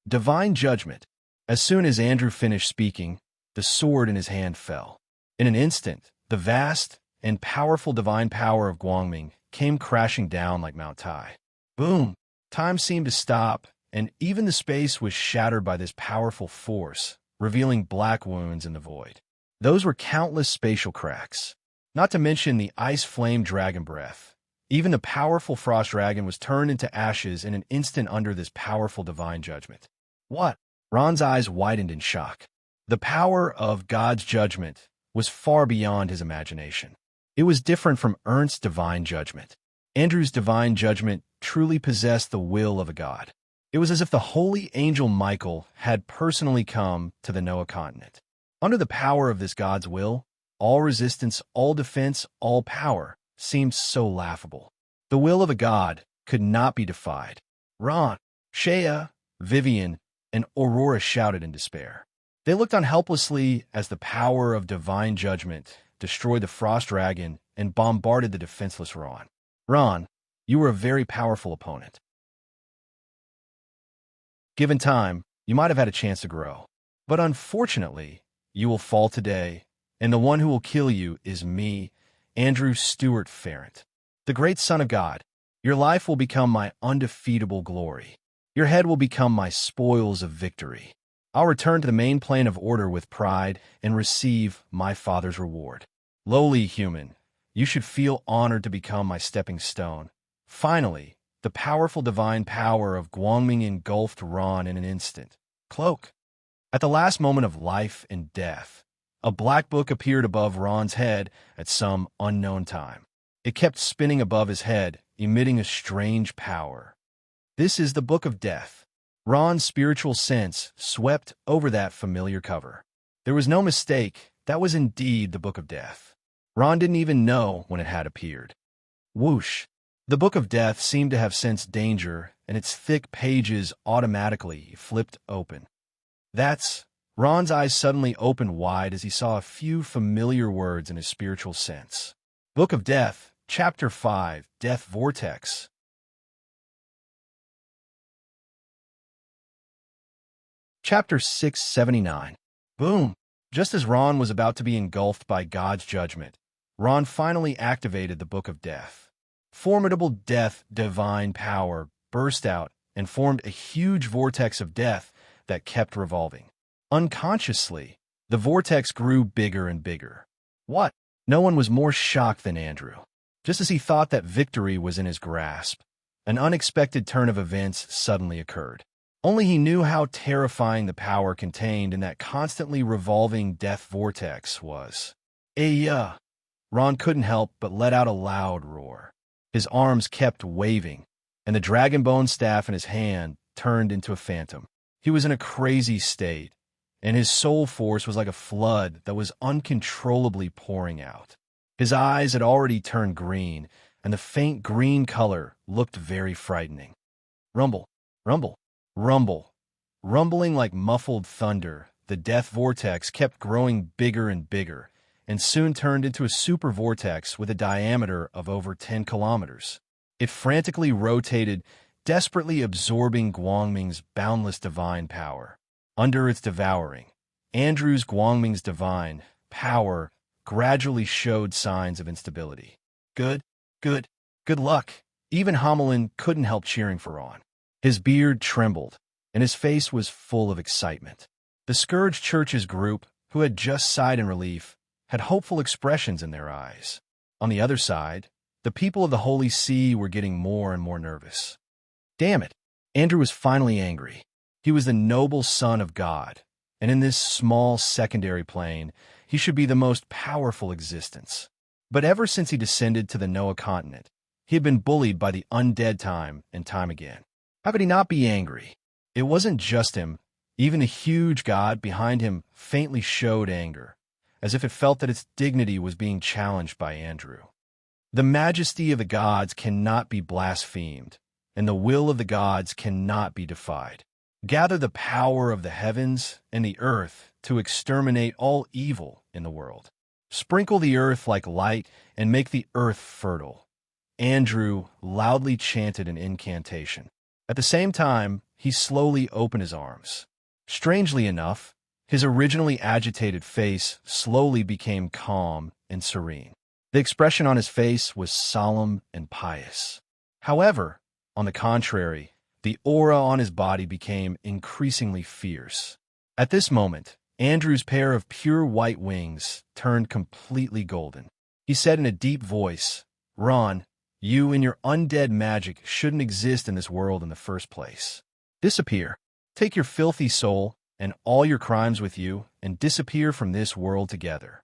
Divine judgment. As soon as Andrew finished speaking, the sword in his hand fell. In an instant, the vast and powerful divine power of Guangming came crashing down like Mount Tai. Boom! Time seemed to stop, and even the space was shattered by this powerful force, revealing black wounds in the void. Those were countless spatial cracks. Not to mention the ice flame dragon breath. Even the powerful frost dragon was turned into ashes in an instant under this powerful divine judgment. What? Ron's eyes widened in shock. The power of God's judgment was far beyond his imagination. It was different from Ernst's divine judgment. Andrew's divine judgment truly possessed the will of a god. It was as if the holy angel Michael had personally come to the Noah continent. Under the power of this god's will, all resistance, all defense, all power seemed so laughable. The will of a god could not be defied. Ron, Shea, Vivian, and Aurora shouted in despair. They looked on helplessly as the power of divine judgment destroyed the frost dragon and bombarded the defenseless Ron. Ron, you were a very powerful opponent. Given time, you might have had a chance to grow. But unfortunately, you will fall today, and the one who will kill you is me, Andrew Stewart Farrant, the great Son of God. Your life will become my undefeatable glory. Your head will become my spoils of victory. I'll return to the main plane of order with pride and receive my Father's reward. Lowly human, you should feel honored to become my stepping stone. Finally, the powerful divine power of Guangming engulfed Ron in an instant. Cloak. At the last moment of life and death, a black book appeared above Ron's head at some unknown time. It kept spinning above his head, emitting a strange power. This is the Book of Death. Ron's spiritual sense swept over that familiar cover. There was no mistake, that was indeed the Book of Death. Ron didn't even know when it had appeared. Whoosh! The Book of Death seemed to have sensed danger, and its thick pages automatically flipped open. Ron's eyes suddenly opened wide as he saw a few familiar words in his spiritual sense. Book of Death, Chapter 5, Death Vortex. Chapter 679. Boom! Just as Ron was about to be engulfed by God's judgment, Ron finally activated the Book of Death. Formidable death divine power burst out and formed a huge vortex of death that kept revolving. Unconsciously, the vortex grew bigger and bigger. What? No one was more shocked than Andrew. Just as he thought that victory was in his grasp, an unexpected turn of events suddenly occurred. Only he knew how terrifying the power contained in that constantly revolving death vortex was. Ayah! Ron couldn't help but let out a loud roar. His arms kept waving, and the dragon bone staff in his hand turned into a phantom. He was in a crazy state, and his soul force was like a flood that was uncontrollably pouring out. His eyes had already turned green, and the faint green color looked very frightening. Rumble, rumble, rumble. Rumbling like muffled thunder, the death vortex kept growing bigger and bigger, and soon turned into a super vortex with a diameter of over 10 kilometers. It frantically rotated, desperately absorbing Guangming's boundless divine power. Under its devouring, Andrew's Guangming's divine power gradually showed signs of instability. Good luck. Even Hamelin couldn't help cheering for Ron. His beard trembled, and his face was full of excitement. The Scourge Church's group, who had just sighed in relief, had hopeful expressions in their eyes. On the other side, the people of the Holy See were getting more and more nervous. Damn it! Andrew was finally angry. He was the noble son of God, and in this small secondary plane, he should be the most powerful existence. But ever since he descended to the Noah continent, He had been bullied by the undead time and time again. How could he not be angry? It wasn't just him. Even the huge god behind him faintly showed anger, as if it felt that its dignity was being challenged by Andrew. The majesty of the gods cannot be blasphemed, and the will of the gods cannot be defied. Gather the power of the heavens and the earth to exterminate all evil in the world. Sprinkle the earth like light and make the earth fertile. Andrew loudly chanted an incantation. At the same time, he slowly opened his arms. Strangely enough, his originally agitated face slowly became calm and serene. The expression on his face was solemn and pious. However, on the contrary, the aura on his body became increasingly fierce. At this moment, Andrew's pair of pure white wings turned completely golden. He said in a deep voice, "Ron, you and your undead magic shouldn't exist in this world in the first place. Disappear. Take your filthy soul and all your crimes with you and disappear from this world together."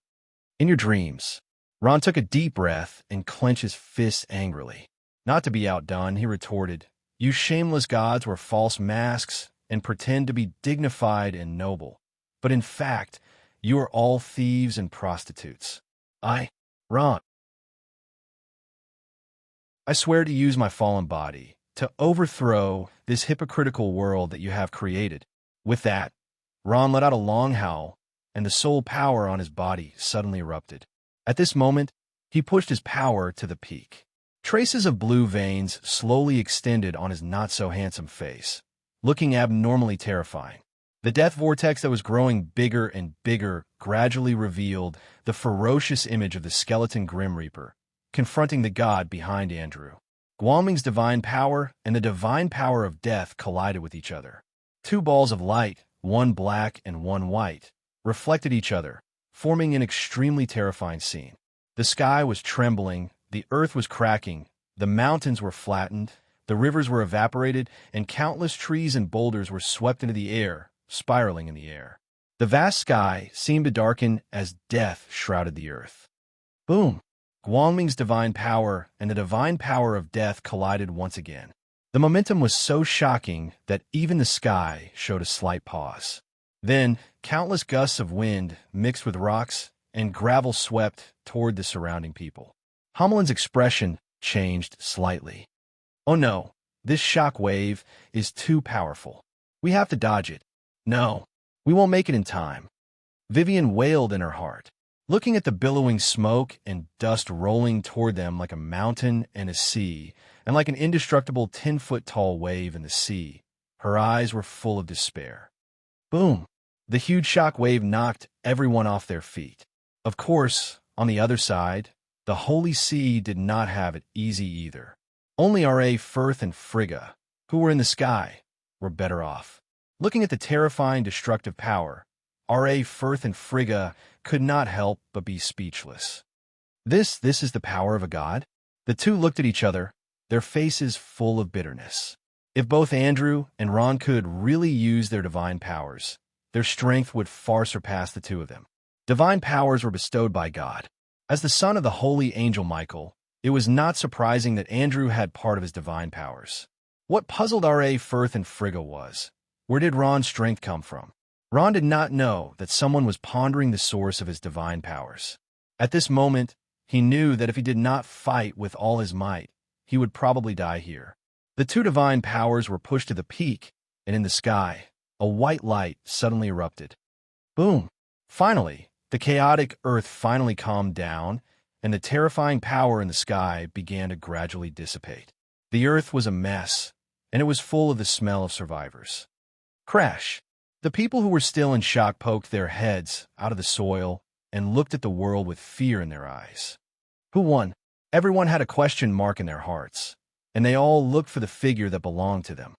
In your dreams, Ron took a deep breath and clenched his fists angrily. Not to be outdone, he retorted, "You shameless gods wear false masks and pretend to be dignified and noble. But in fact, you are all thieves and prostitutes. Ron, I swear to use my fallen body to overthrow this hypocritical world that you have created." With that, Ron let out a long howl, and the soul power on his body suddenly erupted. At this moment, he pushed his power to the peak. Traces of blue veins slowly extended on his not-so-handsome face, looking abnormally terrifying. The death vortex that was growing bigger and bigger gradually revealed the ferocious image of the skeleton Grim Reaper, confronting the god behind Andrew. Guangming's divine power and the divine power of death collided with each other. Two balls of light, one black and one white, reflected each other, forming an extremely terrifying scene. The sky was trembling, the earth was cracking, the mountains were flattened, the rivers were evaporated, and countless trees and boulders were swept into the air, spiraling in the air. The vast sky seemed to darken as death shrouded the earth. Boom! Guangming's divine power and the divine power of death collided once again. The momentum was so shocking that even the sky showed a slight pause. Then, countless gusts of wind mixed with rocks and gravel swept toward the surrounding people. Homeland's expression changed slightly. "Oh no, this shock wave is too powerful. We have to dodge it. No, we won't make it in time." Vivian wailed in her heart. Looking at the billowing smoke and dust rolling toward them like a mountain and a sea, and like an indestructible 10-foot-tall wave in the sea, her eyes were full of despair. Boom! The huge shock wave knocked everyone off their feet. Of course, on the other side, the Holy See did not have it easy either. Only R.A. Firth and Frigga, who were in the sky, were better off. Looking at the terrifying destructive power, R.A. Firth and Frigga could not help but be speechless. This is the power of a god? The two looked at each other, their faces full of bitterness. If both Andrew and Ron could really use their divine powers, their strength would far surpass the two of them. Divine powers were bestowed by God. As the son of the holy angel Michael, it was not surprising that Andrew had part of his divine powers. What puzzled R.A. Firth and Frigga was, where did Ron's strength come from? Ron did not know that someone was pondering the source of his divine powers. At this moment, he knew that if he did not fight with all his might, he would probably die here. The two divine powers were pushed to the peak, and in the sky, a white light suddenly erupted. Boom! Finally, the chaotic earth finally calmed down, and the terrifying power in the sky began to gradually dissipate. The earth was a mess, and it was full of the smell of survivors. Crash! The people who were still in shock poked their heads out of the soil and looked at the world with fear in their eyes. Who won? Everyone had a question mark in their hearts, and they all looked for the figure that belonged to them.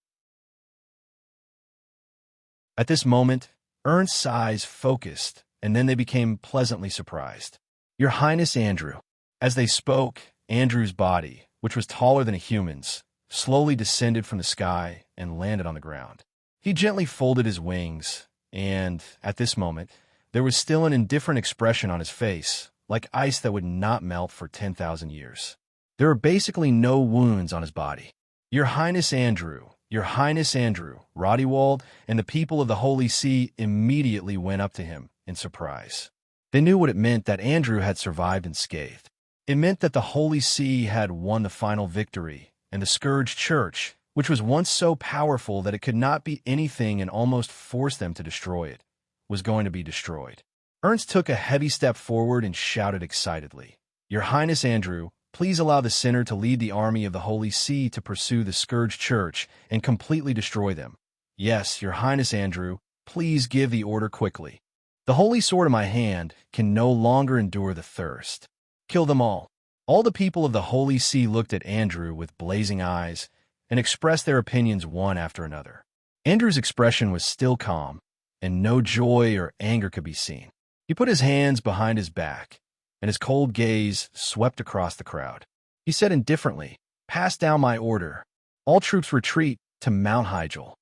At this moment, Ernst's eyes focused, and then they became pleasantly surprised. "Your Highness Andrew." As they spoke, Andrew's body, which was taller than a human's, slowly descended from the sky and landed on the ground. He gently folded his wings, and, at this moment, there was still an indifferent expression on his face, like ice that would not melt for 10,000 years. There are basically no wounds on his body. Your Highness Andrew, Rodewald and the people of the Holy See immediately went up to him in surprise. They knew what it meant that Andrew had survived unscathed. It meant that the Holy See had won the final victory, and the Scourge Church, which was once so powerful that it could not be anything and almost forced them to destroy it, was going to be destroyed. Ernst took a heavy step forward and shouted excitedly, "Your Highness Andrew, please allow the sinner to lead the army of the Holy See to pursue the Scourge Church and completely destroy them. Yes, Your Highness Andrew, please give the order quickly. The holy sword in my hand can no longer endure the thirst. Kill them all." All the people of the Holy See looked at Andrew with blazing eyes and expressed their opinions one after another. Andrew's expression was still calm, and no joy or anger could be seen. He put his hands behind his back, and his cold gaze swept across the crowd. He said indifferently, "Pass down my order. All troops retreat to Mount Hygel."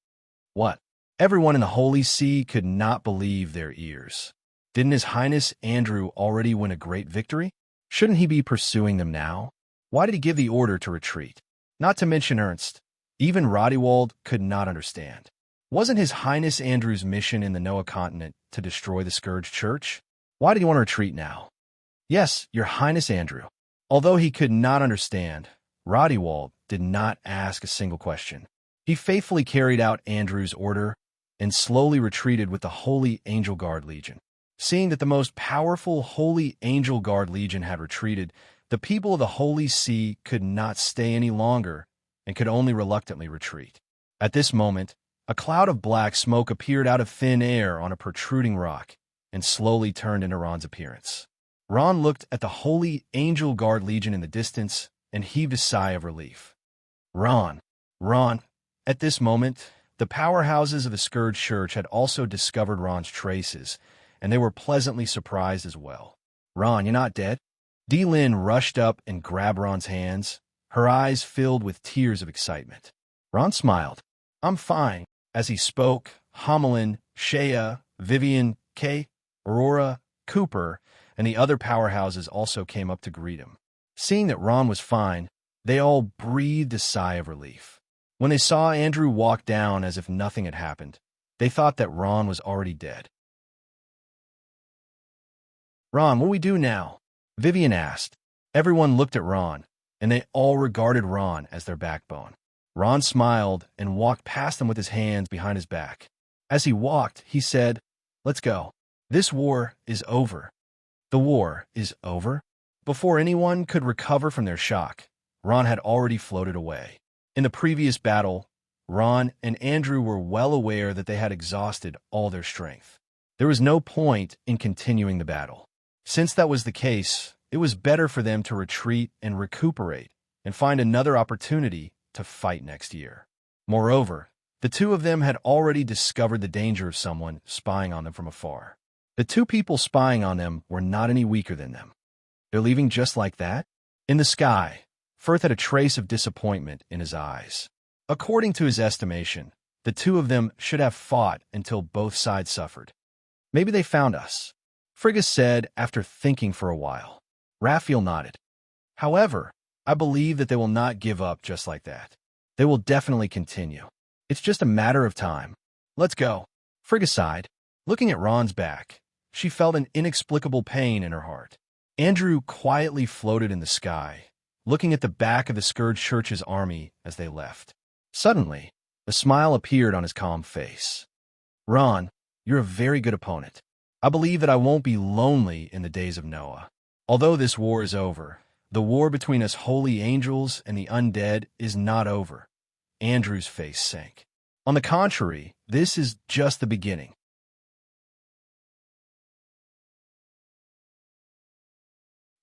What? Everyone in the Holy See could not believe their ears. Didn't His Highness Andrew already win a great victory? Shouldn't he be pursuing them now? Why did he give the order to retreat? Not to mention Ernst. Even Rodewald could not understand. Wasn't His Highness Andrew's mission in the Noah continent to destroy the Scourge Church? Why did he want to retreat now? Yes, Your Highness Andrew. Although he could not understand, Rodewald did not ask a single question. He faithfully carried out Andrew's order and slowly retreated with the Holy Angel Guard Legion. Seeing that the most powerful Holy Angel Guard Legion had retreated, the people of the Holy See could not stay any longer and could only reluctantly retreat. At this moment, a cloud of black smoke appeared out of thin air on a protruding rock and slowly turned into Ron's appearance. Ron looked at the Holy Angel Guard Legion in the distance and heaved a sigh of relief. Ron. At this moment, the powerhouses of the Scourge Church had also discovered Ron's traces, and they were pleasantly surprised as well. "Ron, you're not dead?" D-Lin rushed up and grabbed Ron's hands, her eyes filled with tears of excitement. Ron smiled. "I'm fine." As he spoke, Hamelin, Shea, Vivian, Kay, Aurora, Cooper, and the other powerhouses also came up to greet him. Seeing that Ron was fine, they all breathed a sigh of relief. When they saw Andrew walk down as if nothing had happened, they thought that Ron was already dead. "Ron, what do we do now?" Vivian asked. Everyone looked at Ron, and they all regarded Ron as their backbone. Ron smiled and walked past them with his hands behind his back. As he walked, he said, "Let's go. This war is over." The war is over? Before anyone could recover from their shock, Ron had already floated away. In the previous battle, Ron and Andrew were well aware that they had exhausted all their strength. There was no point in continuing the battle. Since that was the case, it was better for them to retreat and recuperate and find another opportunity to fight next year. Moreover, the two of them had already discovered the danger of someone spying on them from afar. The two people spying on them were not any weaker than them. They're leaving just like that? In the sky, Firth had a trace of disappointment in his eyes. According to his estimation, the two of them should have fought until both sides suffered. "Maybe they found us," Frigga said after thinking for a while. Raphael nodded. "However, I believe that they will not give up just like that. They will definitely continue. It's just a matter of time. Let's go." Frigga sighed. Looking at Ron's back, she felt an inexplicable pain in her heart. Andrew quietly floated in the sky, looking at the back of the Scourge Church's army as they left. Suddenly, a smile appeared on his calm face. "Ron, you're a very good opponent. I believe that I won't be lonely in the days of Noah. Although this war is over, the war between us holy angels and the undead is not over." Andrew's face sank. "On the contrary, this is just the beginning."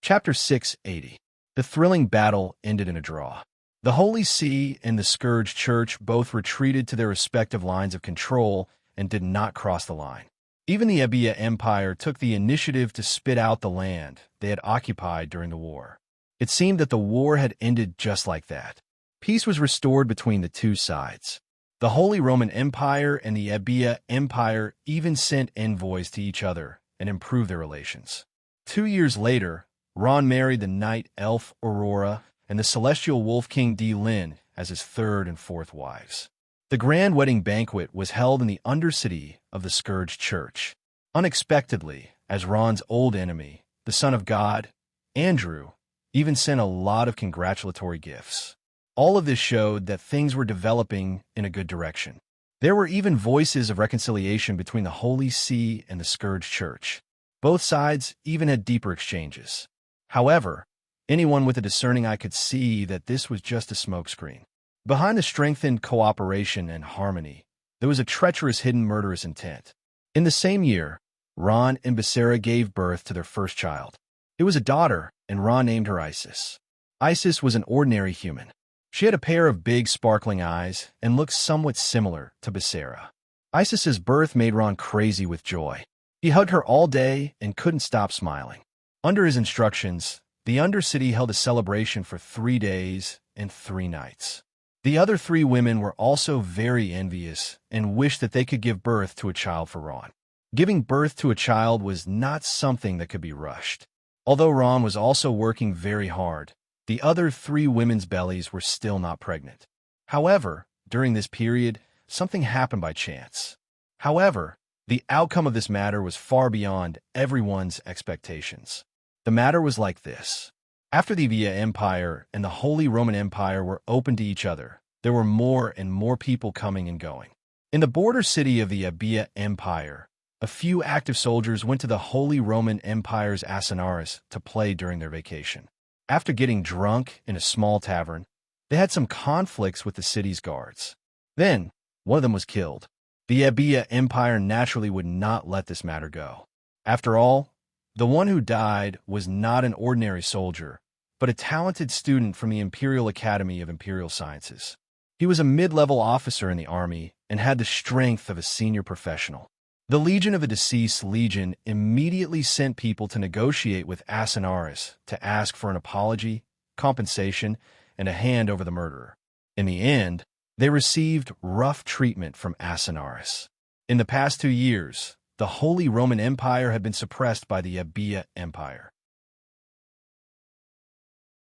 Chapter 680. The thrilling battle ended in a draw. The Holy See and the Scourge Church both retreated to their respective lines of control and did not cross the line. Even the Ebia Empire took the initiative to spit out the land they had occupied during the war. It seemed that the war had ended just like that. Peace was restored between the two sides. The Holy Roman Empire and the Ebia Empire even sent envoys to each other and improved their relations. 2 years later, Ron married the night elf Aurora, and the celestial wolf king Lin as his third and fourth wives. The grand wedding banquet was held in the undercity of the Scourge Church. Unexpectedly, as Ron's old enemy, the Son of God, Andrew, even sent a lot of congratulatory gifts. All of this showed that things were developing in a good direction. There were even voices of reconciliation between the Holy See and the Scourge Church. Both sides even had deeper exchanges. However, anyone with a discerning eye could see that this was just a smokescreen. Behind the strengthened cooperation and harmony, there was a treacherous hidden murderous intent. In the same year, Ron and Becerra gave birth to their first child. It was a daughter, and Ron named her Isis. Isis was an ordinary human. She had a pair of big, sparkling eyes and looked somewhat similar to Becerra. Isis's birth made Ron crazy with joy. He hugged her all day and couldn't stop smiling. Under his instructions, the Undercity held a celebration for 3 days and 3 nights. The other 3 women were also very envious and wished that they could give birth to a child for Ron. Giving birth to a child was not something that could be rushed. Although Ron was also working very hard, the other 3 women's bellies were still not pregnant. However, during this period, something happened by chance. However, the outcome of this matter was far beyond everyone's expectations. The matter was like this. After the Via Empire and the Holy Roman Empire were open to each other, there were more and more people coming and going. In the border city of the Via Empire, a few active soldiers went to the Holy Roman Empire's Asinaris to play during their vacation. After getting drunk in a small tavern, they had some conflicts with the city's guards. Then, one of them was killed. The Via Empire naturally would not let this matter go. After all, the one who died was not an ordinary soldier, but a talented student from the Imperial Academy of Imperial Sciences. He was a mid-level officer in the army and had the strength of a senior professional. The Legion of the Deceased Legion immediately sent people to negotiate with Asinaris to ask for an apology, compensation, and a hand over the murderer. In the end, they received rough treatment from Asinaris. In the past 2 years, the Holy Roman Empire had been suppressed by the Via Empire.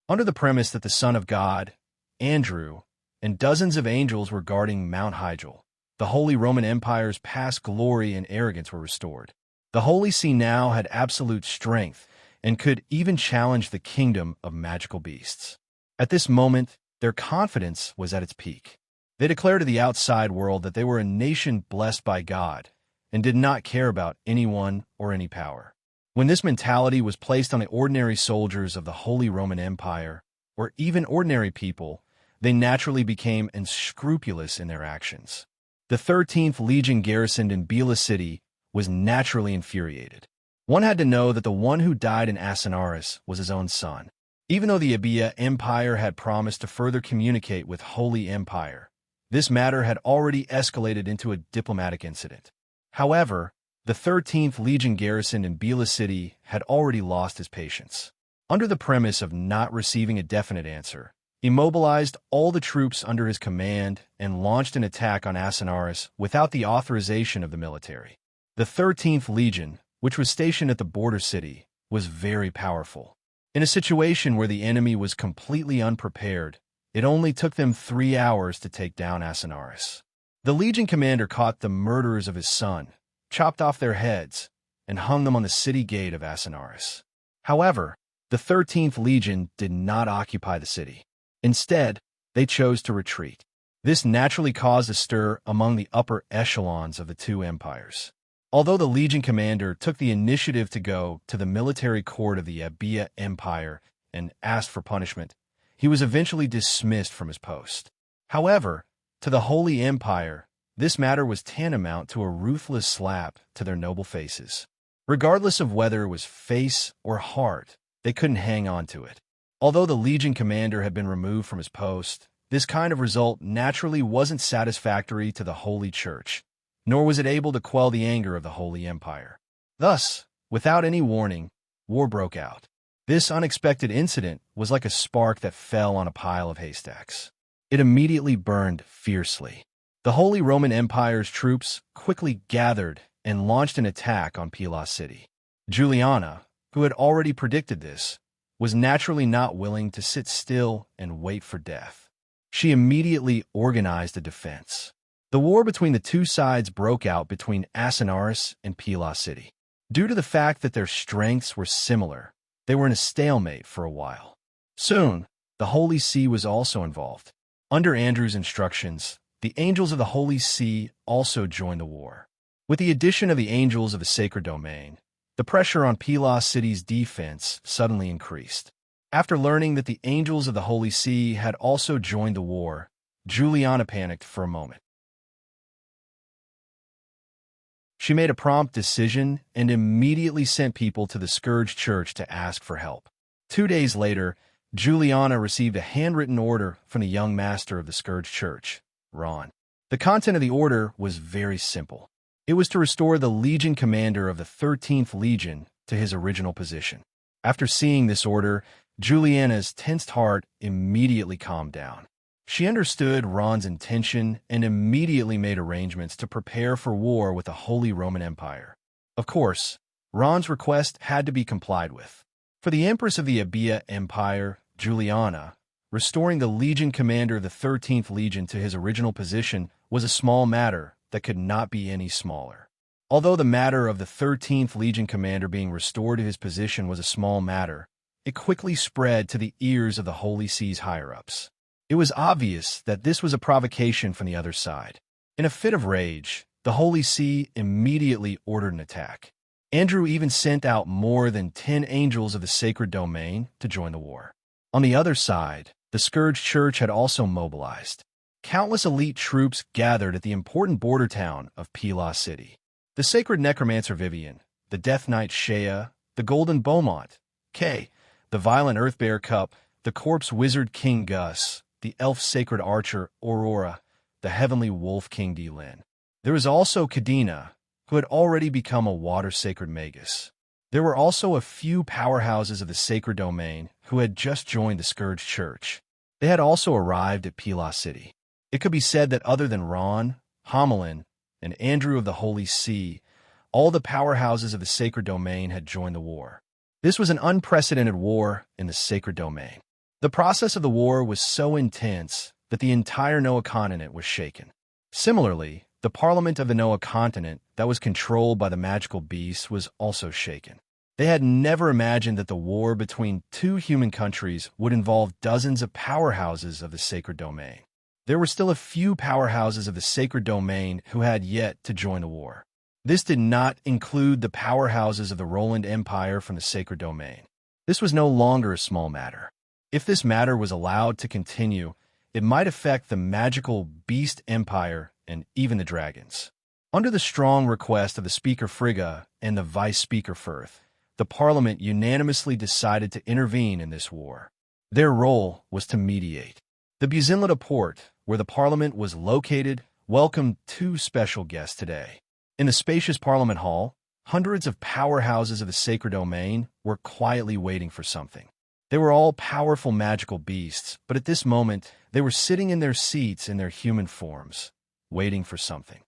Under the premise that the Son of God, Andrew, and dozens of angels were guarding Mount Hygel, the Holy Roman Empire's past glory and arrogance were restored. The Holy See now had absolute strength and could even challenge the kingdom of magical beasts. At this moment, their confidence was at its peak. They declared to the outside world that they were a nation blessed by God and did not care about anyone or any power. When this mentality was placed on the ordinary soldiers of the Holy Roman Empire, or even ordinary people, they naturally became unscrupulous in their actions. The 13th Legion garrisoned in Bela City was naturally infuriated. One had to know that the one who died in Asinaris was his own son. Even though the Via Empire had promised to further communicate with Holy Empire, this matter had already escalated into a diplomatic incident. However, the 13th Legion garrison in Bela City had already lost his patience. Under the premise of not receiving a definite answer, he mobilized all the troops under his command and launched an attack on Asinaris without the authorization of the military. The 13th Legion, which was stationed at the border city, was very powerful. In a situation where the enemy was completely unprepared, it only took them 3 hours to take down Asinaris. The Legion commander caught the murderers of his son, chopped off their heads, and hung them on the city gate of Asinaris. However, the 13th Legion did not occupy the city. Instead, they chose to retreat. This naturally caused a stir among the upper echelons of the 2 empires. Although the Legion commander took the initiative to go to the military court of the Via Empire and asked for punishment, he was eventually dismissed from his post. However, to the Holy Empire, this matter was tantamount to a ruthless slap to their noble faces. Regardless of whether it was face or heart, they couldn't hang on to it. Although the Legion commander had been removed from his post, this kind of result naturally wasn't satisfactory to the Holy Church, nor was it able to quell the anger of the Holy Empire. Thus, without any warning, war broke out. This unexpected incident was like a spark that fell on a pile of haystacks. It immediately burned fiercely. The Holy Roman Empire's troops quickly gathered and launched an attack on Pilas City. Juliana, who had already predicted this, was naturally not willing to sit still and wait for death. She immediately organized a defense. The war between the two sides broke out between Asinaris and Pila City. Due to the fact that their strengths were similar, they were in a stalemate for a while. Soon, the Holy See was also involved. Under Andrew's instructions, the Angels of the Holy See also joined the war. With the addition of the Angels of the Sacred Domain, the pressure on Pila City's defense suddenly increased. After learning that the Angels of the Holy See had also joined the war, Juliana panicked for a moment. She made a prompt decision and immediately sent people to the Scourge Church to ask for help. 2 days later, Juliana received a handwritten order from the young master of the Scourge Church, Ron. The content of the order was very simple. It was to restore the Legion commander of the 13th Legion to his original position. After seeing this order, Juliana's tensed heart immediately calmed down. She understood Ron's intention and immediately made arrangements to prepare for war with the Holy Roman Empire. Of course, Ron's request had to be complied with. For the Empress of the Abia Empire, Juliana, restoring the Legion commander of the 13th Legion to his original position was a small matter that could not be any smaller. Although the matter of the 13th Legion commander being restored to his position was a small matter, it quickly spread to the ears of the Holy See's higher-ups. It was obvious that this was a provocation from the other side. In a fit of rage, the Holy See immediately ordered an attack. Andrew even sent out more than 10 Angels of the Sacred Domain to join the war. On the other side, the Scourge Church had also mobilized. Countless elite troops gathered at the important border town of Pila City. The Sacred Necromancer Vivian, the Death Knight Shea, the Golden Beaumont, Kay, the Violent Earthbear Cup, the Corpse Wizard King Gus, the Elf Sacred Archer Aurora, the Heavenly Wolf King Delin. There was also Cadena, who had already become a Water Sacred Magus. There were also a few powerhouses of the Sacred Domain who had just joined the Scourge Church. They had also arrived at Pila City. It could be said that other than Ron, Homelin, and Andrew of the Holy See, all the powerhouses of the Sacred Domain had joined the war. This was an unprecedented war in the Sacred Domain. The process of the war was so intense that the entire Noah continent was shaken. Similarly, the parliament of the Noah continent that was controlled by the magical beasts was also shaken. They had never imagined that the war between two human countries would involve dozens of powerhouses of the Sacred Domain. There were still a few powerhouses of the Sacred Domain who had yet to join the war. This did not include the powerhouses of the Roland Empire from the Sacred Domain. This was no longer a small matter. If this matter was allowed to continue, it might affect the magical Beast Empire and even the dragons. Under the strong request of the Speaker Frigga and the Vice Speaker Firth, the Parliament unanimously decided to intervene in this war. Their role was to mediate. The Buzinlita port, where the Parliament was located, welcomed 2 special guests today. In the spacious Parliament Hall, hundreds of powerhouses of the Sacred Domain were quietly waiting for something. They were all powerful magical beasts, but at this moment, they were sitting in their seats in their human forms, waiting for something.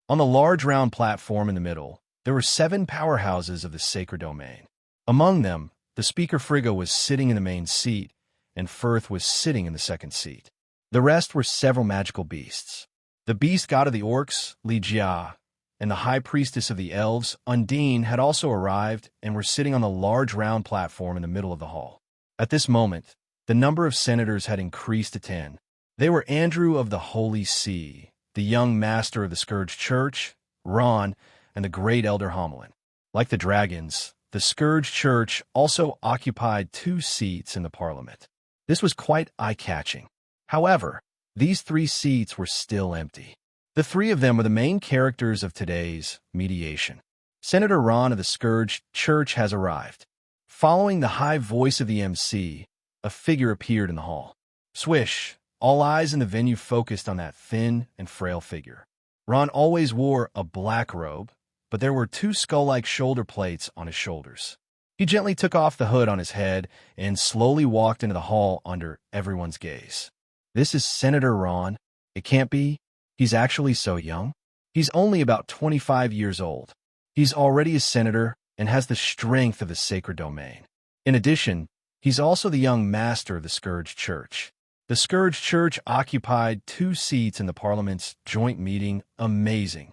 On the large round platform in the middle, there were 7 powerhouses of the Sacred Domain. Among them, the Speaker Frigga was sitting in the main seat, and Firth was sitting in the second seat. The rest were several magical beasts. The beast god of the orcs, Ligia, and the high priestess of the elves, Undine, had also arrived and were sitting on the large round platform in the middle of the hall. At this moment, the number of senators had increased to 10. They were Andrew of the Holy See, the young master of the Scourge Church, Ron, and the great elder Homelin. Like the dragons, the Scourge Church also occupied 2 seats in the Parliament. This was quite eye-catching. However, these 3 seats were still empty. The 3 of them were the main characters of today's mediation. Senator Ron of the Scourge Church has arrived. Following the high voice of the MC, a figure appeared in the hall. Swish! All eyes in the venue focused on that thin and frail figure. Ron always wore a black robe, but there were 2 skull-like shoulder plates on his shoulders. He gently took off the hood on his head and slowly walked into the hall under everyone's gaze. This is Senator Ron. It can't be. He's actually so young. He's only about 25 years old. He's already a senator, and has the strength of the sacred domain. In addition, he's also the young master of the Scourge Church. The Scourge Church occupied 2 seats in the Parliament's joint meeting. Amazing.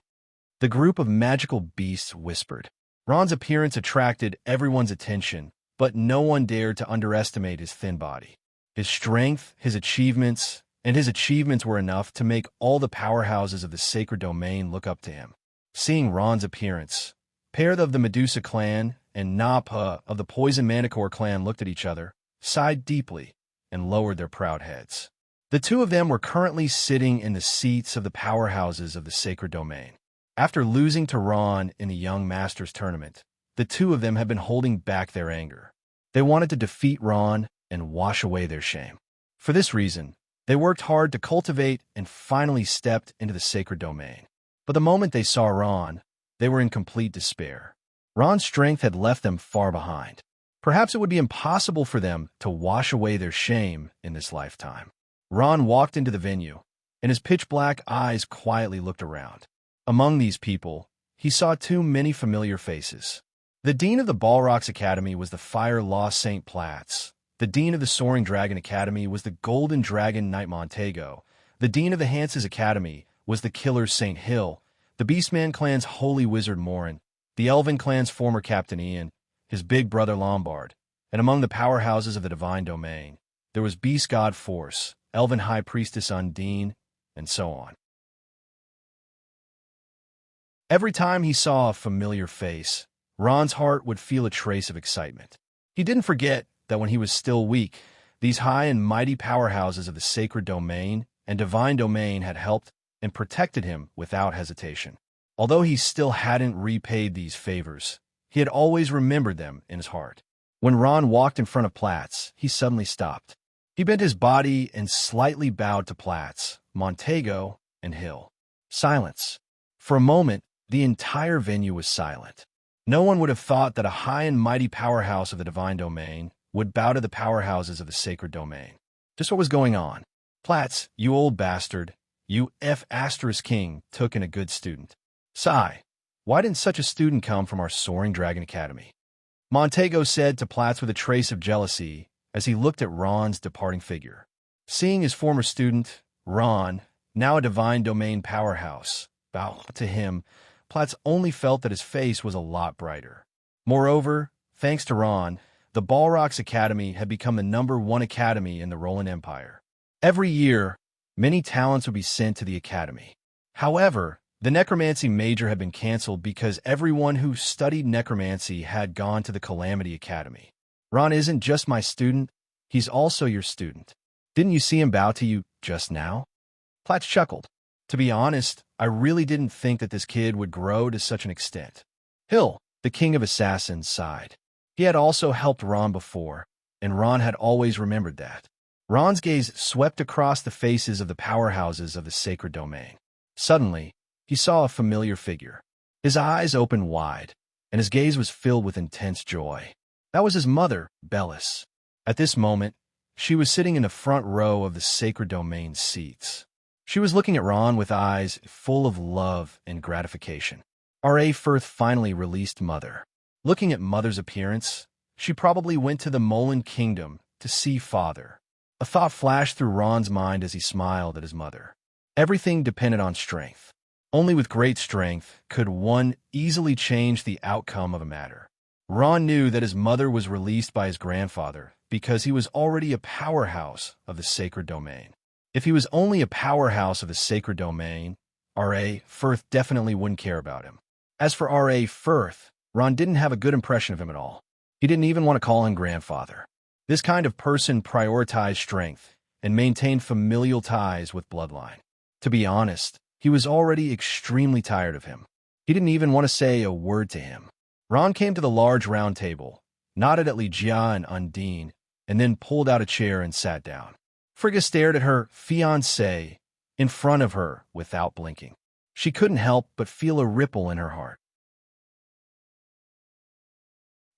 The group of magical beasts whispered. Ron's appearance attracted everyone's attention, but no one dared to underestimate his thin body. His strength, his achievements were enough to make all the powerhouses of the sacred domain look up to him. Seeing Ron's appearance, Pair of the Medusa clan and Napa of the Poison Manticore clan looked at each other, sighed deeply, and lowered their proud heads. The 2 of them were currently sitting in the seats of the powerhouses of the sacred domain. After losing to Ron in the Young Masters tournament, the 2 of them had been holding back their anger. They wanted to defeat Ron and wash away their shame. For this reason, they worked hard to cultivate and finally stepped into the sacred domain. But the moment they saw Ron, they were in complete despair. Ron's strength had left them far behind. Perhaps it would be impossible for them to wash away their shame in this lifetime. Ron walked into the venue, and his pitch-black eyes quietly looked around. Among these people, he saw too many familiar faces. The dean of the Balrogs Academy was the fire-lost St. Platts. The dean of the Soaring Dragon Academy was the Golden Dragon Knight Montego. The dean of the Hanses Academy was the killer St. Hill. The Beastman clan's holy wizard Morin. The Elven clan's former captain Ian. His big brother Lombard. And among the powerhouses of the divine domain, there was Beast God Force, Elven High Priestess Undine, and so on. Every time he saw a familiar face, Ron's heart would feel a trace of excitement. He didn't forget that when he was still weak, these high and mighty powerhouses of the sacred domain and divine domain had helped and protected him without hesitation. Although he still hadn't repaid these favors, he had always remembered them in his heart. When Ron walked in front of Platts, he suddenly stopped. He bent his body and slightly bowed to Platts, Montego, and Hill. Silence. For a moment, the entire venue was silent. No one would have thought that a high and mighty powerhouse of the divine domain would bow to the powerhouses of the sacred domain. Just what was going on? Platts, you old bastard, you King took in a good student. Sigh. Why didn't such a student come from our Soaring Dragon Academy? Montego said to Platts with a trace of jealousy as he looked at Ron's departing figure. Seeing his former student, Ron, now a divine domain powerhouse, bow to him, Platts only felt that his face was a lot brighter. Moreover, thanks to Ron, the Balrogs Academy had become the #1 academy in the Roland Empire. Every year, many talents would be sent to the academy. However, the necromancy major had been canceled because everyone who studied necromancy had gone to the Calamity Academy. Ron isn't just my student, he's also your student. Didn't you see him bow to you just now? Platts chuckled. To be honest, I really didn't think that this kid would grow to such an extent. Hill, the king of assassins, sighed. He had also helped Ron before, and Ron had always remembered that. Ron's gaze swept across the faces of the powerhouses of the sacred domain. Suddenly, he saw a familiar figure. His eyes opened wide, and his gaze was filled with intense joy. That was his mother, Bellis. At this moment, she was sitting in the front row of the sacred domain seats. She was looking at Ron with eyes full of love and gratification. R.A. Firth finally released Mother. Looking at Mother's appearance, she probably went to the Molan Kingdom to see Father. A thought flashed through Ron's mind as he smiled at his mother. Everything depended on strength. Only with great strength could one easily change the outcome of a matter. Ron knew that his mother was released by his grandfather because he was already a powerhouse of the sacred domain. If he was only a powerhouse of the sacred domain, R.A. Firth definitely wouldn't care about him. As for R.A. Firth, Ron didn't have a good impression of him at all. He didn't even want to call him grandfather. This kind of person prioritized strength and maintained familial ties with bloodline. To be honest, he was already extremely tired of him. He didn't even want to say a word to him. Ron came to the large round table, nodded at Ligia and Undine, and then pulled out a chair and sat down. Frigga stared at her fiancé in front of her without blinking. She couldn't help but feel a ripple in her heart.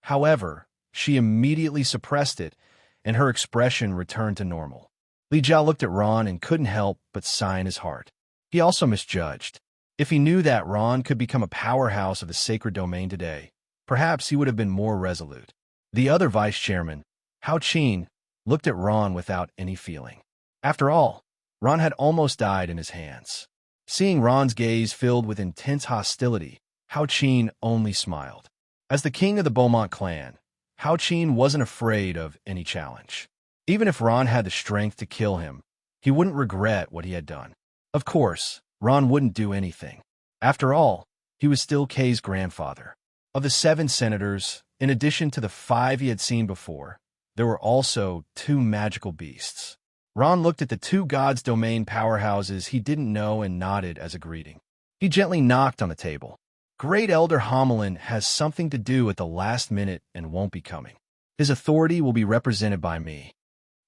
However, she immediately suppressed it, and her expression returned to normal. Ligia looked at Ron and couldn't help but sigh in his heart. He also misjudged. If he knew that Ron could become a powerhouse of the sacred domain today, perhaps he would have been more resolute. The other vice-chairman, Hao Qin, looked at Ron without any feeling. After all, Ron had almost died in his hands. Seeing Ron's gaze filled with intense hostility, Hao Qin only smiled. As the king of the Beaumont clan, Hao Qin wasn't afraid of any challenge. Even if Ron had the strength to kill him, he wouldn't regret what he had done. Of course, Ron wouldn't do anything. After all, he was still Kay's grandfather. Of the 7 senators, in addition to the 5 he had seen before, there were also 2 magical beasts. Ron looked at the 2 God's Domain powerhouses he didn't know and nodded as a greeting. He gently knocked on the table. Great Elder Homelin has something to do at the last minute and won't be coming. His authority will be represented by me.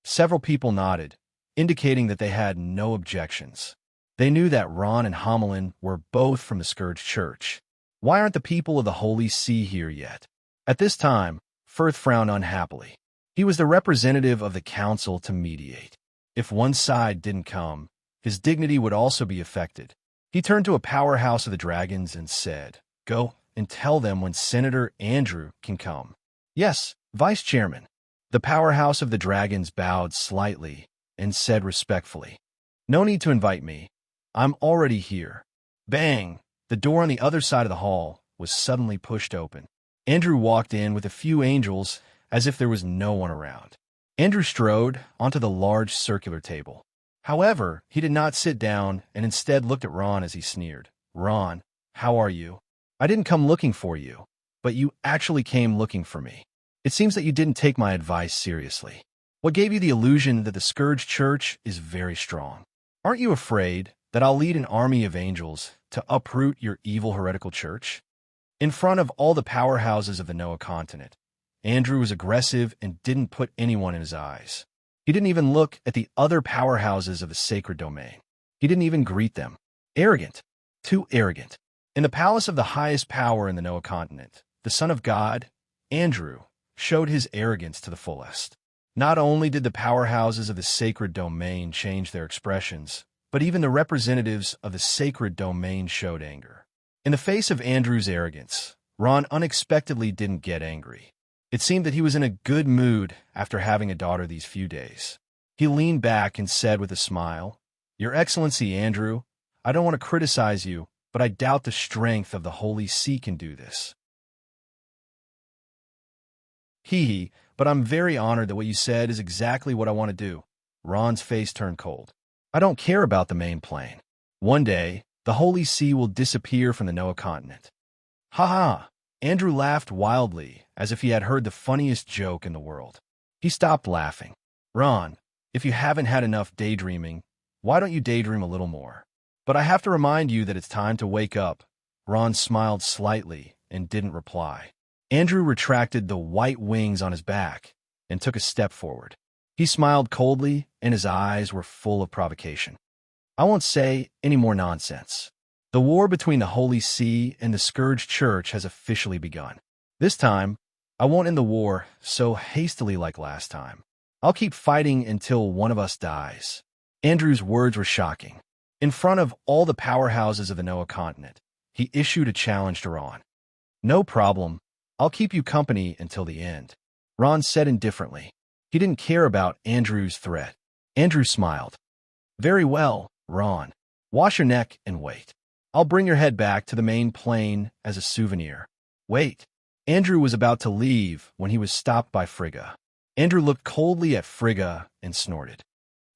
Several people nodded, indicating that they had no objections. They knew that Ron and Homelin were both from the Scourge Church. Why aren't the people of the Holy See here yet? At this time, Firth frowned unhappily. He was the representative of the council to mediate. If one side didn't come, his dignity would also be affected. He turned to a powerhouse of the dragons and said, "Go and tell them when Senator Andrew can come." "Yes, Vice Chairman." The powerhouse of the dragons bowed slightly and said respectfully, "No need to invite me. I'm already here." Bang! The door on the other side of the hall was suddenly pushed open. Andrew walked in with a few angels as if there was no one around. Andrew strode onto the large circular table. However, he did not sit down and instead looked at Ron as he sneered. "Ron, how are you? I didn't come looking for you, but you actually came looking for me. It seems that you didn't take my advice seriously. What gave you the illusion that the Scourge Church is very strong? Aren't you afraid that I'll lead an army of angels to uproot your evil heretical church?" In front of all the powerhouses of the Noah continent, Andrew was aggressive and didn't put anyone in his eyes. He didn't even look at the other powerhouses of the sacred domain. He didn't even greet them. Arrogant. Too arrogant. In the palace of the highest power in the Noah continent, the Son of God, Andrew, showed his arrogance to the fullest. Not only did the powerhouses of the sacred domain change their expressions, but even the representatives of the sacred domain showed anger. In the face of Andrew's arrogance, Ron unexpectedly didn't get angry. It seemed that he was in a good mood after having a daughter these few days. He leaned back and said with a smile, "Your Excellency, Andrew, I don't want to criticize you, but I doubt the strength of the Holy See can do this." Hee, but I'm very honored that what you said is exactly what I want to do." Ron's face turned cold. "I don't care about the main plane. One day, the Holy See will disappear from the Noah continent." "Ha ha!" Andrew laughed wildly, as if he had heard the funniest joke in the world. He stopped laughing. "Ron, if you haven't had enough daydreaming, why don't you daydream a little more? But I have to remind you that it's time to wake up." Ron smiled slightly and didn't reply. Andrew retracted the white wings on his back and took a step forward. He smiled coldly, and his eyes were full of provocation. "I won't say any more nonsense. The war between the Holy See and the Scourge Church has officially begun. This time, I won't end the war so hastily like last time. I'll keep fighting until one of us dies." Andrew's words were shocking. In front of all the powerhouses of the Noah continent, he issued a challenge to Ron. "No problem. I'll keep you company until the end." Ron said indifferently. He didn't care about Andrew's threat. Andrew smiled. "Very well, Ron. Wash your neck and wait. I'll bring your head back to the main plane as a souvenir." "Wait." Andrew was about to leave when he was stopped by Frigga. Andrew looked coldly at Frigga and snorted.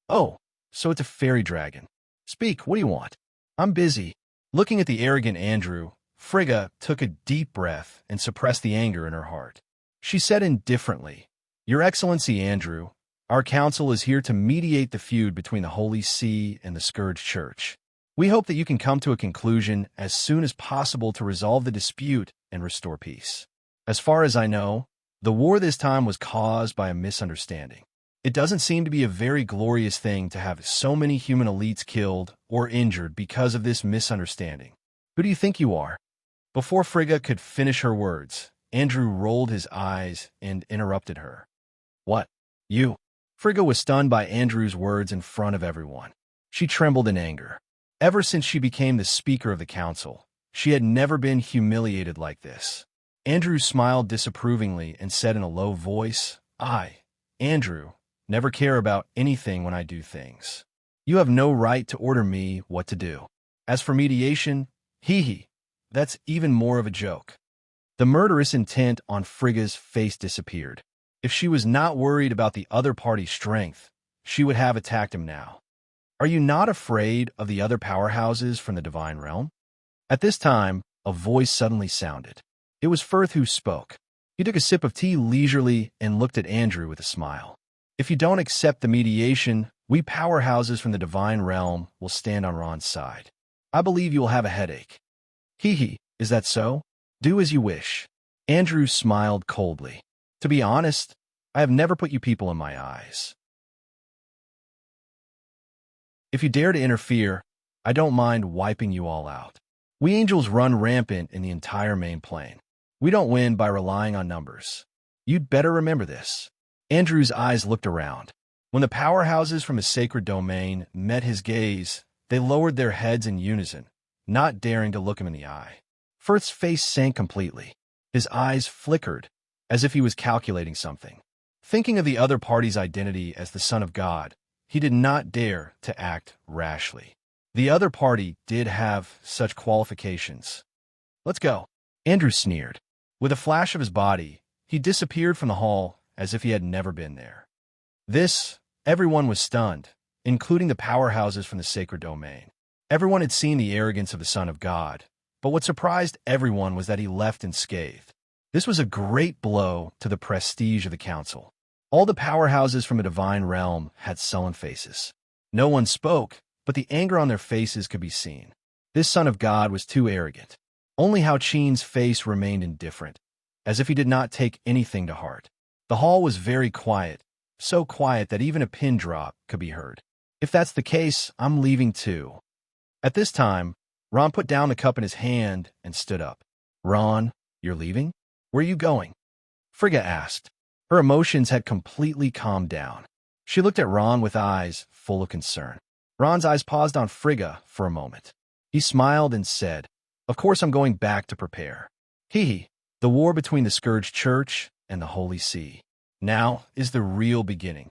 "Oh, so it's a fairy dragon. Speak, what do you want?" "I'm busy." Looking at the arrogant Andrew, Frigga took a deep breath and suppressed the anger in her heart. She said indifferently, "Your Excellency Andrew, our council is here to mediate the feud between the Holy See and the Scourge Church. We hope that you can come to a conclusion as soon as possible to resolve the dispute and restore peace. As far as I know, the war this time was caused by a misunderstanding. It doesn't seem to be a very glorious thing to have so many human elites killed or injured because of this misunderstanding. Who do you think you are?" Before Frigga could finish her words, Andrew rolled his eyes and interrupted her. "What? You?" Frigga was stunned by Andrew's words in front of everyone. She trembled in anger. Ever since she became the Speaker of the Council, she had never been humiliated like this. Andrew smiled disapprovingly and said in a low voice, I, Andrew, never care about anything when I do things. You have no right to order me what to do. As for mediation, hee, that's even more of a joke. The murderous intent on Frigga's face disappeared. If she was not worried about the other party's strength, she would have attacked him now. Are you not afraid of the other powerhouses from the divine realm? At this time, a voice suddenly sounded. It was Firth who spoke. He took a sip of tea leisurely and looked at Andrew with a smile. If you don't accept the mediation, we powerhouses from the divine realm will stand on Ron's side. I believe you will have a headache. Hee, is that so? Do as you wish. Andrew smiled coldly. To be honest, I have never put you people in my eyes. If you dare to interfere, I don't mind wiping you all out. We angels run rampant in the entire main plane. We don't win by relying on numbers. You'd better remember this. Andrew's eyes looked around. When the powerhouses from his sacred domain met his gaze, they lowered their heads in unison, not daring to look him in the eye. Firth's face sank completely. His eyes flickered, as if he was calculating something. Thinking of the other party's identity as the Son of God, he did not dare to act rashly. The other party did have such qualifications. Let's go. Andrew sneered. With a flash of his body, he disappeared from the hall as if he had never been there. Everyone was stunned, including the powerhouses from the sacred domain. Everyone had seen the arrogance of the Son of God, but what surprised everyone was that he left unscathed. This was a great blow to the prestige of the council. All the powerhouses from a divine realm had sullen faces. No one spoke, but the anger on their faces could be seen. This Son of God was too arrogant. Only Hao Qin's face remained indifferent, as if he did not take anything to heart. The hall was very quiet, so quiet that even a pin drop could be heard. If that's the case, I'm leaving too. At this time, Ron put down the cup in his hand and stood up. Ron, you're leaving? Where are you going? Frigga asked. Her emotions had completely calmed down. She looked at Ron with eyes full of concern. Ron's eyes paused on Frigga for a moment. He smiled and said, Of course I'm going back to prepare. The war between the Scourge Church and the Holy See. Now is the real beginning.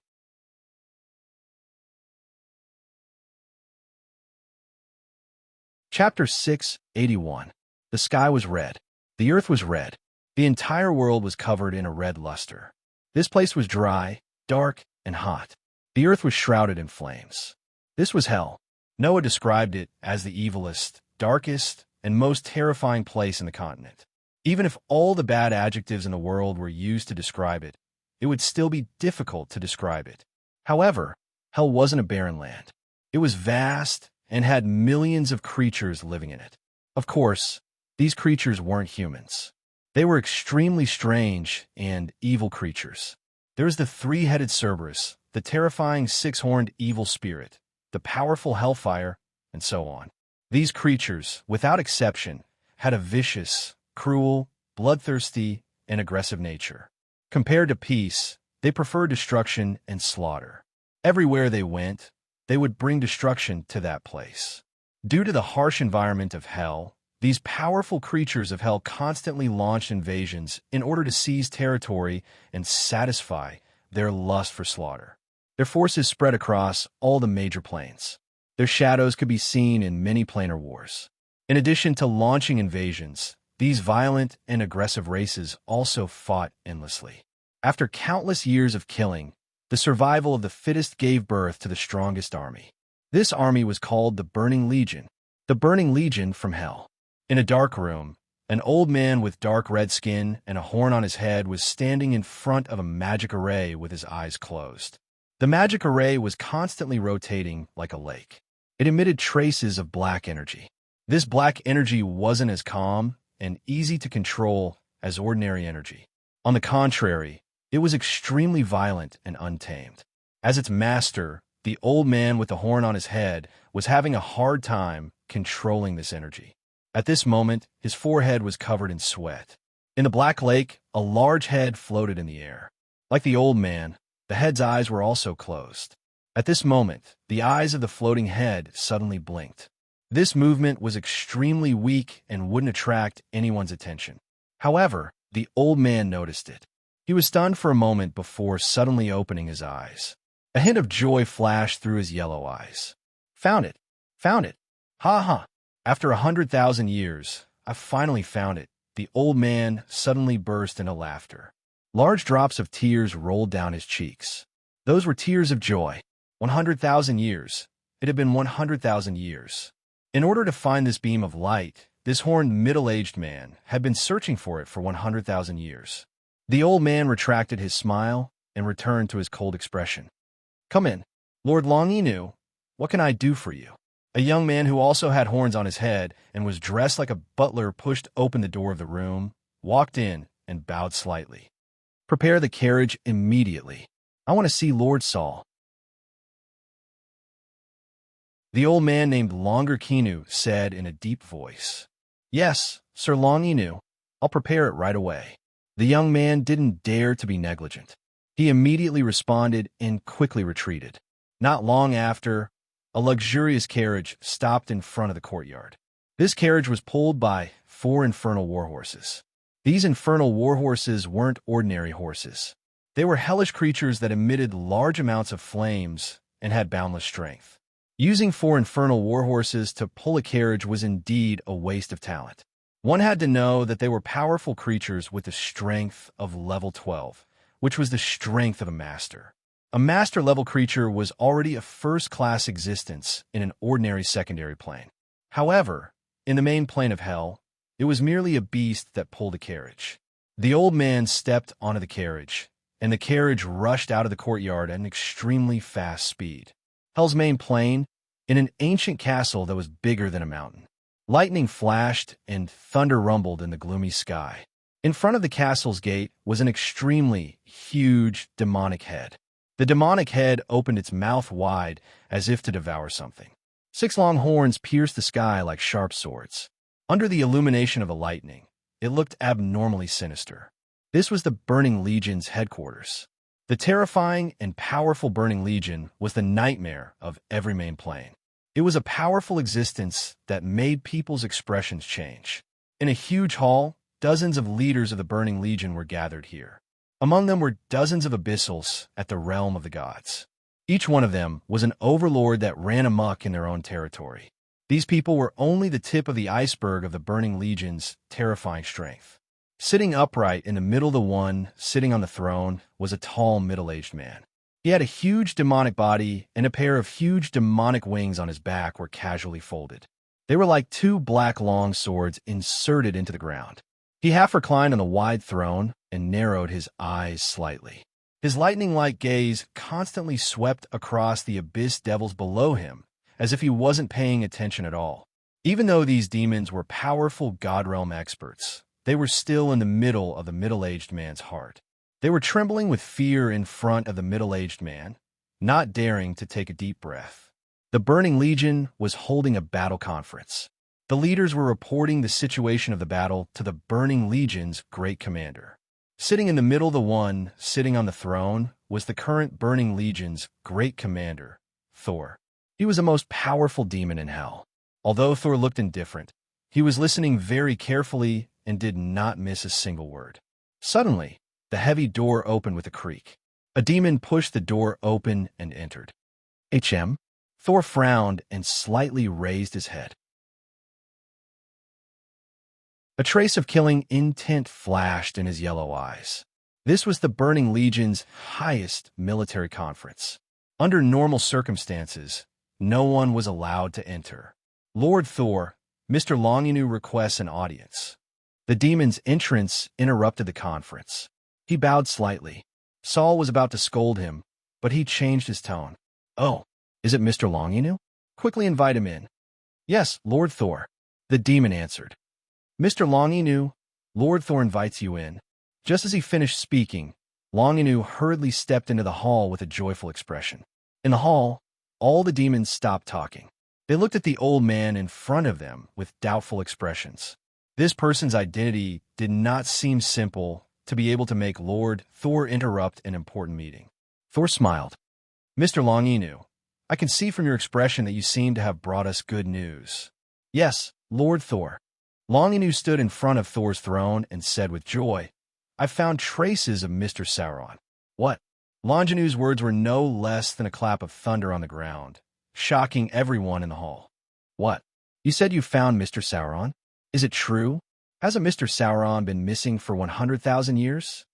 Chapter 681. The sky was red. The earth was red. The entire world was covered in a red luster. This place was dry, dark, and hot. The earth was shrouded in flames. This was hell. Noah described it as the evilest, darkest, and most terrifying place in the continent. Even if all the bad adjectives in the world were used to describe it, it would still be difficult to describe it. However, hell wasn't a barren land. It was vast and had millions of creatures living in it. Of course, these creatures weren't humans. They were extremely strange and evil creatures. There was the three-headed Cerberus, the terrifying six-horned evil spirit, the powerful hellfire, and so on. These creatures, without exception, had a vicious, cruel, bloodthirsty, and aggressive nature. Compared to peace, they preferred destruction and slaughter. Everywhere they went, they would bring destruction to that place. Due to the harsh environment of hell, these powerful creatures of hell constantly launched invasions in order to seize territory and satisfy their lust for slaughter. Their forces spread across all the major planes. Their shadows could be seen in many planar wars. In addition to launching invasions, these violent and aggressive races also fought endlessly. After countless years of killing, the survival of the fittest gave birth to the strongest army. This army was called the Burning Legion from hell. In a dark room, an old man with dark red skin and a horn on his head was standing in front of a magic array with his eyes closed. The magic array was constantly rotating like a lake. It emitted traces of black energy. This black energy wasn't as calm and easy to control as ordinary energy. On the contrary, it was extremely violent and untamed. As its master, the old man with the horn on his head was having a hard time controlling this energy. At this moment, his forehead was covered in sweat. In the black lake, a large head floated in the air. Like the old man, the head's eyes were also closed. At this moment, the eyes of the floating head suddenly blinked. This movement was extremely weak and wouldn't attract anyone's attention. However, The old man noticed it. He was stunned for a moment before suddenly opening his eyes. A hint of joy flashed through his yellow eyes. Found it! Found it! Ha ha! After 100,000 years, I finally found it. The old man suddenly burst into laughter. Large drops of tears rolled down his cheeks. Those were tears of joy. 100,000 years. It had been 100,000 years. In order to find this beam of light, this horned middle-aged man had been searching for it for 100,000 years. The old man retracted his smile and returned to his cold expression. Come in, Lord Long-Inu. What can I do for you? A young man who also had horns on his head and was dressed like a butler pushed open the door of the room, walked in, and bowed slightly. Prepare the carriage immediately. I want to see Lord Saul. The old man named Longer Kinu said in a deep voice. Yes, Sir Long-Inu. I'll prepare it right away. The young man didn't dare to be negligent. He immediately responded and quickly retreated. Not long after, a luxurious carriage stopped in front of the courtyard. This carriage was pulled by 4 infernal warhorses. These infernal warhorses weren't ordinary horses. They were hellish creatures that emitted large amounts of flames and had boundless strength. Using 4 infernal warhorses to pull a carriage was indeed a waste of talent. One had to know that they were powerful creatures with the strength of level 12, which was the strength of a master. A master-level creature was already a first-class existence in an ordinary secondary plane. However, in the main plane of hell, it was merely a beast that pulled a carriage. The old man stepped onto the carriage, and the carriage rushed out of the courtyard at an extremely fast speed. Hell's main plane, in an ancient castle that was bigger than a mountain. Lightning flashed and thunder rumbled in the gloomy sky. In front of the castle's gate was an extremely huge demonic head. The demonic head opened its mouth wide as if to devour something. 6 long horns pierced the sky like sharp swords. Under the illumination of the lightning, it looked abnormally sinister. This was the Burning Legion's headquarters. The terrifying and powerful Burning Legion was the nightmare of every main plane. It was a powerful existence that made people's expressions change. In a huge hall, dozens of leaders of the Burning Legion were gathered here. Among them were dozens of abyssals at the realm of the gods. Each one of them was an overlord that ran amok in their own territory. These people were only the tip of the iceberg of the Burning Legion's terrifying strength. Sitting upright in the middle of the one sitting on the throne was a tall, middle-aged man. He had a huge demonic body, and a pair of huge demonic wings on his back were casually folded. They were like 2 black long swords inserted into the ground. He half reclined on the wide throne and narrowed his eyes slightly. His lightning-like gaze constantly swept across the abyss devils below him, as if he wasn't paying attention at all. Even though these demons were powerful God Realm experts, they were still in the middle of the middle-aged man's heart. They were trembling with fear in front of the middle-aged man, not daring to take a deep breath. The Burning Legion was holding a battle conference. The leaders were reporting the situation of the battle to the Burning Legion's great commander. Sitting in the middle of the one sitting on the throne was the current Burning Legion's great commander, Thor. He was the most powerful demon in hell. Although Thor looked indifferent, he was listening very carefully and did not miss a single word. Suddenly, the heavy door opened with a creak. A demon pushed the door open and entered. HM? Thor frowned and slightly raised his head. A trace of killing intent flashed in his yellow eyes. This was the Burning Legion's highest military conference. Under normal circumstances, no one was allowed to enter. Lord Thor, Mr. Long-Inu requests an audience. The demon's entrance interrupted the conference. He bowed slightly. Saul was about to scold him, but he changed his tone. Oh, is it Mr. Long-Inu? Quickly invite him in. Yes, Lord Thor, the demon answered. Mr. Long-Inu, Lord Thor invites you in. Just as he finished speaking, Long-Inu hurriedly stepped into the hall with a joyful expression. In the hall, all the demons stopped talking. They looked at the old man in front of them with doubtful expressions. This person's identity did not seem simple to be able to make Lord Thor interrupt an important meeting. Thor smiled. Mr. Long-Inu, I can see from your expression that you seem to have brought us good news. Yes, Lord Thor. Long-Inu stood in front of Thor's throne and said with joy, "I found traces of Mr. Sauron." "What?" Longinus's words were no less than a clap of thunder on the ground, shocking everyone in the hall. "What? You said you found Mr. Sauron? Is it true? Hasn't Mr. Sauron been missing for 100,000 years?"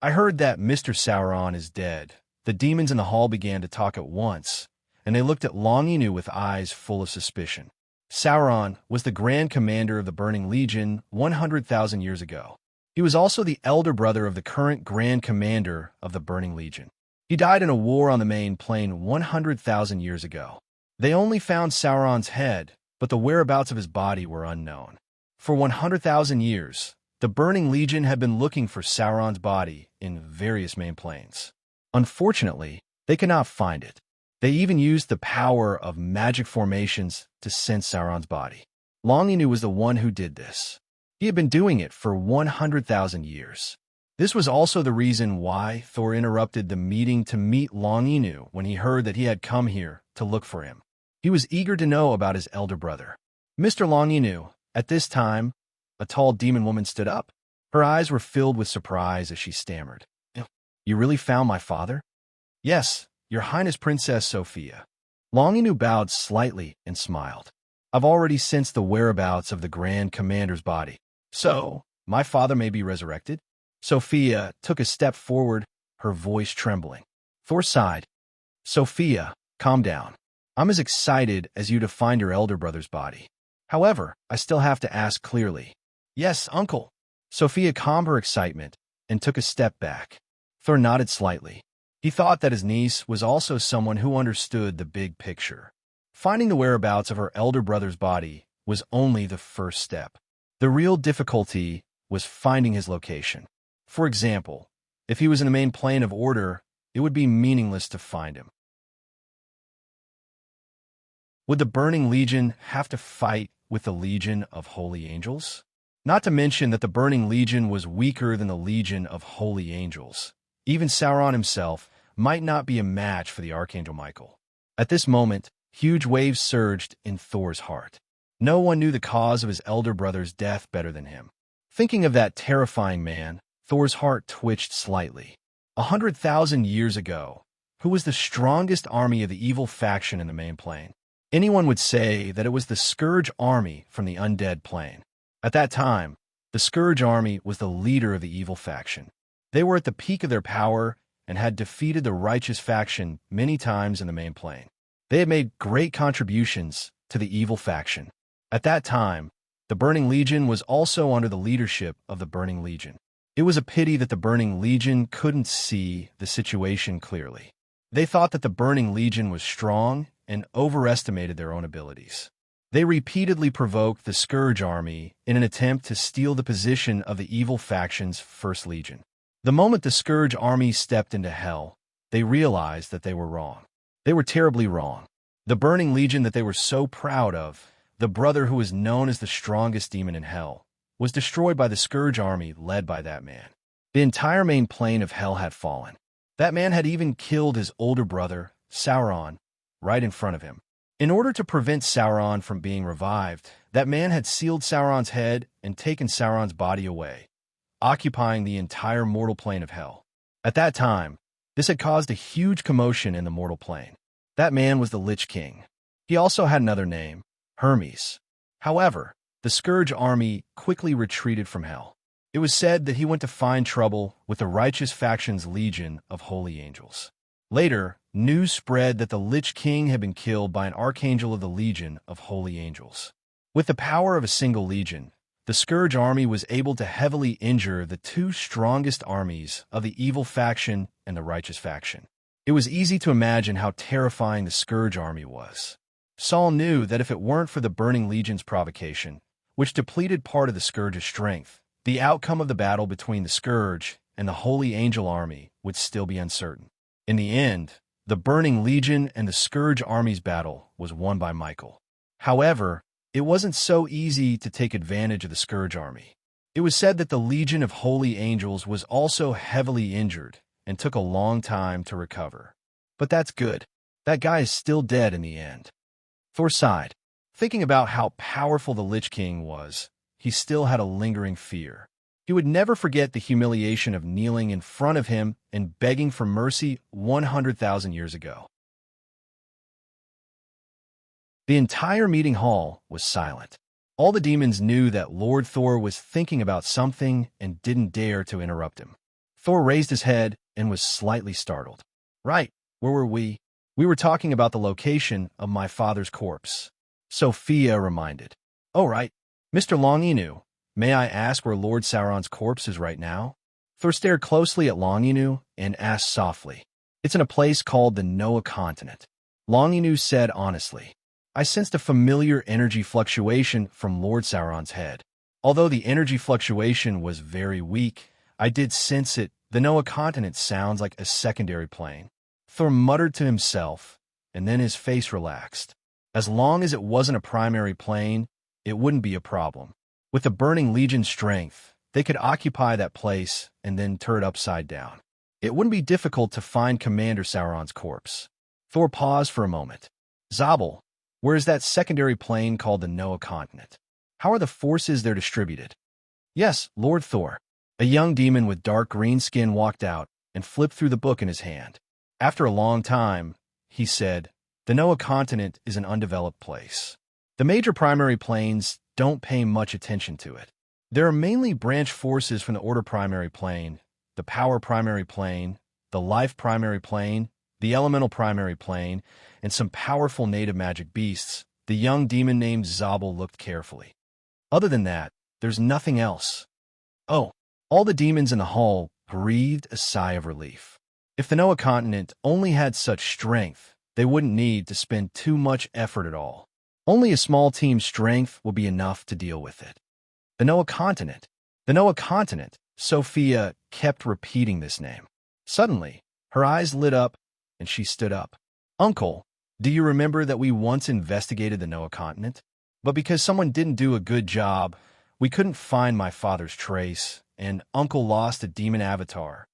"I heard that Mr. Sauron is dead." The demons in the hall began to talk at once, and they looked at Longinu with eyes full of suspicion. Sauron was the Grand Commander of the Burning Legion 100,000 years ago. He was also the elder brother of the current Grand Commander of the Burning Legion. He died in a war on the main plane 100,000 years ago. They only found Sauron's head, but the whereabouts of his body were unknown. For 100,000 years, the Burning Legion had been looking for Sauron's body in various main planes. Unfortunately, they could not find it. They even used the power of magic formations to sense Sauron's body. Longinu was the one who did this. He had been doing it for 100,000 years. This was also the reason why Thor interrupted the meeting to meet Longinu when he heard that he had come here to look for him. He was eager to know about his elder brother. "Mr. Longinu." At this time, a tall demon woman stood up. Her eyes were filled with surprise as she stammered. "You really found my father?" "Yes, Your Highness Princess Sophia." Longinu bowed slightly and smiled. "I've already sensed the whereabouts of the Grand Commander's body. So, my father may be resurrected?" Sophia took a step forward, her voice trembling. Thor sighed. "Sophia, calm down. I'm as excited as you to find your elder brother's body. However, I still have to ask clearly." "Yes, uncle." Sophia calmed her excitement and took a step back. Thor nodded slightly. He thought that his niece was also someone who understood the big picture. Finding the whereabouts of her elder brother's body was only the first step. The real difficulty was finding his location. For example, if he was in the main plane of order, it would be meaningless to find him. Would the Burning Legion have to fight with the Legion of Holy Angels? Not to mention that the Burning Legion was weaker than the Legion of Holy Angels. Even Sauron himself might not be a match for the Archangel Michael. At this moment, huge waves surged in Thor's heart. No one knew the cause of his elder brother's death better than him. Thinking of that terrifying man, Thor's heart twitched slightly. 100,000 years ago, who was the strongest army of the evil faction in the main plane? Anyone would say that it was the Scourge army from the undead plane. At that time, the Scourge army was the leader of the evil faction. They were at the peak of their power and had defeated the righteous faction many times in the main plane. They had made great contributions to the evil faction. At that time, the Burning Legion was also under the leadership of the Burning Legion. It was a pity that the Burning Legion couldn't see the situation clearly. They thought that the Burning Legion was strong and overestimated their own abilities. They repeatedly provoked the Scourge army in an attempt to steal the position of the evil faction's First Legion. The moment the Scourge army stepped into hell, they realized that they were wrong. They were terribly wrong. The Burning Legion that they were so proud of, the brother who was known as the strongest demon in hell, was destroyed by the Scourge army led by that man. The entire main plane of hell had fallen. That man had even killed his older brother, Sauron, right in front of him. In order to prevent Sauron from being revived, that man had sealed Sauron's head and taken Sauron's body away, occupying the entire mortal plane of hell. At that time, this had caused a huge commotion in the mortal plane. That man was the Lich King. He also had another name, Hermes. However, the Scourge army quickly retreated from hell. It was said that he went to find trouble with the righteous faction's legion of holy angels. Later, news spread that the Lich King had been killed by an archangel of the Legion of Holy Angels. With the power of a single legion, the Scourge army was able to heavily injure the two strongest armies of the evil faction and the righteous faction. It was easy to imagine how terrifying the Scourge army was. Saul knew that if it weren't for the Burning Legion's provocation, which depleted part of the Scourge's strength, the outcome of the battle between the Scourge and the Holy Angel army would still be uncertain. In the end, the Burning Legion and the Scourge army's battle was won by Michael. However, it wasn't so easy to take advantage of the Scourge army. It was said that the Legion of Holy Angels was also heavily injured and took a long time to recover. But that's good. That guy is still dead in the end. Thor sighed. Thinking about how powerful the Lich King was, he still had a lingering fear. He would never forget the humiliation of kneeling in front of him and begging for mercy 100,000 years ago. The entire meeting hall was silent. All the demons knew that Lord Thor was thinking about something and didn't dare to interrupt him. Thor raised his head and was slightly startled. Right, where were we? We were talking about the location of my father's corpse. Sophia reminded. Oh, right. Mr. Longinu, may I ask where Lord Sauron's corpse is right now? Thor stared closely at Longinu and asked softly. It's in a place called the Noah continent. Longinu said honestly. I sensed a familiar energy fluctuation from Lord Sauron's head. Although the energy fluctuation was very weak, I did sense it. The Noah continent sounds like a secondary plane. Thor muttered to himself, and then his face relaxed. As long as it wasn't a primary plane, it wouldn't be a problem. With the Burning Legion's strength, they could occupy that place and then turn it upside down. It wouldn't be difficult to find Commander Sauron's corpse. Thor paused for a moment. Zabel, where is that secondary plane called the Noah continent? How are the forces there distributed? Yes, Lord Thor. A young demon with dark green skin walked out and flipped through the book in his hand. After a long time, he said, the Noah continent is an undeveloped place. The major primary planes don't pay much attention to it. There are mainly branch forces from the Order primary plane, the Power primary plane, the Life primary plane, the Elemental primary plane, and some powerful native magic beasts. The young demon named Zabel looked carefully. Other than that, there's nothing else. Oh, all the demons in the hall breathed a sigh of relief. If the Noah continent only had such strength, they wouldn't need to spend too much effort at all. Only a small team's strength will be enough to deal with it. The Noah continent. The Noah continent. Sophia kept repeating this name. Suddenly, her eyes lit up, and she stood up. Uncle, do you remember that we once investigated the Noah continent? But because someone didn't do a good job, we couldn't find my father's trace, and Uncle lost a demon avatar.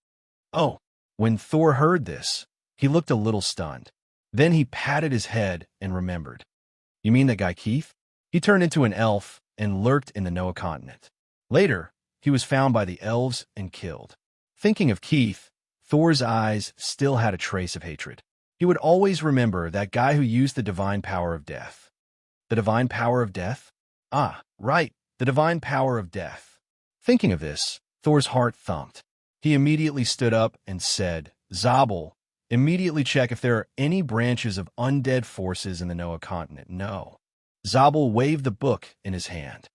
Oh, when Thor heard this, he looked a little stunned. Then he patted his head and remembered. You mean that guy Keith? He turned into an elf and lurked in the Noah continent. Later, he was found by the elves and killed. Thinking of Keith, Thor's eyes still had a trace of hatred. He would always remember that guy who used the divine power of death. The divine power of death? Ah, right, the divine power of death. Thinking of this, Thor's heart thumped. He immediately stood up and said, Zabel, immediately check if there are any branches of undead forces in the Noah continent. No. Zabel waved the book in his hand.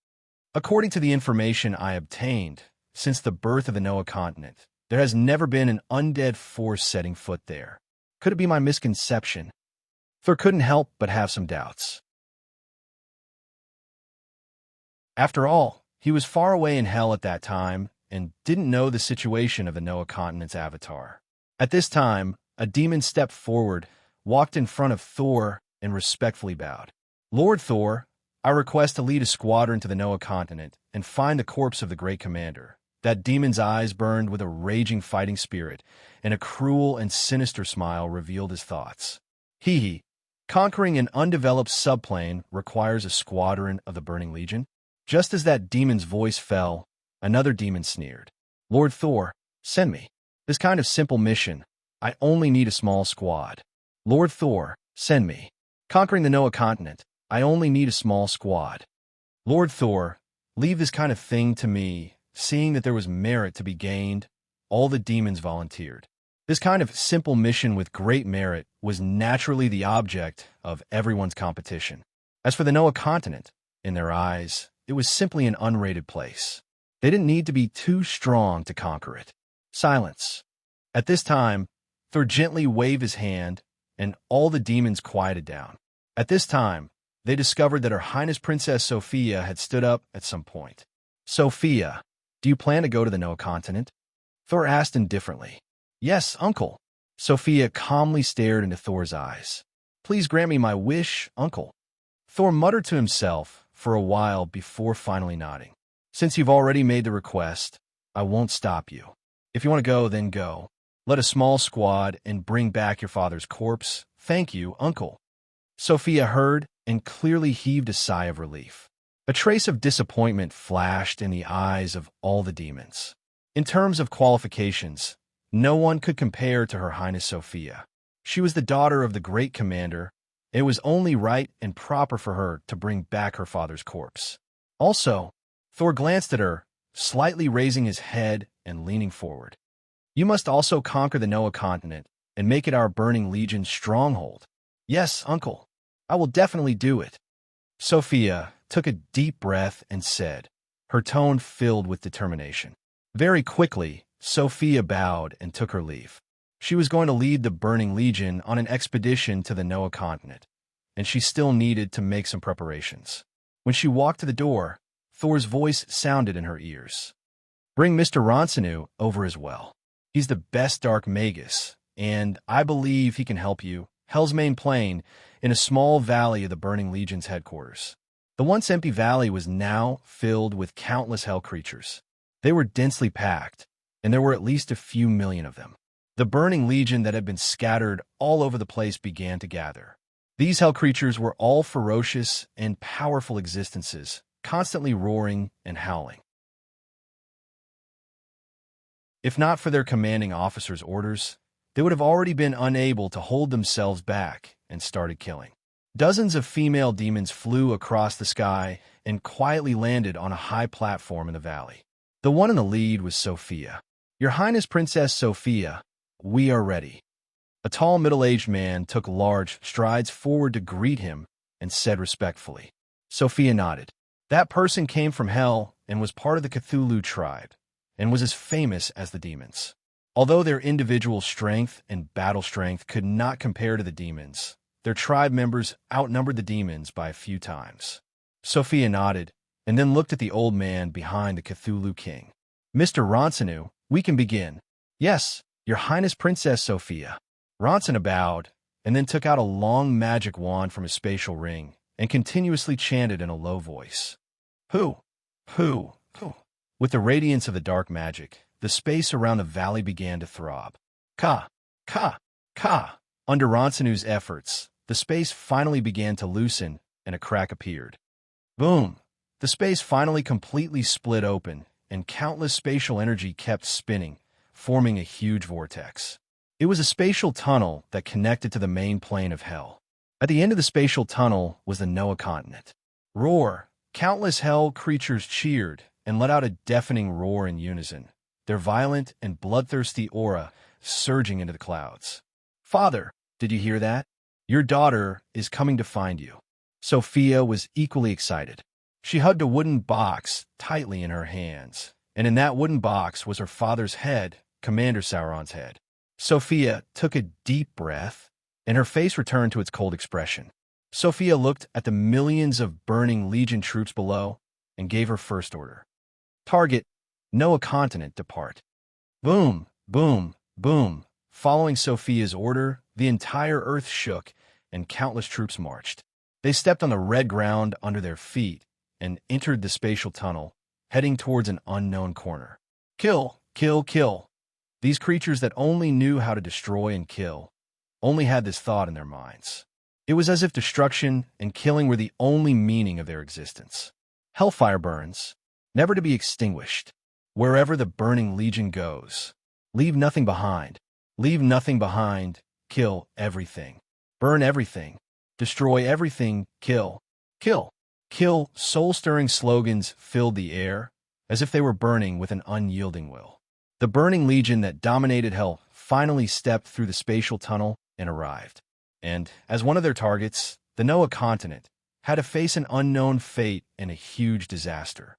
According to the information I obtained, since the birth of the Noah continent, there has never been an undead force setting foot there. Could it be my misconception? Thor couldn't help but have some doubts. After all, he was far away in hell at that time and didn't know the situation of the Noah continent's avatar. At this time, a demon stepped forward, walked in front of Thor, and respectfully bowed. Lord Thor, I request to lead a squadron to the Noah continent and find the corpse of the great commander. That demon's eyes burned with a raging fighting spirit, and a cruel and sinister smile revealed his thoughts. Hee. Conquering an undeveloped subplane requires a squadron of the Burning Legion? Just as that demon's voice fell, another demon sneered. Lord Thor, send me. This kind of simple mission, I only need a small squad. Lord Thor, send me. Conquering the Noah continent, I only need a small squad. Lord Thor, leave this kind of thing to me. Seeing that there was merit to be gained, all the demons volunteered. This kind of simple mission with great merit was naturally the object of everyone's competition. As for the Noah continent, in their eyes, it was simply an unrated place. They didn't need to be too strong to conquer it. Silence. At this time, Thor gently waved his hand, and all the demons quieted down. At this time, they discovered that Her Highness Princess Sophia had stood up at some point. Sophia, do you plan to go to the Noah continent? Thor asked indifferently. Yes, uncle. Sophia calmly stared into Thor's eyes. Please grant me my wish, uncle. Thor muttered to himself for a while before finally nodding. Since you've already made the request, I won't stop you. If you want to go, then go. Let a small squad and bring back your father's corpse. Thank you, uncle. Sophia heard and clearly heaved a sigh of relief. A trace of disappointment flashed in the eyes of all the demons. In terms of qualifications, no one could compare to Her Highness Sophia. She was the daughter of the great commander. It was only right and proper for her to bring back her father's corpse. Also, Thor glanced at her, slightly raising his head and leaning forward. You must also conquer the Noah continent and make it our Burning Legion's stronghold. Yes, uncle. I will definitely do it. Sophia took a deep breath and said, her tone filled with determination. Very quickly, Sophia bowed and took her leave. She was going to lead the Burning Legion on an expedition to the Noah continent, and she still needed to make some preparations. When she walked to the door, Thor's voice sounded in her ears. Bring Mr. Ronsonu over as well. He's the best dark magus, and I believe he can help you. Hell's Main Plain, in a small valley of the Burning Legion's headquarters. The once empty valley was now filled with countless hell creatures. They were densely packed, and there were at least a few million of them. The Burning Legion that had been scattered all over the place began to gather. These hell creatures were all ferocious and powerful existences, constantly roaring and howling. If not for their commanding officer's orders, they would have already been unable to hold themselves back and started killing. Dozens of female demons flew across the sky and quietly landed on a high platform in the valley. The one in the lead was Sophia. Your Highness Princess Sophia, we are ready. A tall middle-aged man took large strides forward to greet him and said respectfully. Sophia nodded. That person came from hell and was part of the Cthulhu tribe, and was as famous as the demons. Although their individual strength and battle strength could not compare to the demons, their tribe members outnumbered the demons by a few times. Sophia nodded, and then looked at the old man behind the Cthulhu king. Mr. Ronsonu, we can begin. Yes, Your Highness Princess Sophia. Ronsonu bowed, and then took out a long magic wand from his spatial ring, and continuously chanted in a low voice. Who? With the radiance of the dark magic, the space around the valley began to throb. Ka! Under Ronsonu's efforts, the space finally began to loosen, and a crack appeared. Boom! The space finally completely split open, and countless spatial energy kept spinning, forming a huge vortex. It was a spatial tunnel that connected to the main plane of hell. At the end of the spatial tunnel was the Noah continent. Roar! Countless hell creatures cheered and let out a deafening roar in unison, their violent and bloodthirsty aura surging into the clouds. Father, did you hear that? Your daughter is coming to find you. Sophia was equally excited. She hugged a wooden box tightly in her hands, and in that wooden box was her father's head, Commander Sauron's head. Sophia took a deep breath, and her face returned to its cold expression. Sophia looked at the millions of Burning Legion troops below and gave her first order. Target, Noah continent, depart. Boom, boom, boom. Following Sophia's order, the entire earth shook and countless troops marched. They stepped on the red ground under their feet and entered the spatial tunnel, heading towards an unknown corner. Kill, kill, kill. These creatures that only knew how to destroy and kill only had this thought in their minds. It was as if destruction and killing were the only meaning of their existence. Hellfire burns, never to be extinguished. Wherever the Burning Legion goes, leave nothing behind. Leave nothing behind. Kill everything. Burn everything. Destroy everything. Kill. Kill. Kill. Soul-stirring slogans filled the air, as if they were burning with an unyielding will. The Burning Legion that dominated hell finally stepped through the spatial tunnel and arrived. And, as one of their targets, the Noah continent had to face an unknown fate and a huge disaster.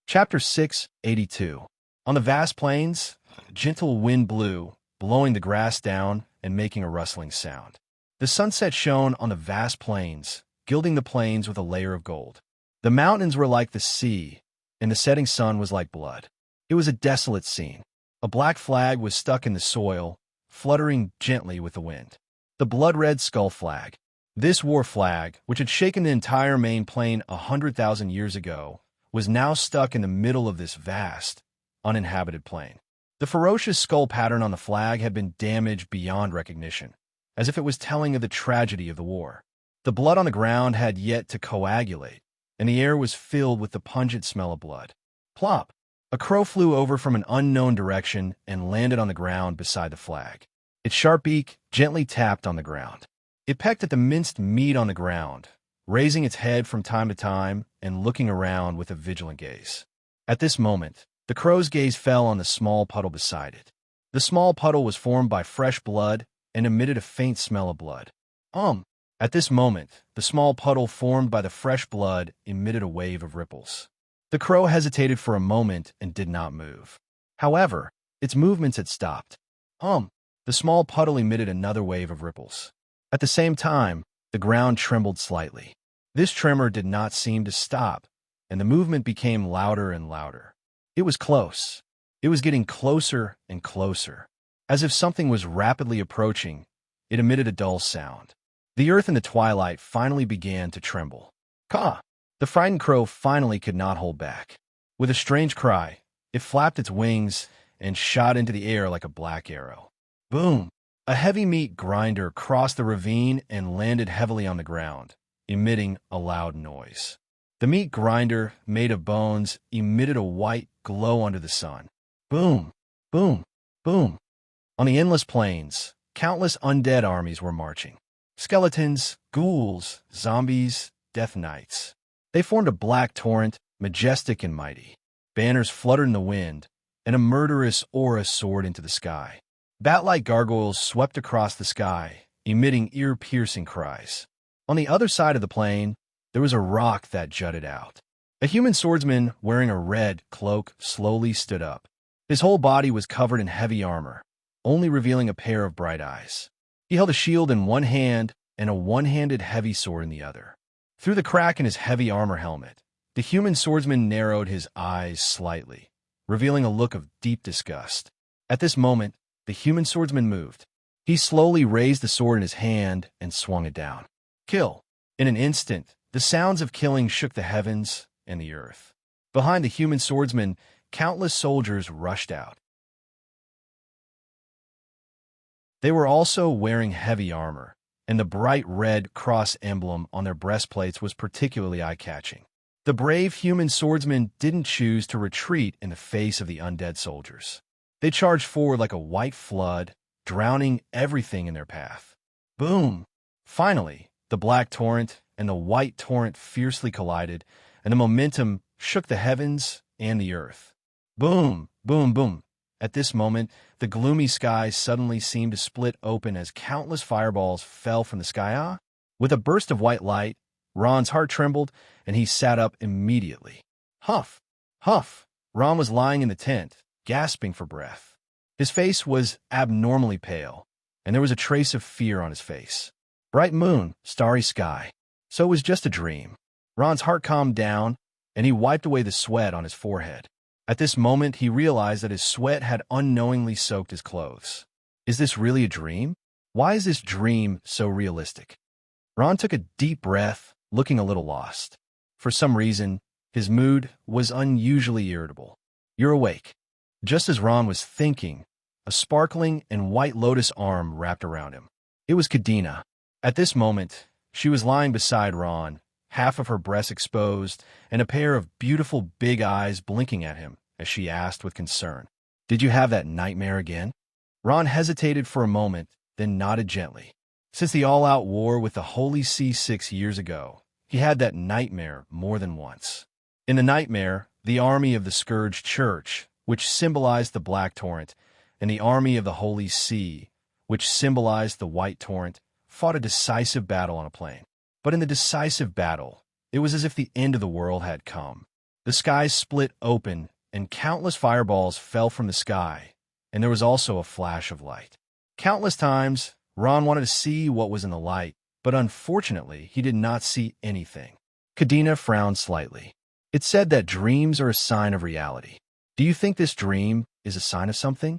Chapter 682. On the vast plains, a gentle wind blew, blowing the grass down and making a rustling sound. The sunset shone on the vast plains, gilding the plains with a layer of gold. The mountains were like the sea, and the setting sun was like blood. It was a desolate scene. A black flag was stuck in the soil, fluttering gently with the wind. The blood-red skull flag. This war flag, which had shaken the entire main plain 100,000 years ago, was now stuck in the middle of this vast, uninhabited plain. The ferocious skull pattern on the flag had been damaged beyond recognition, as if it was telling of the tragedy of the war. The blood on the ground had yet to coagulate, and the air was filled with the pungent smell of blood. Plop! A crow flew over from an unknown direction and landed on the ground beside the flag. Its sharp beak gently tapped on the ground. It pecked at the minced meat on the ground, raising its head from time to time and looking around with a vigilant gaze. At this moment, the crow's gaze fell on the small puddle beside it. The small puddle was formed by fresh blood and emitted a faint smell of blood. At this moment, the small puddle formed by the fresh blood emitted a wave of ripples. The crow hesitated for a moment and did not move. However, its movements had stopped. The small puddle emitted another wave of ripples. At the same time, the ground trembled slightly. This tremor did not seem to stop, and the movement became louder and louder. It was close. It was getting closer and closer. As if something was rapidly approaching, it emitted a dull sound. The earth in the twilight finally began to tremble. Caw! The frightened crow finally could not hold back. With a strange cry, it flapped its wings and shot into the air like a black arrow. Boom! A heavy meat grinder crossed the ravine and landed heavily on the ground, emitting a loud noise. The meat grinder, made of bones, emitted a white glow under the sun. Boom! Boom! Boom! On the endless plains, countless undead armies were marching. Skeletons, ghouls, zombies, death knights. They formed a black torrent, majestic and mighty. Banners fluttered in the wind, and a murderous aura soared into the sky. Bat-like gargoyles swept across the sky, emitting ear-piercing cries. On the other side of the plain, there was a rock that jutted out. A human swordsman wearing a red cloak slowly stood up. His whole body was covered in heavy armor, only revealing a pair of bright eyes. He held a shield in one hand and a one-handed heavy sword in the other. Through the crack in his heavy armor helmet, the human swordsman narrowed his eyes slightly, revealing a look of deep disgust. At this moment, the human swordsman moved. He slowly raised the sword in his hand and swung it down. Kill! In an instant, the sounds of killing shook the heavens and the earth. Behind the human swordsman, countless soldiers rushed out. They were also wearing heavy armor, and the bright red cross emblem on their breastplates was particularly eye-catching. The brave human swordsmen didn't choose to retreat in the face of the undead soldiers. They charged forward like a white flood, drowning everything in their path. Boom! Finally, the black torrent and the white torrent fiercely collided, and the momentum shook the heavens and the earth. Boom! Boom! Boom! At this moment, the gloomy sky suddenly seemed to split open as countless fireballs fell from the sky. With a burst of white light, Ron's heart trembled, and he sat up immediately. Huff! Huff! Ron was lying in the tent, gasping for breath. His face was abnormally pale, and there was a trace of fear on his face. Bright moon, starry sky. So it was just a dream. Ron's heart calmed down, and he wiped away the sweat on his forehead. At this moment, he realized that his sweat had unknowingly soaked his clothes. Is this really a dream? Why is this dream so realistic? Ron took a deep breath, looking a little lost. For some reason, his mood was unusually irritable. You're awake. Just as Ron was thinking, a sparkling and white lotus arm wrapped around him. It was Kadena. At this moment, she was lying beside Ron, half of her breast exposed, and a pair of beautiful big eyes blinking at him as she asked with concern, "Did you have that nightmare again?" Ron hesitated for a moment, then nodded gently. Since the all-out war with the Holy See 6 years ago, he had that nightmare more than once. In the nightmare, the army of the Scourged Church, which symbolized the Black Torrent, and the army of the Holy See, which symbolized the White Torrent, fought a decisive battle on a plain. But in the decisive battle, it was as if the end of the world had come. The skies split open, and countless fireballs fell from the sky, and there was also a flash of light. Countless times, Ron wanted to see what was in the light, but unfortunately, he did not see anything. Kadena frowned slightly. It said that dreams are a sign of reality. Do you think this dream is a sign of something?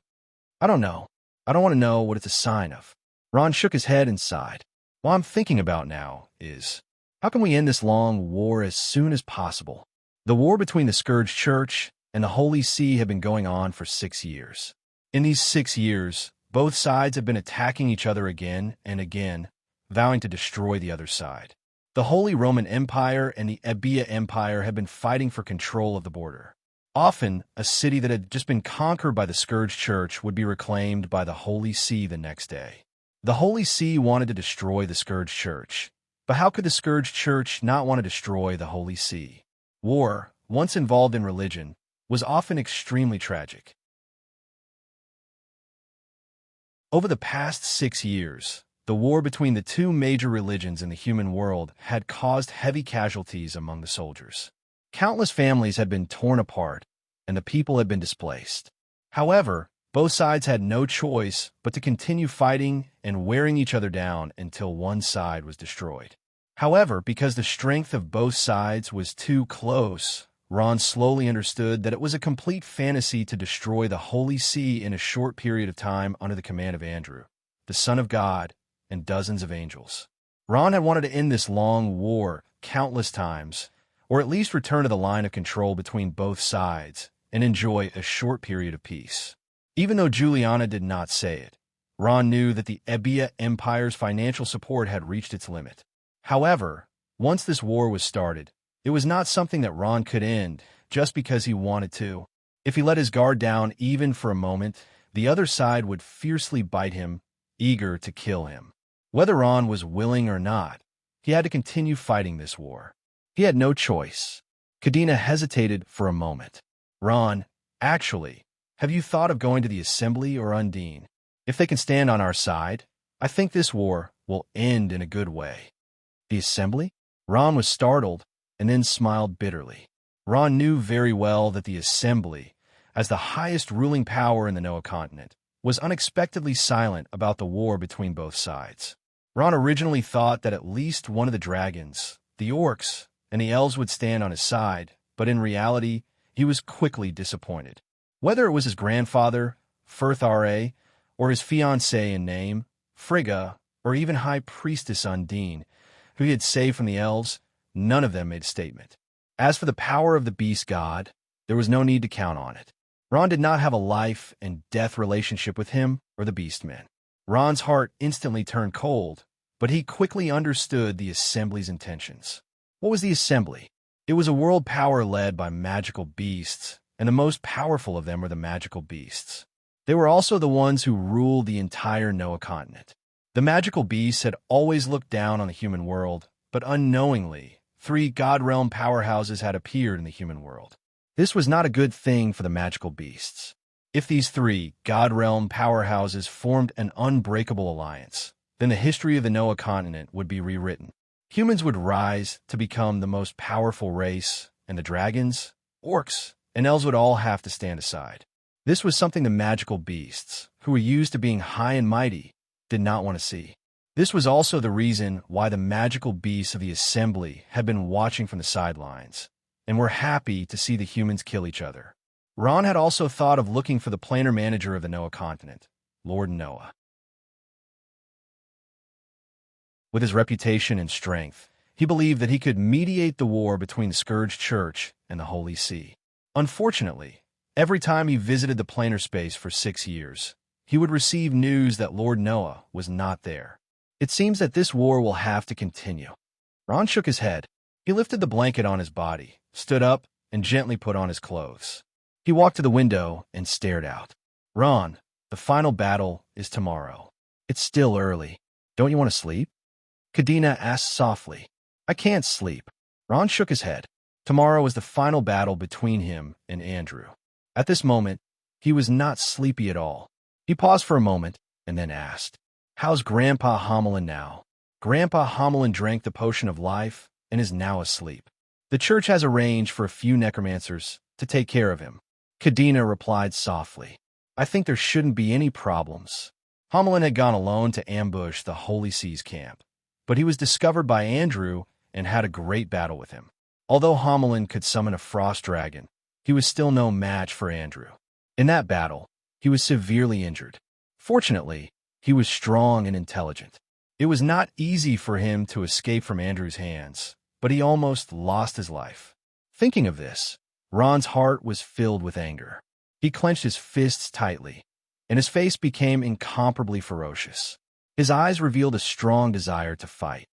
I don't know. I don't want to know what it's a sign of. Ron shook his head and sighed. What I'm thinking about now is, how can we end this long war as soon as possible? The war between the Scourged Church and the Holy See had been going on for 6 years. In these 6 years, Both sides have been attacking each other again and again, vowing to destroy the other side. The Holy Roman Empire and the Ebea Empire have been fighting for control of the border. Often, a city that had just been conquered by the Scourge Church would be reclaimed by the Holy See the next day. The Holy See wanted to destroy the Scourge Church, but how could the Scourge Church not want to destroy the Holy See? War, once involved in religion, was often extremely tragic. Over the past 6 years, the war between the two major religions in the human world had caused heavy casualties among the soldiers. Countless families had been torn apart, and the people had been displaced. However, both sides had no choice but to continue fighting and wearing each other down until one side was destroyed. However, because the strength of both sides was too close, Ron slowly understood that it was a complete fantasy to destroy the Holy See in a short period of time under the command of Andrew, the Son of God, and dozens of angels. Ron had wanted to end this long war countless times, or at least return to the line of control between both sides and enjoy a short period of peace. Even though Juliana did not say it, Ron knew that the Ebea Empire's financial support had reached its limit. However, once this war was started, it was not something that Ron could end just because he wanted to. If he let his guard down even for a moment, the other side would fiercely bite him, eager to kill him. Whether Ron was willing or not, he had to continue fighting this war. He had no choice. Kadena hesitated for a moment. Ron, actually, have you thought of going to the Assembly or Undine? If they can stand on our side, I think this war will end in a good way. The Assembly? Ron was startled and then smiled bitterly. Ron knew very well that the Assembly, as the highest ruling power in the Noah continent, was unexpectedly silent about the war between both sides. Ron originally thought that at least one of the dragons, the orcs, and the elves would stand on his side, but in reality, he was quickly disappointed. Whether it was his grandfather, Firthare, or his fiancée in name, Frigga, or even High Priestess Undine, who he had saved from the elves, none of them made a statement. As for the power of the beast god, there was no need to count on it. Ron did not have a life and death relationship with him or the beastmen. Ron's heart instantly turned cold, but he quickly understood the Assembly's intentions. What was the Assembly? It was a world power led by magical beasts, and the most powerful of them were the magical beasts. They were also the ones who ruled the entire Noah continent. The magical beasts had always looked down on the human world, but unknowingly, 3 God Realm powerhouses had appeared in the human world. This was not a good thing for the magical beasts. If these 3 God Realm powerhouses formed an unbreakable alliance, then the history of the Noah continent would be rewritten. Humans would rise to become the most powerful race, and the dragons, orcs, and elves would all have to stand aside. This was something the magical beasts, who were used to being high and mighty, did not want to see. This was also the reason why the magical beasts of the Assembly had been watching from the sidelines, and were happy to see the humans kill each other. Ron had also thought of looking for the planar manager of the Noah continent, Lord Noah. With his reputation and strength, he believed that he could mediate the war between the Scourge Church and the Holy See. Unfortunately, every time he visited the planar space for 6 years, he would receive news that Lord Noah was not there. It seems that this war will have to continue. Ron shook his head. He lifted the blanket on his body, stood up, and gently put on his clothes. He walked to the window and stared out. Ron, the final battle is tomorrow. It's still early. Don't you want to sleep? Kadena asked softly. I can't sleep. Ron shook his head. Tomorrow was the final battle between him and Andrew. At this moment, he was not sleepy at all. He paused for a moment and then asked, How's Grandpa Homelin now? Grandpa Homelin drank the potion of life and is now asleep. The church has arranged for a few necromancers to take care of him. Kadena replied softly. I think there shouldn't be any problems. Homelin had gone alone to ambush the Holy Sea's camp, but he was discovered by Andrew and had a great battle with him. Although Homelin could summon a frost dragon, he was still no match for Andrew. In that battle, he was severely injured. Fortunately, he was strong and intelligent. It was not easy for him to escape from Andrew's hands, but he almost lost his life. Thinking of this, Ron's heart was filled with anger. He clenched his fists tightly. and his face became incomparably ferocious. His eyes revealed a strong desire to fight.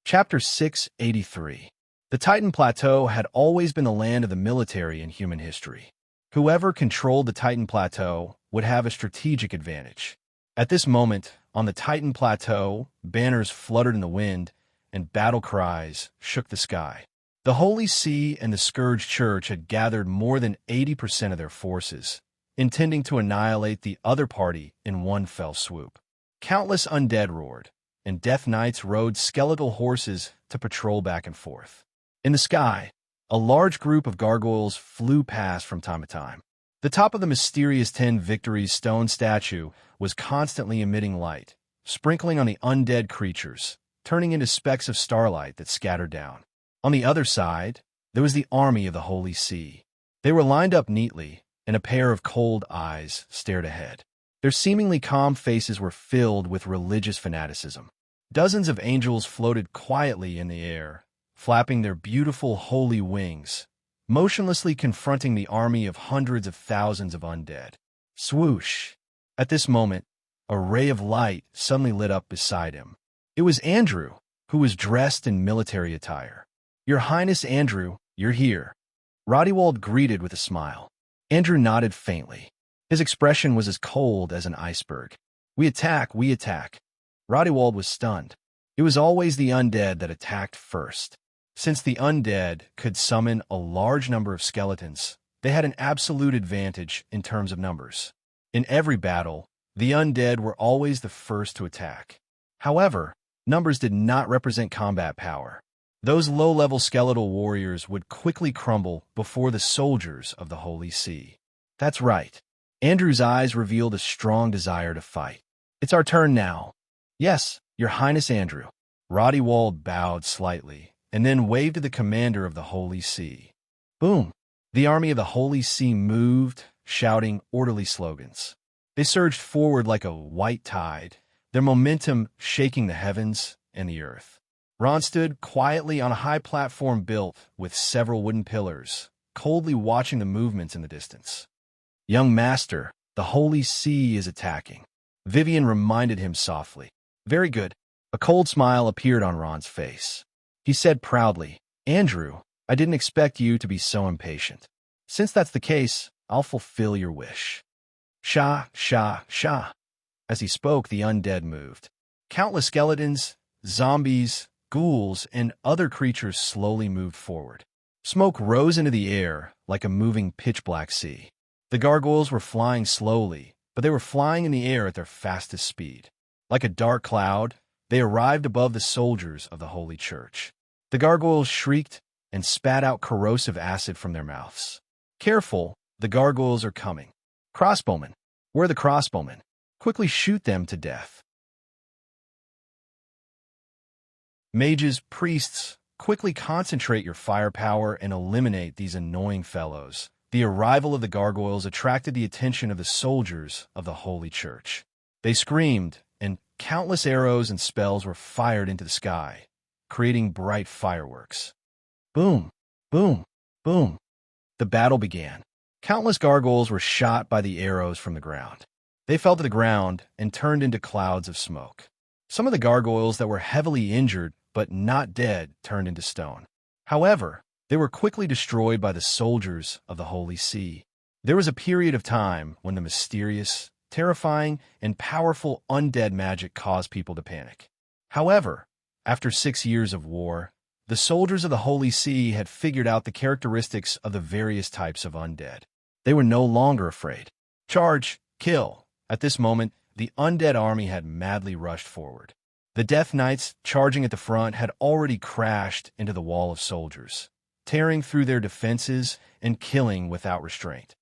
Chapter 683. The Titan Plateau had always been the land of the military in human history. Whoever controlled the Titan Plateau would have a strategic advantage. At this moment, on the Titan Plateau, banners fluttered in the wind, and battle cries shook the sky. The Holy See and the Scourge Church had gathered more than 80% of their forces, intending to annihilate the other party in one fell swoop. Countless undead roared, and Death Knights rode skeletal horses to patrol back and forth. In the sky, a large group of gargoyles flew past from time to time. The top of the mysterious 10 Victories stone statue was constantly emitting light, sprinkling on the undead creatures, turning into specks of starlight that scattered down. On the other side, there was the army of the Holy See. They were lined up neatly, and a pair of cold eyes stared ahead. Their seemingly calm faces were filled with religious fanaticism. Dozens of angels floated quietly in the air, flapping their beautiful holy wings, motionlessly confronting the army of hundreds of thousands of undead. Swoosh! At this moment, a ray of light suddenly lit up beside him. It was Andrew, who was dressed in military attire. "Your Highness Andrew, you're here," Rodewald greeted with a smile. Andrew nodded faintly. His expression was as cold as an iceberg. We attack, we attack." Rodewald was stunned. It was always the undead that attacked first. Since the undead could summon a large number of skeletons, they had an absolute advantage in terms of numbers. In every battle, the undead were always the first to attack. However, numbers did not represent combat power. Those low-level skeletal warriors would quickly crumble before the soldiers of the Holy See. That's right. Andrew's eyes revealed a strong desire to fight. "It's our turn now." "Yes, Your Highness Andrew." Rodewald bowed slightly, and then waved to the commander of the Holy See. Boom! The army of the Holy See moved, shouting orderly slogans. They surged forward like a white tide, their momentum shaking the heavens and the earth. Ron stood quietly on a high platform built with several wooden pillars, coldly watching the movements in the distance. "Young master, the Holy See is attacking," Vivian reminded him softly. "Very good." A cold smile appeared on Ron's face. He said proudly, "Andrew, I didn't expect you to be so impatient. Since that's the case, I'll fulfill your wish." Sha, sha, sha. As he spoke, the undead moved. Countless skeletons, zombies, ghouls, and other creatures slowly moved forward. Smoke rose into the air like a moving pitch-black sea. The gargoyles were flying slowly, but they were flying in the air at their fastest speed. Like a dark cloud, they arrived above the soldiers of the Holy Church. The gargoyles shrieked and spat out corrosive acid from their mouths. "Careful, the gargoyles are coming. Crossbowmen, where are the crossbowmen? Quickly shoot them to death." Mages, priests, quickly concentrate your firepower and eliminate these annoying fellows. The arrival of the gargoyles attracted the attention of the soldiers of the Holy Church. They screamed, and countless arrows and spells were fired into the sky, creating bright fireworks. Boom, boom, boom. The battle began. Countless gargoyles were shot by the arrows from the ground. They fell to the ground and turned into clouds of smoke. Some of the gargoyles that were heavily injured but not dead turned into stone. However, they were quickly destroyed by the soldiers of the Holy See. There was a period of time when the mysterious, terrifying, and powerful undead magic caused people to panic. However, after 6 years of war, the soldiers of the Holy See had figured out the characteristics of the various types of undead. They were no longer afraid. Charge, kill. At this moment, the undead army had madly rushed forward. The Death Knights, charging at the front, had already crashed into the wall of soldiers, tearing through their defenses and killing without restraint.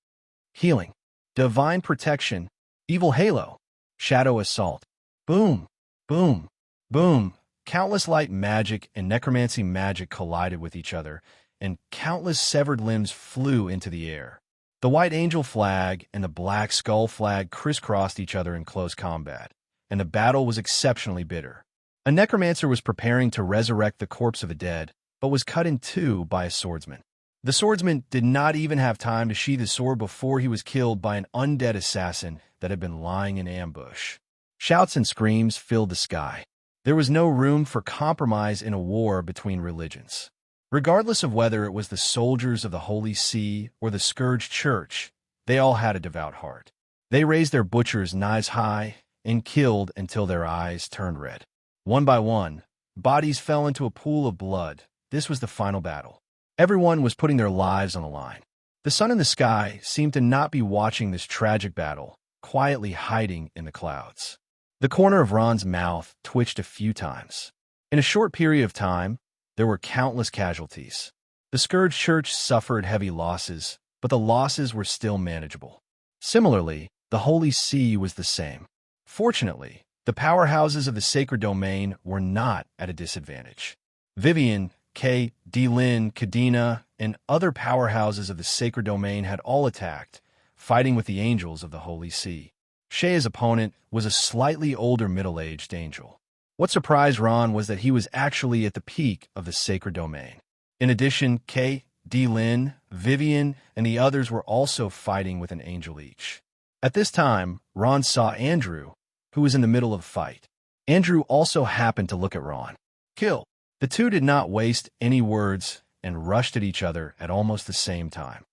Healing, divine protection, evil halo, shadow assault. Boom, boom, boom. Countless light magic and necromancy magic collided with each other, and countless severed limbs flew into the air. The white angel flag and the black skull flag crisscrossed each other in close combat, and the battle was exceptionally bitter. A necromancer was preparing to resurrect the corpse of a dead, but was cut in two by a swordsman. The swordsman did not even have time to sheath his sword before he was killed by an undead assassin that had been lying in ambush. Shouts and screams filled the sky. There was no room for compromise in a war between religions. Regardless of whether it was the soldiers of the Holy See or the scourged church, they all had a devout heart. They raised their butchers' knives high and killed until their eyes turned red. One by one, bodies fell into a pool of blood. This was the final battle. Everyone was putting their lives on the line. The sun in the sky seemed to not be watching this tragic battle, quietly hiding in the clouds. The corner of Ron's mouth twitched a few times. In a short period of time, there were countless casualties. The scourged church suffered heavy losses, but the losses were still manageable. Similarly, the Holy See was the same. Fortunately, the powerhouses of the sacred domain were not at a disadvantage. Vivian, Kay, Lin, Kadena, and other powerhouses of the sacred domain had all attacked, fighting with the angels of the Holy See. Shea's opponent was a slightly older middle-aged angel. What surprised Ron was that he was actually at the peak of the sacred domain. In addition, Kay, Lin, Vivian, and the others were also fighting with an angel each. At this time, Ron saw Andrew, who was in the middle of a fight. Andrew also happened to look at Ron. Kill. The two did not waste any words and rushed at each other at almost the same time.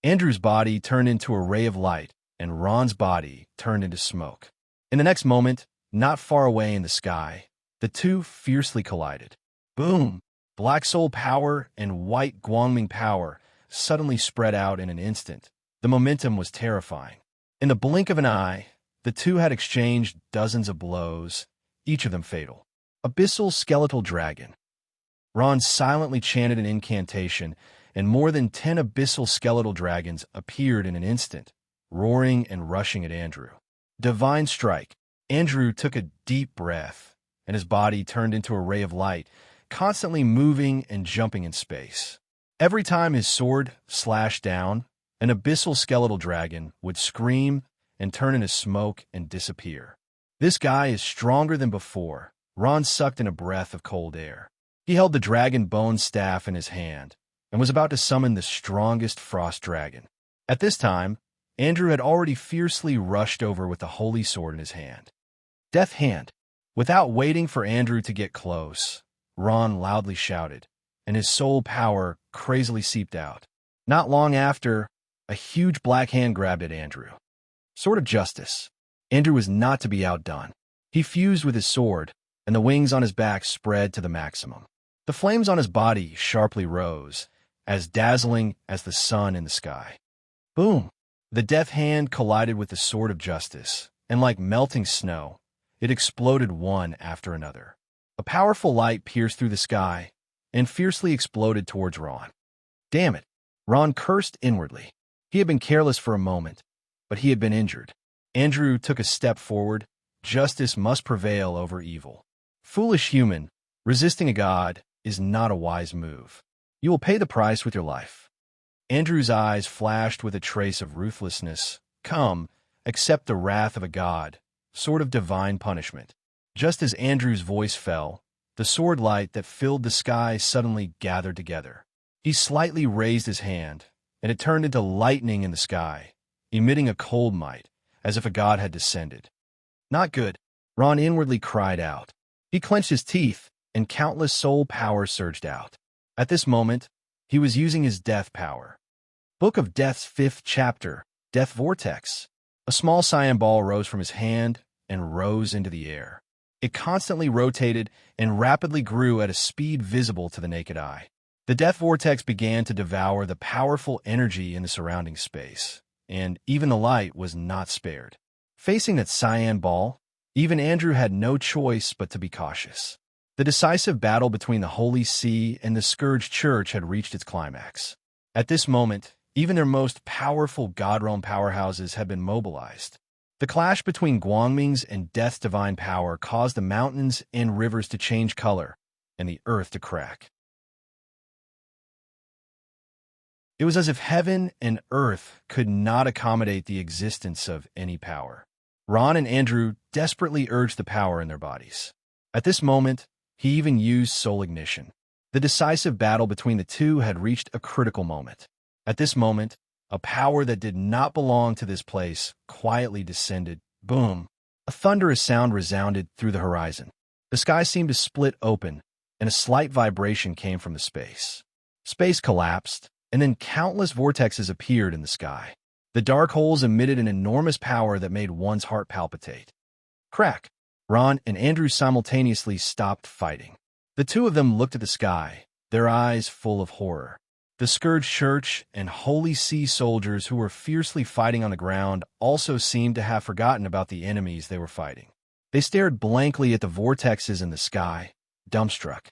Andrew's body turned into a ray of light, and Ron's body turned into smoke. In the next moment, not far away in the sky, the two fiercely collided. Boom! Black Soul power and white Guangming power suddenly spread out in an instant. The momentum was terrifying. In the blink of an eye, the two had exchanged dozens of blows, each of them fatal. Abyssal Skeletal Dragon. Ron silently chanted an incantation, and more than 10 abyssal skeletal dragons appeared in an instant, roaring and rushing at Andrew. Divine Strike. Andrew took a deep breath, and his body turned into a ray of light, constantly moving and jumping in space. Every time his sword slashed down, an abyssal skeletal dragon would scream and turn into smoke and disappear. This guy is stronger than before. Ron sucked in a breath of cold air. He held the dragon bone staff in his hand and was about to summon the strongest frost dragon. At this time, Andrew had already fiercely rushed over with the holy sword in his hand. Death Hand. Without waiting for Andrew to get close, Ron loudly shouted, and his soul power crazily seeped out. Not long after, a huge black hand grabbed at Andrew. Sword of Justice. Andrew was not to be outdone. He fused with his sword, and the wings on his back spread to the maximum. The flames on his body sharply rose, as dazzling as the sun in the sky. Boom! The death hand collided with the Sword of Justice, and like melting snow, it exploded one after another. A powerful light pierced through the sky and fiercely exploded towards Ron. Damn it! Ron cursed inwardly. He had been careless for a moment, but he had been injured. Andrew took a step forward. Justice must prevail over evil. Foolish human, resisting a god is not a wise move. You will pay the price with your life. Andrew's eyes flashed with a trace of ruthlessness. Come, accept the wrath of a god, sort of divine punishment. Just as Andrew's voice fell, the sword light that filled the sky suddenly gathered together. He slightly raised his hand, and it turned into lightning in the sky, emitting a cold might, as if a god had descended. Not good, Ron inwardly cried out. He clenched his teeth, and countless soul power surged out. At this moment, he was using his death power. Book of Death's 5th chapter, Death Vortex. A small cyan ball rose from his hand and rose into the air. It constantly rotated and rapidly grew at a speed visible to the naked eye. The Death Vortex began to devour the powerful energy in the surrounding space, and even the light was not spared. Facing that cyan ball, even Andrew had no choice but to be cautious. The decisive battle between the Holy See and the Scourged Church had reached its climax. At this moment, even their most powerful God Realm powerhouses had been mobilized. The clash between Guangming's and Death's divine power caused the mountains and rivers to change color and the earth to crack. It was as if heaven and earth could not accommodate the existence of any power. Ron and Andrew desperately urged the power in their bodies. At this moment, he even used soul ignition. The decisive battle between the two had reached a critical moment. At this moment, a power that did not belong to this place quietly descended. Boom! A thunderous sound resounded through the horizon. The sky seemed to split open, and a slight vibration came from the space. Space collapsed, and then countless vortexes appeared in the sky. The dark holes emitted an enormous power that made one's heart palpitate. Crack! Ron and Andrew simultaneously stopped fighting. The two of them looked at the sky, their eyes full of horror. The Scourge Church and Holy See soldiers who were fiercely fighting on the ground also seemed to have forgotten about the enemies they were fighting. They stared blankly at the vortexes in the sky, dumbstruck.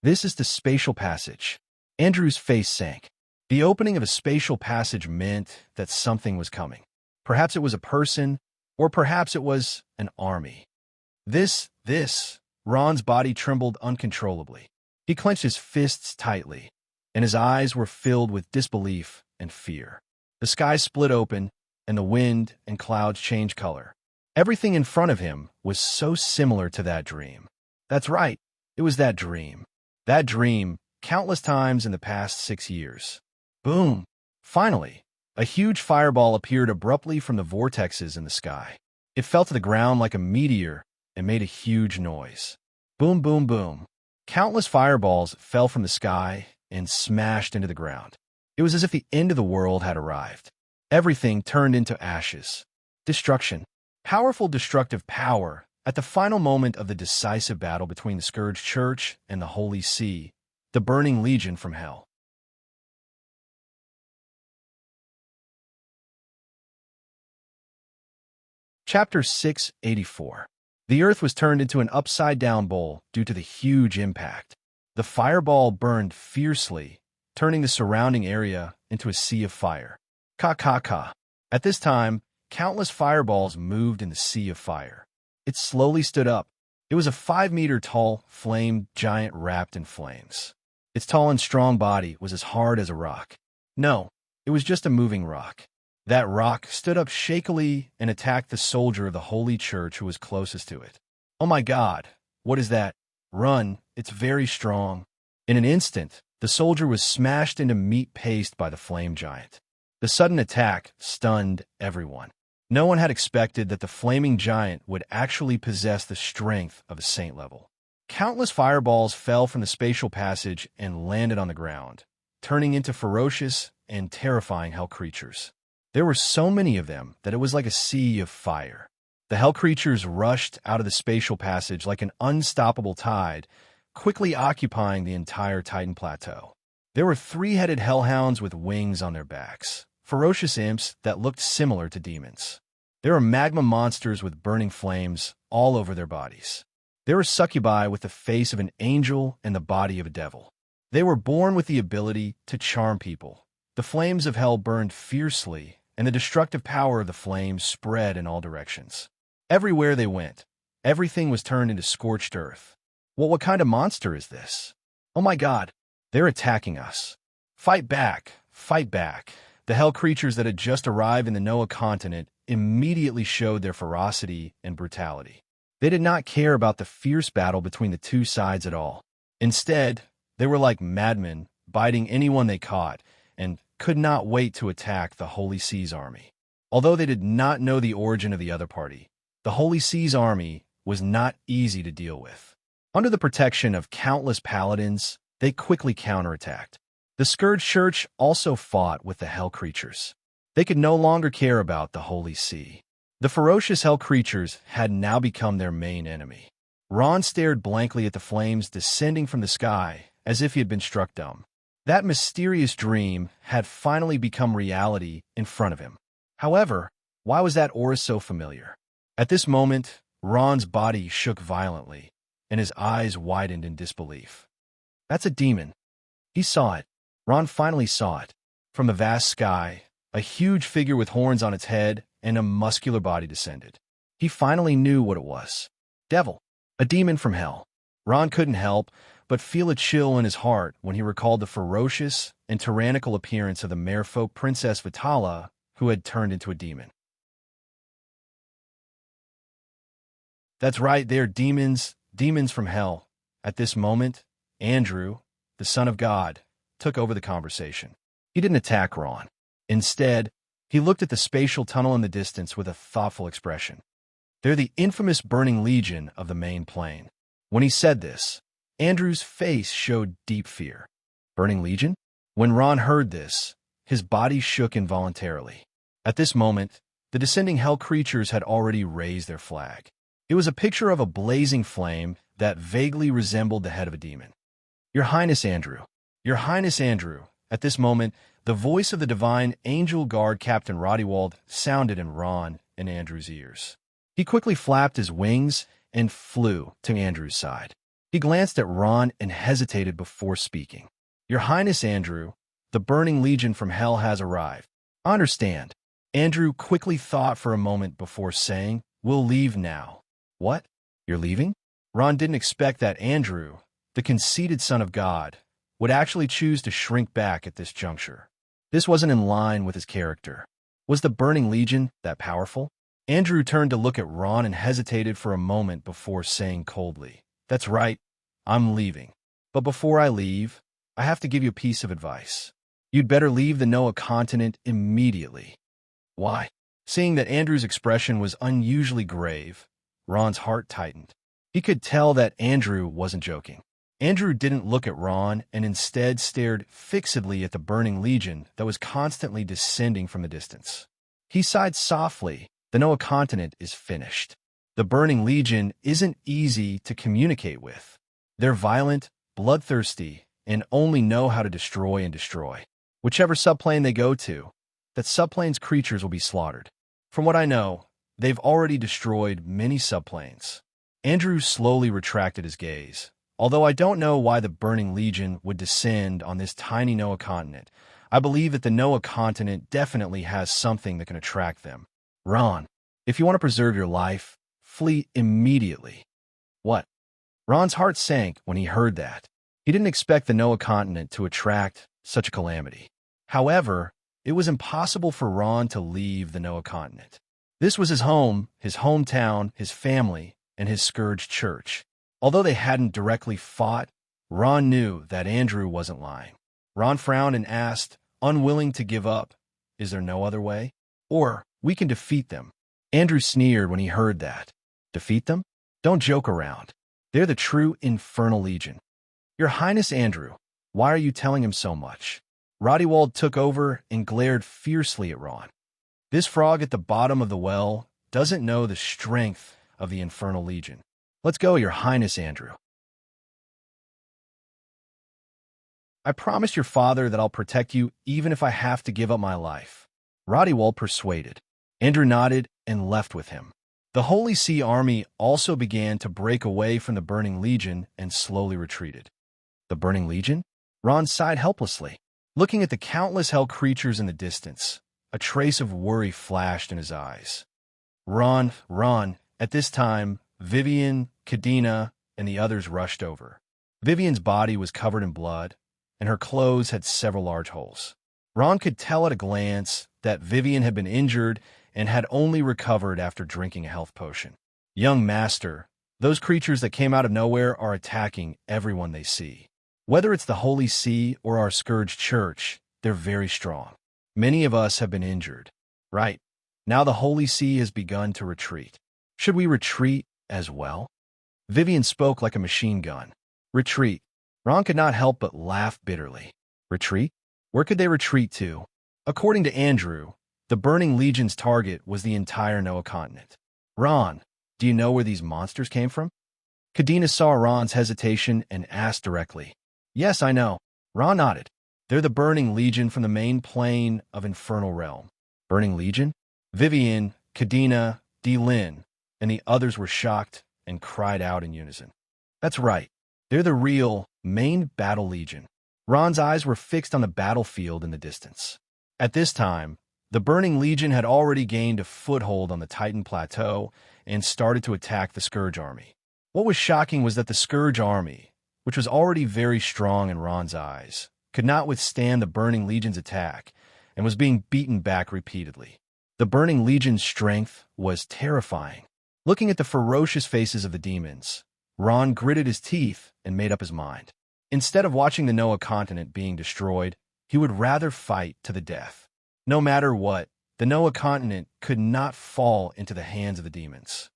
This is the spatial passage. Andrew's face sank. The opening of a spatial passage meant that something was coming. Perhaps it was a person, or perhaps it was an army. This, Ron's body trembled uncontrollably. He clenched his fists tightly, and his eyes were filled with disbelief and fear. The sky split open, and the wind and clouds changed color. Everything in front of him was so similar to that dream. That's right, it was that dream. That dream, countless times in the past 6 years. Boom! Finally, a huge fireball appeared abruptly from the vortexes in the sky. It fell to the ground like a meteor and made a huge noise. Boom, boom, boom. Countless fireballs fell from the sky and smashed into the ground. It was as if the end of the world had arrived. Everything turned into ashes. Destruction. Powerful destructive power at the final moment of the decisive battle between the Scourge Church and the Holy See, the burning legion from hell. Chapter 684. The earth was turned into an upside-down bowl due to the huge impact. The fireball burned fiercely, turning the surrounding area into a sea of fire. Ka. At this time, countless fireballs moved in the sea of fire. It slowly stood up. It was a 5-meter-tall flame giant wrapped in flames. Its tall and strong body was as hard as a rock. No, it was just a moving rock. That rock stood up shakily and attacked the soldier of the Holy Church who was closest to it. Oh my God, what is that? Run, it's very strong. In an instant, the soldier was smashed into meat paste by the flame giant. The sudden attack stunned everyone. No one had expected that the flaming giant would actually possess the strength of a saint level. Countless fireballs fell from the spatial passage and landed on the ground, turning into ferocious and terrifying hell creatures. There were so many of them that it was like a sea of fire. The hell creatures rushed out of the spatial passage like an unstoppable tide, quickly occupying the entire Titan Plateau. There were 3-headed hellhounds with wings on their backs, ferocious imps that looked similar to demons. There were magma monsters with burning flames all over their bodies. There were succubi with the face of an angel and the body of a devil. They were born with the ability to charm people. The flames of hell burned fiercely, and the destructive power of the flames spread in all directions. Everywhere they went, everything was turned into scorched earth. Well, what kind of monster is this? Oh my God, they're attacking us. Fight back, fight back. The hell creatures that had just arrived in the Noah continent immediately showed their ferocity and brutality. They did not care about the fierce battle between the two sides at all. Instead, they were like madmen, biting anyone they caught, and could not wait to attack the Holy See's army. Although they did not know the origin of the other party, the Holy See's army was not easy to deal with. Under the protection of countless paladins, they quickly counterattacked. The Scourge Church also fought with the hell creatures. They could no longer care about the Holy See. The ferocious hell creatures had now become their main enemy. Ron stared blankly at the flames descending from the sky as if he had been struck dumb. That mysterious dream had finally become reality in front of him. However, why was that aura so familiar? At this moment, Ron's body shook violently, and his eyes widened in disbelief. That's a demon. He saw it. Ron finally saw it. From the vast sky, a huge figure with horns on its head and a muscular body descended. He finally knew what it was. Devil. A demon from hell. Ron couldn't help but feel a chill in his heart when he recalled the ferocious and tyrannical appearance of the merfolk Princess Vitala, who had turned into a demon. That's right, they are demons from hell. At this moment, Andrew, the Son of God, took over the conversation. He didn't attack Ron. Instead, he looked at the spatial tunnel in the distance with a thoughtful expression. They're the infamous Burning Legion of the main plane. When he said this, Andrew's face showed deep fear. Burning Legion? When Ron heard this, his body shook involuntarily. At this moment, the descending hell creatures had already raised their flag. It was a picture of a blazing flame that vaguely resembled the head of a demon. Your Highness Andrew. Your Highness Andrew. At this moment, the voice of the divine angel guard Captain Roddiwald sounded in Ron and Andrew's ears. He quickly flapped his wings and flew to Andrew's side. He glanced at Ron and hesitated before speaking. Your Highness Andrew, the Burning Legion from hell has arrived. I understand. Andrew quickly thought for a moment before saying, We'll leave now. What? You're leaving? Ron didn't expect that Andrew, the conceited son of God, would actually choose to shrink back at this juncture. This wasn't in line with his character. Was the Burning Legion that powerful? Andrew turned to look at Ron and hesitated for a moment before saying coldly, That's right, I'm leaving. But before I leave, I have to give you a piece of advice. You'd better leave the Noah continent immediately. Why? Seeing that Andrew's expression was unusually grave, Ron's heart tightened. He could tell that Andrew wasn't joking. Andrew didn't look at Ron and instead stared fixedly at the Burning Legion that was constantly descending from the distance. He sighed softly. The Noah continent is finished. The Burning Legion isn't easy to communicate with. They're violent, bloodthirsty, and only know how to destroy and destroy. Whichever subplane they go to, that subplane's creatures will be slaughtered. From what I know, they've already destroyed many subplanes. Andrew slowly retracted his gaze. Although I don't know why the Burning Legion would descend on this tiny Noah continent, I believe that the Noah continent definitely has something that can attract them. Ron, if you want to preserve your life, flee immediately. What? Ron's heart sank when he heard that. He didn't expect the Noah continent to attract such a calamity. However, it was impossible for Ron to leave the Noah continent. This was his home, his hometown, his family, and his scourged church. Although they hadn't directly fought, Ron knew that Andrew wasn't lying. Ron frowned and asked, unwilling to give up, Is there no other way? Or we can defeat them. Andrew sneered when he heard that. Defeat them? Don't joke around. They're the true Infernal Legion. Your Highness Andrew, why are you telling him so much? Roddiwald took over and glared fiercely at Ron. This frog at the bottom of the well doesn't know the strength of the Infernal Legion. Let's go, Your Highness Andrew. I promised your father that I'll protect you even if I have to give up my life. Roddiwald persuaded. Andrew nodded and left with him. The Holy Sea army also began to break away from the Burning Legion and slowly retreated. The Burning Legion? Ron sighed helplessly. Looking at the countless hell creatures in the distance, a trace of worry flashed in his eyes. Ron, at this time, Vivian, Kadena, and the others rushed over. Vivian's body was covered in blood, and her clothes had several large holes. Ron could tell at a glance that Vivian had been injured and had only recovered after drinking a health potion. Young Master, those creatures that came out of nowhere are attacking everyone they see. Whether it's the Holy See or our scourged church, they're very strong. Many of us have been injured. Right. Now the Holy See has begun to retreat. Should we retreat as well? Vivian spoke like a machine gun. Retreat. Ron could not help but laugh bitterly. Retreat? Where could they retreat to? According to Andrew, the Burning Legion's target was the entire Noah continent. Ron, do you know where these monsters came from? Kadena saw Ron's hesitation and asked directly. Yes, I know. Ron nodded. They're the Burning Legion from the main plane of Infernal Realm. Burning Legion? Vivian, Kadena, Lin, and the others were shocked and cried out in unison. That's right. They're the real, main battle legion. Ron's eyes were fixed on the battlefield in the distance. At this time, the Burning Legion had already gained a foothold on the Titan Plateau and started to attack the Scourge Army. What was shocking was that the Scourge Army, which was already very strong in Ron's eyes, could not withstand the Burning Legion's attack and was being beaten back repeatedly. The Burning Legion's strength was terrifying. Looking at the ferocious faces of the demons, Ron gritted his teeth and made up his mind. Instead of watching the Noah continent being destroyed, he would rather fight to the death. No matter what, the Noah continent could not fall into the hands of the demons.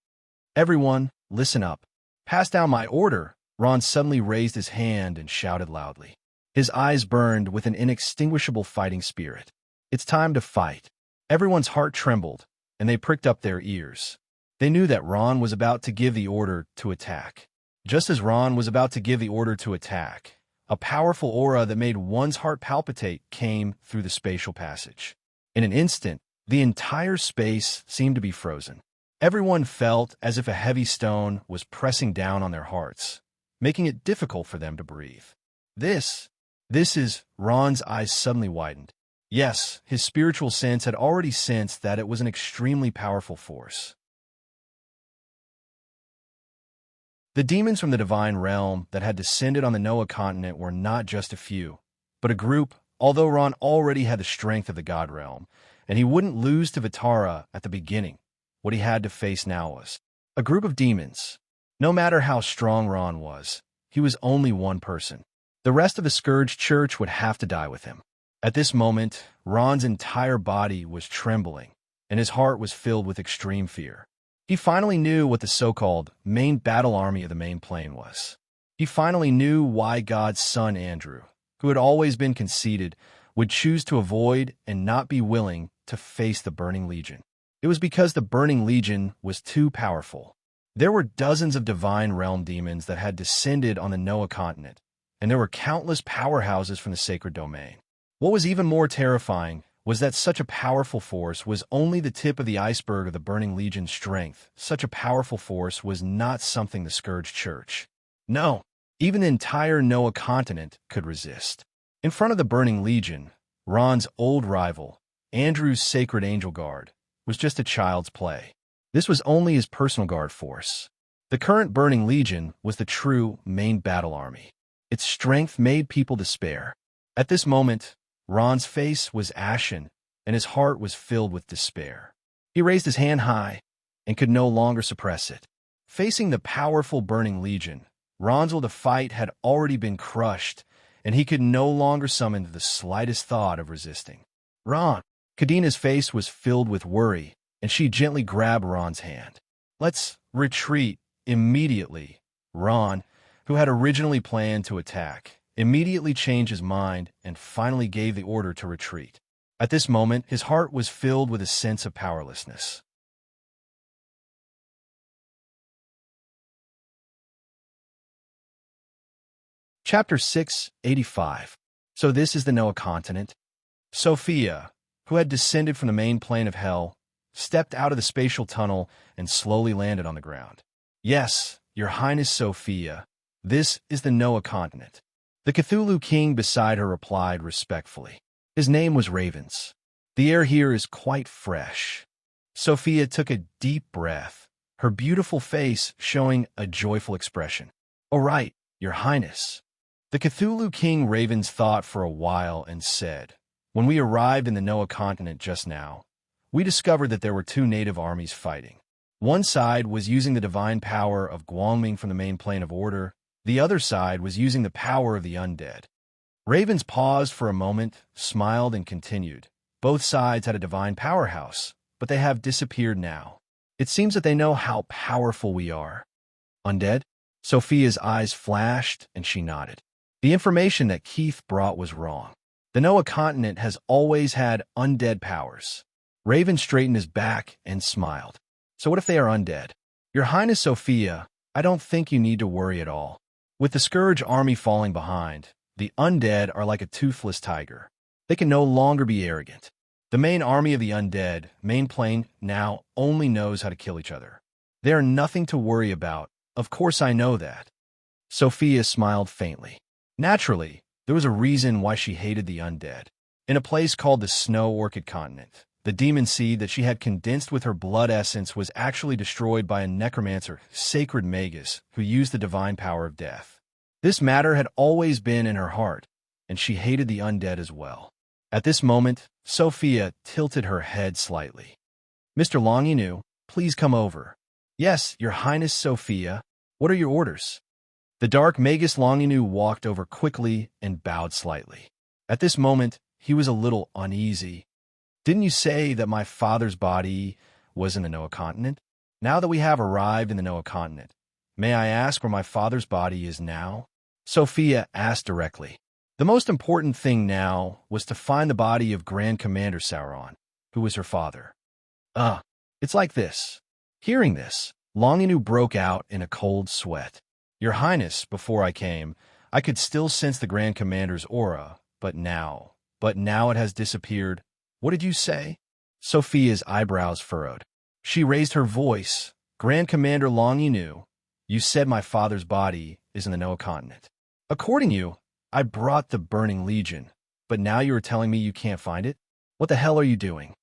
Everyone, listen up. Pass down my order. Ron suddenly raised his hand and shouted loudly. His eyes burned with an inextinguishable fighting spirit. It's time to fight. Everyone's heart trembled, and they pricked up their ears. They knew that Ron was about to give the order to attack. Just as Ron was about to give the order to attack, a powerful aura that made one's heart palpitate came through the spatial passage. In an instant, the entire space seemed to be frozen. Everyone felt as if a heavy stone was pressing down on their hearts, making it difficult for them to breathe. This is, Ron's eyes suddenly widened. Yes, his spiritual sense had already sensed that it was an extremely powerful force. The demons from the divine realm that had descended on the Noah continent were not just a few, but a group. Although Ron already had the strength of the god realm, and he wouldn't lose to Vitara at the beginning, what he had to face now was a group of demons. No matter how strong Ron was, he was only one person. The rest of the Scourge Church would have to die with him. At this moment, Ron's entire body was trembling, and his heart was filled with extreme fear. He finally knew what the so-called main battle army of the main plane was. He finally knew why God's son Andrew, who had always been conceited, would choose to avoid and not be willing to face the Burning Legion. It was because the Burning Legion was too powerful. There were dozens of divine realm demons that had descended on the Noah continent, and there were countless powerhouses from the sacred domain. What was even more terrifying was that such a powerful force was only the tip of the iceberg of the Burning Legion's strength. Such a powerful force was not something the Scourge Church, no, even the entire Noah continent, could resist. In front of the Burning Legion, Ron's old rival, Andrew's Sacred Angel Guard, was just a child's play. This was only his personal guard force. The current Burning Legion was the true main battle army. Its strength made people despair. At this moment, Ron's face was ashen, and his heart was filled with despair. He raised his hand high and could no longer suppress it. Facing the powerful Burning Legion, Ron's will to fight had already been crushed, and he could no longer summon the slightest thought of resisting. Ron! Kadina's face was filled with worry, and she gently grabbed Ron's hand. Let's retreat immediately. Ron, who had originally planned to attack, immediately changed his mind and finally gave the order to retreat. At this moment, his heart was filled with a sense of powerlessness. Chapter 685. So this is the Noah continent. Sophia, who had descended from the main plane of hell, stepped out of the spatial tunnel and slowly landed on the ground. Yes, Your Highness Sophia, this is the Noah continent. The Cthulhu king beside her replied respectfully. His name was Ravens. The air here is quite fresh. Sophia took a deep breath, her beautiful face showing a joyful expression. All right, Your Highness. The Cthulhu king Ravens thought for a while and said, when we arrived in the Noah continent just now, we discovered that there were two native armies fighting. One side was using the divine power of Guangming from the main plane of order. The other side was using the power of the undead. Ravens paused for a moment, smiled, and continued. Both sides had a divine powerhouse, but they have disappeared now. It seems that they know how powerful we are. Undead? Sophia's eyes flashed, and she nodded. The information that Keith brought was wrong. The Noah continent has always had undead powers. Raven straightened his back and smiled. So what if they are undead? Your Highness Sophia, I don't think you need to worry at all. With the Scourge army falling behind, the undead are like a toothless tiger. They can no longer be arrogant. The main army of the undead, main plane, now only knows how to kill each other. They are nothing to worry about. Of course I know that. Sophia smiled faintly. Naturally, there was a reason why she hated the undead. In a place called the Snow Orchid Continent, the demon seed that she had condensed with her blood essence was actually destroyed by a necromancer, Sacred Magus, who used the divine power of death. This matter had always been in her heart, and she hated the undead as well. At this moment, Sophia tilted her head slightly. Mr. Longinu, please come over. Yes, Your Highness Sophia. What are your orders? The dark Magus Longinu walked over quickly and bowed slightly. At this moment, he was a little uneasy. Didn't you say that my father's body was in the Noah continent? Now that we have arrived in the Noah continent, may I ask where my father's body is now? Sophia asked directly. The most important thing now was to find the body of Grand Commander Sauron, who was her father. It's like this. Hearing this, Longinu broke out in a cold sweat. Your Highness, before I came, I could still sense the Grand Commander's aura, but now it has disappeared. What did you say? Sophia's eyebrows furrowed. She raised her voice. Grand Commander Longinu, you said my father's body is in the Noah continent. According to you, I brought the Burning Legion, but now you are telling me you can't find it? What the hell are you doing?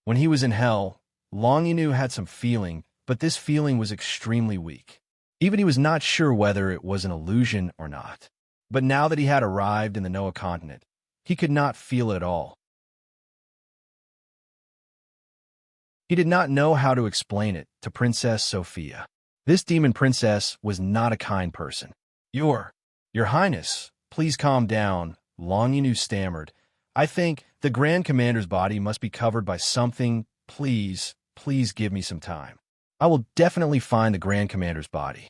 When he was in hell, Longinu had some feeling, but this feeling was extremely weak. Even he was not sure whether it was an illusion or not. But now that he had arrived in the Noah continent, he could not feel it at all. He did not know how to explain it to Princess Sophia. This demon princess was not a kind person. Your Highness, please calm down, Longinu stammered. I think the Grand Commander's body must be covered by something. Please give me some time. I will definitely find the Grand Commander's body.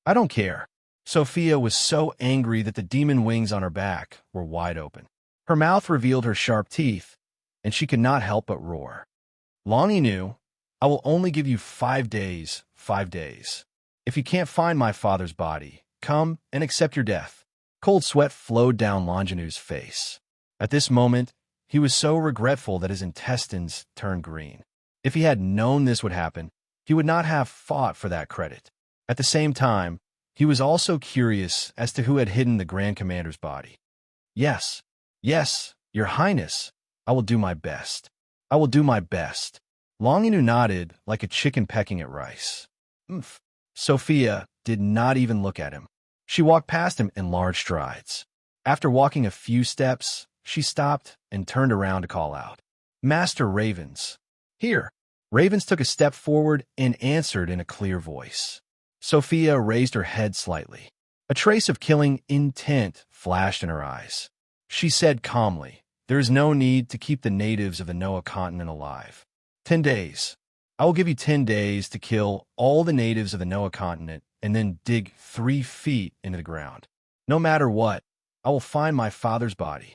I don't care. Sophia was so angry that the demon wings on her back were wide open. Her mouth revealed her sharp teeth, and she could not help but roar. Longinu, I will only give you 5 days, 5 days. If you can't find my father's body, come and accept your death. Cold sweat flowed down Longinu's face. At this moment, he was so regretful that his intestines turned green. If he had known this would happen, he would not have fought for that credit. At the same time, he was also curious as to who had hidden the Grand Commander's body. Yes, Your Highness, I will do my best. I will do my best. Longinu nodded like a chicken pecking at rice. Sophia did not even look at him. She walked past him in large strides. After walking a few steps, she stopped and turned around to call out, Master Ravens. Here. Ravens took a step forward and answered in a clear voice. Sophia raised her head slightly. A trace of killing intent flashed in her eyes. She said calmly, There is no need to keep the natives of the Noah continent alive. 10 days. I will give you 10 days to kill all the natives of the Noah continent and then dig 3 feet into the ground. No matter what, I will find my father's body.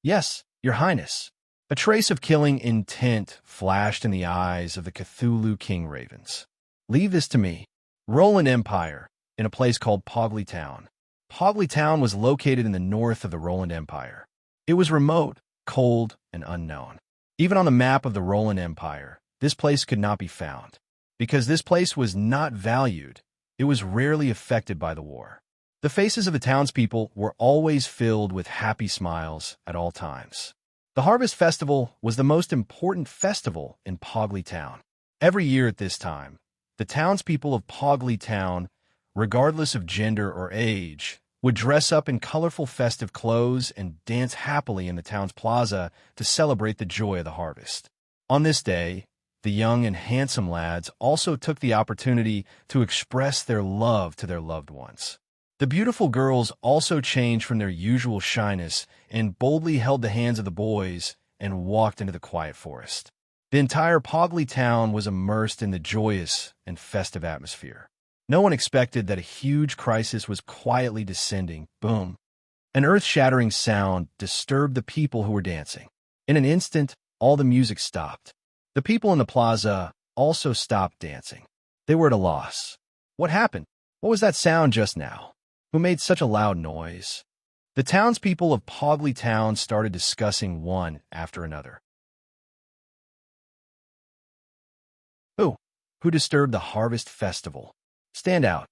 Yes, Your Highness. A trace of killing intent flashed in the eyes of the Cthulhu King Ravens. Leave this to me. Roland Empire, in a place called Pogli Town. Pogli Town was located in the north of the Roland Empire. It was remote, cold, and unknown. Even on the map of the Roland Empire, this place could not be found. Because this place was not valued, it was rarely affected by the war. The faces of the townspeople were always filled with happy smiles at all times. The Harvest Festival was the most important festival in Pogli Town. Every year at this time, the townspeople of Pogli Town, regardless of gender or age, would dress up in colorful festive clothes and dance happily in the town's plaza to celebrate the joy of the harvest. On this day, the young and handsome lads also took the opportunity to express their love to their loved ones. The beautiful girls also changed from their usual shyness and boldly held the hands of the boys and walked into the quiet forest. The entire Pogli town was immersed in the joyous and festive atmosphere. No one expected that a huge crisis was quietly descending. Boom! An earth-shattering sound disturbed the people who were dancing. In an instant, all the music stopped. The people in the plaza also stopped dancing. They were at a loss. What happened? What was that sound just now? Who made such a loud noise? The townspeople of Pogli Town started discussing one after another. Who disturbed the Harvest Festival? Stand out.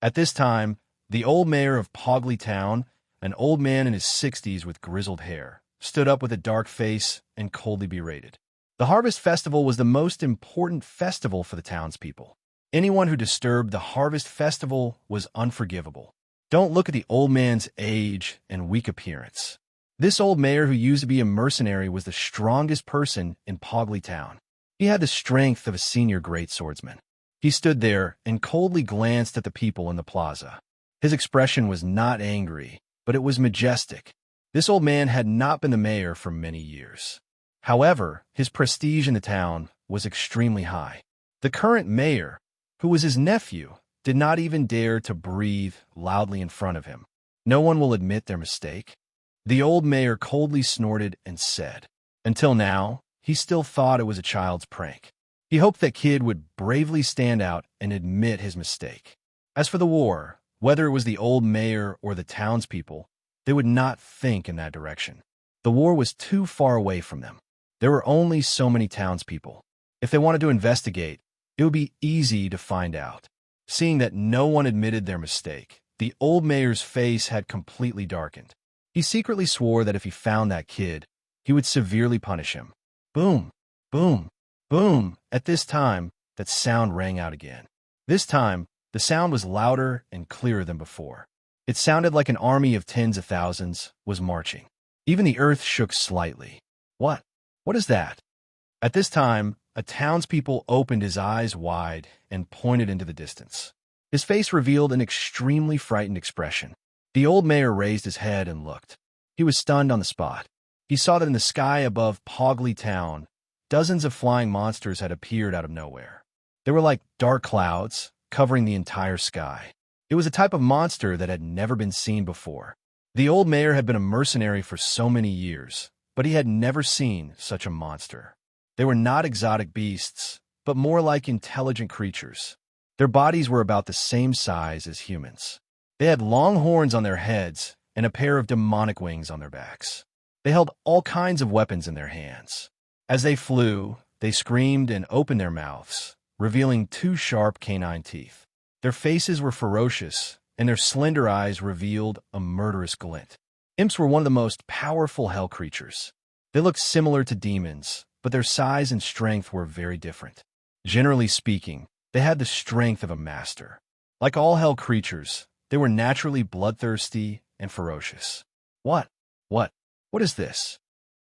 At this time, the old mayor of Pogli Town, an old man in his 60s with grizzled hair, stood up with a dark face and coldly berated. The Harvest Festival was the most important festival for the townspeople. Anyone who disturbed the Harvest Festival was unforgivable. Don't look at the old man's age and weak appearance. This old mayor who used to be a mercenary was the strongest person in Pogli Town. He had the strength of a senior great swordsman. He stood there and coldly glanced at the people in the plaza. His expression was not angry, but it was majestic. This old man had not been the mayor for many years. However, his prestige in the town was extremely high. The current mayor, who was his nephew, did not even dare to breathe loudly in front of him. No one will admit their mistake. The old mayor coldly snorted and said, until now, he still thought it was a child's prank. He hoped that kid would bravely stand out and admit his mistake. As for the war, whether it was the old mayor or the townspeople, they would not think in that direction. The war was too far away from them. There were only so many townspeople. If they wanted to investigate, it would be easy to find out. Seeing that no one admitted their mistake, the old mayor's face had completely darkened. He secretly swore that if he found that kid, he would severely punish him. Boom, boom, boom. At this time, that sound rang out again. This time, the sound was louder and clearer than before. It sounded like an army of tens of thousands was marching. Even the earth shook slightly. What? What is that? At this time, a townspeople opened his eyes wide and pointed into the distance. His face revealed an extremely frightened expression. The old mayor raised his head and looked. He was stunned on the spot. He saw that in the sky above Pogley Town, dozens of flying monsters had appeared out of nowhere. They were like dark clouds, covering the entire sky. It was a type of monster that had never been seen before. The old mayor had been a mercenary for so many years, but he had never seen such a monster. They were not exotic beasts, but more like intelligent creatures. Their bodies were about the same size as humans. They had long horns on their heads and a pair of demonic wings on their backs. They held all kinds of weapons in their hands. As they flew, they screamed and opened their mouths, revealing two sharp canine teeth. Their faces were ferocious, and their slender eyes revealed a murderous glint. Imps were one of the most powerful hell creatures. They looked similar to demons, but their size and strength were very different. Generally speaking, they had the strength of a master. Like all hell creatures, they were naturally bloodthirsty and ferocious. What is this?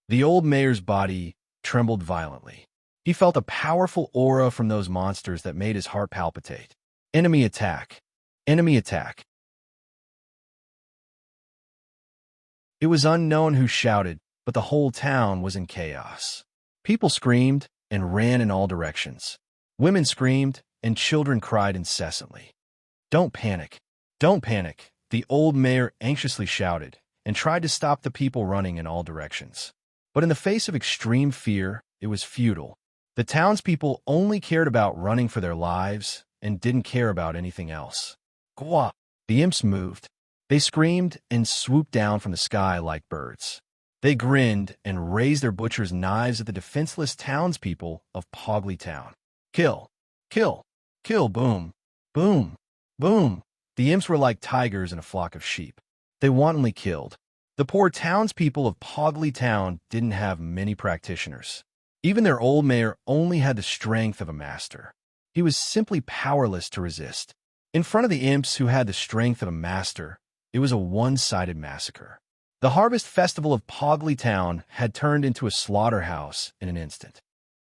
The old mayor's body trembled violently. He felt a powerful aura from those monsters that made his heart palpitate. Enemy attack! Enemy attack! It was unknown who shouted, but the whole town was in chaos. People screamed and ran in all directions. Women screamed and children cried incessantly. Don't panic! Don't panic! The old mayor anxiously shouted and tried to stop the people running in all directions. But in the face of extreme fear, it was futile. The townspeople only cared about running for their lives and didn't care about anything else. Gwa! The imps moved. They screamed and swooped down from the sky like birds. They grinned and raised their butcher's knives at the defenseless townspeople of Pogley Town. Kill! Kill! Kill! Boom! Boom! Boom! The imps were like tigers in a flock of sheep. They wantonly killed. The poor townspeople of Pogley Town didn't have many practitioners. Even their old mayor only had the strength of a master. He was simply powerless to resist. In front of the imps who had the strength of a master, it was a one-sided massacre. The harvest festival of Pogley Town had turned into a slaughterhouse in an instant.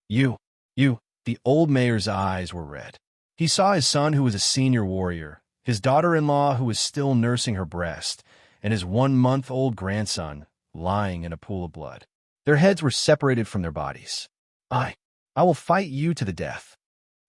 The old mayor's eyes were red. He saw his son who was a senior warrior, his daughter-in-law who was still nursing her breast, and his 1-month-old grandson lying in a pool of blood. Their heads were separated from their bodies. I will fight you to the death.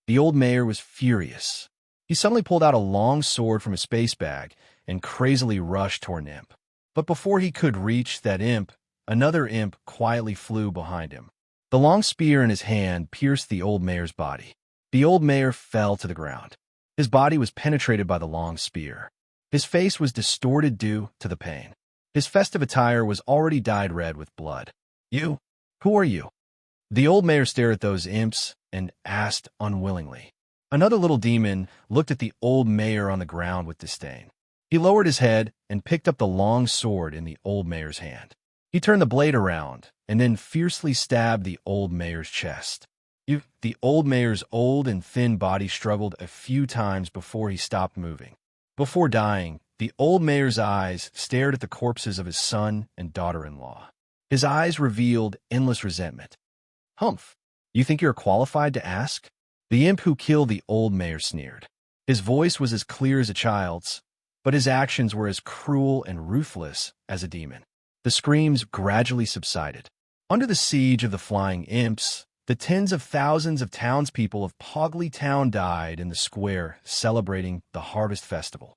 The old mayor was furious. He suddenly pulled out a long sword from his space bag and crazily rushed toward an imp. But before he could reach that imp, another imp quietly flew behind him. The long spear in his hand pierced the old mayor's body. The old mayor fell to the ground. His body was penetrated by the long spear. His face was distorted due to the pain. His festive attire was already dyed red with blood. You? Who are you? The old mayor stared at those imps and asked unwillingly. Another little demon looked at the old mayor on the ground with disdain. He lowered his head and picked up the long sword in the old mayor's hand. He turned the blade around and then fiercely stabbed the old mayor's chest. The old mayor's old and thin body struggled a few times before he stopped moving. Before dying, the old mayor's eyes stared at the corpses of his son and daughter-in-law. His eyes revealed endless resentment. Humph, you think you're qualified to ask? The imp who killed the old mayor sneered. His voice was as clear as a child's, but his actions were as cruel and ruthless as a demon. The screams gradually subsided. Under the siege of the flying imps, the tens of thousands of townspeople of Pogley Town died in the square celebrating the harvest festival.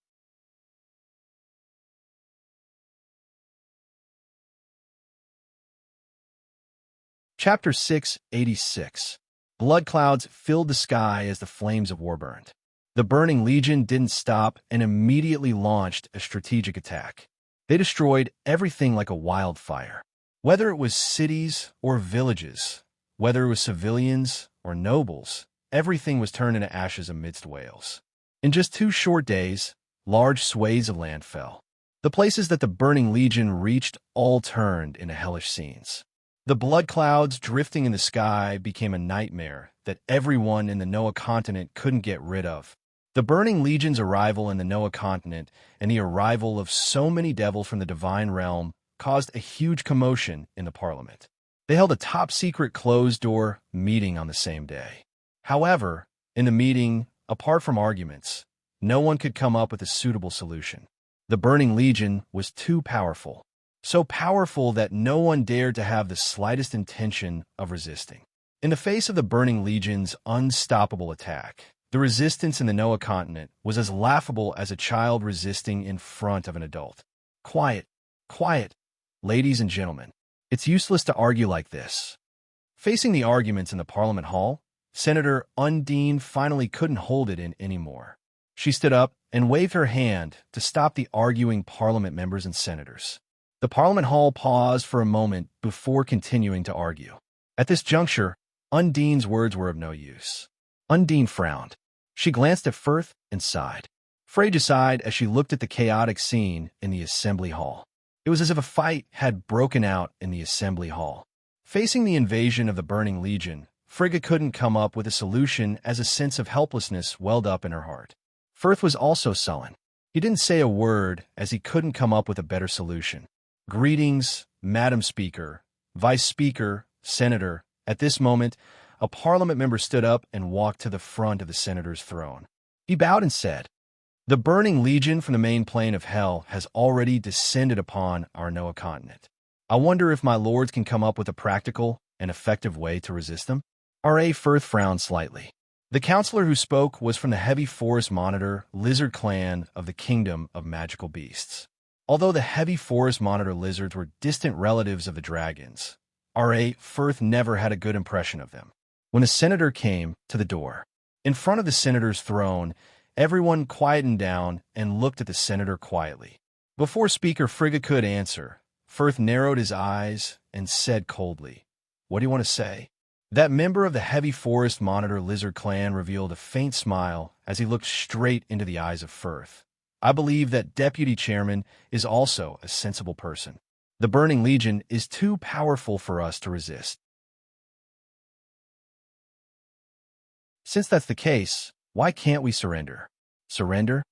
Chapter 686. Blood clouds filled the sky as the flames of war burned. The Burning Legion didn't stop and immediately launched a strategic attack. They destroyed everything like a wildfire. Whether it was cities or villages, whether it was civilians or nobles, everything was turned into ashes amidst wails. In just 2 short days, large swathes of land fell. The places that the Burning Legion reached all turned into hellish scenes. The blood clouds drifting in the sky became a nightmare that everyone in the Noah continent couldn't get rid of. The Burning Legion's arrival in the Noah continent and the arrival of so many devils from the divine realm caused a huge commotion in the parliament. They held a top-secret closed-door meeting on the same day. However, in the meeting, apart from arguments, no one could come up with a suitable solution. The Burning Legion was too powerful. So powerful that no one dared to have the slightest intention of resisting. In the face of the Burning Legion's unstoppable attack, the resistance in the Noah continent was as laughable as a child resisting in front of an adult. Quiet, quiet, ladies and gentlemen. It's useless to argue like this. Facing the arguments in the Parliament Hall, Senator Undine finally couldn't hold it in anymore. She stood up and waved her hand to stop the arguing Parliament members and senators. The Parliament Hall paused for a moment before continuing to argue. At this juncture, Undine's words were of no use. Undine frowned. She glanced at Firth and sighed. Frege sighed as she looked at the chaotic scene in the Assembly Hall. It was as if a fight had broken out in the Assembly Hall. Facing the invasion of the Burning Legion, Frigga couldn't come up with a solution as a sense of helplessness welled up in her heart. Firth was also sullen. He didn't say a word as he couldn't come up with a better solution. Greetings, Madam Speaker, Vice Speaker, Senator. At this moment, a Parliament member stood up and walked to the front of the Senator's throne. He bowed and said, "The Burning Legion from the main plane of hell has already descended upon our Noah continent. I wonder if my lords can come up with a practical and effective way to resist them?" R.A. Firth frowned slightly. The counselor who spoke was from the Heavy Forest Monitor Lizard Clan of the Kingdom of Magical Beasts. Although the Heavy Forest Monitor lizards were distant relatives of the dragons, R.A. Firth never had a good impression of them. When the senator came to the door, in front of the senator's throne, everyone quietened down and looked at the senator quietly. Before Speaker Frigga could answer, Firth narrowed his eyes and said coldly, "What do you want to say?" That member of the Heavy Forest Monitor lizard clan revealed a faint smile as he looked straight into the eyes of Firth. "I believe that Deputy Chairman is also a sensible person. The Burning Legion is too powerful for us to resist. Since that's the case, why can't we surrender?" Surrender?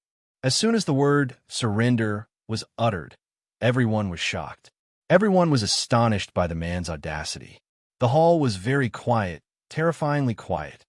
As soon as the word surrender was uttered, everyone was shocked. Everyone was astonished by the man's audacity. The hall was very quiet, terrifyingly quiet.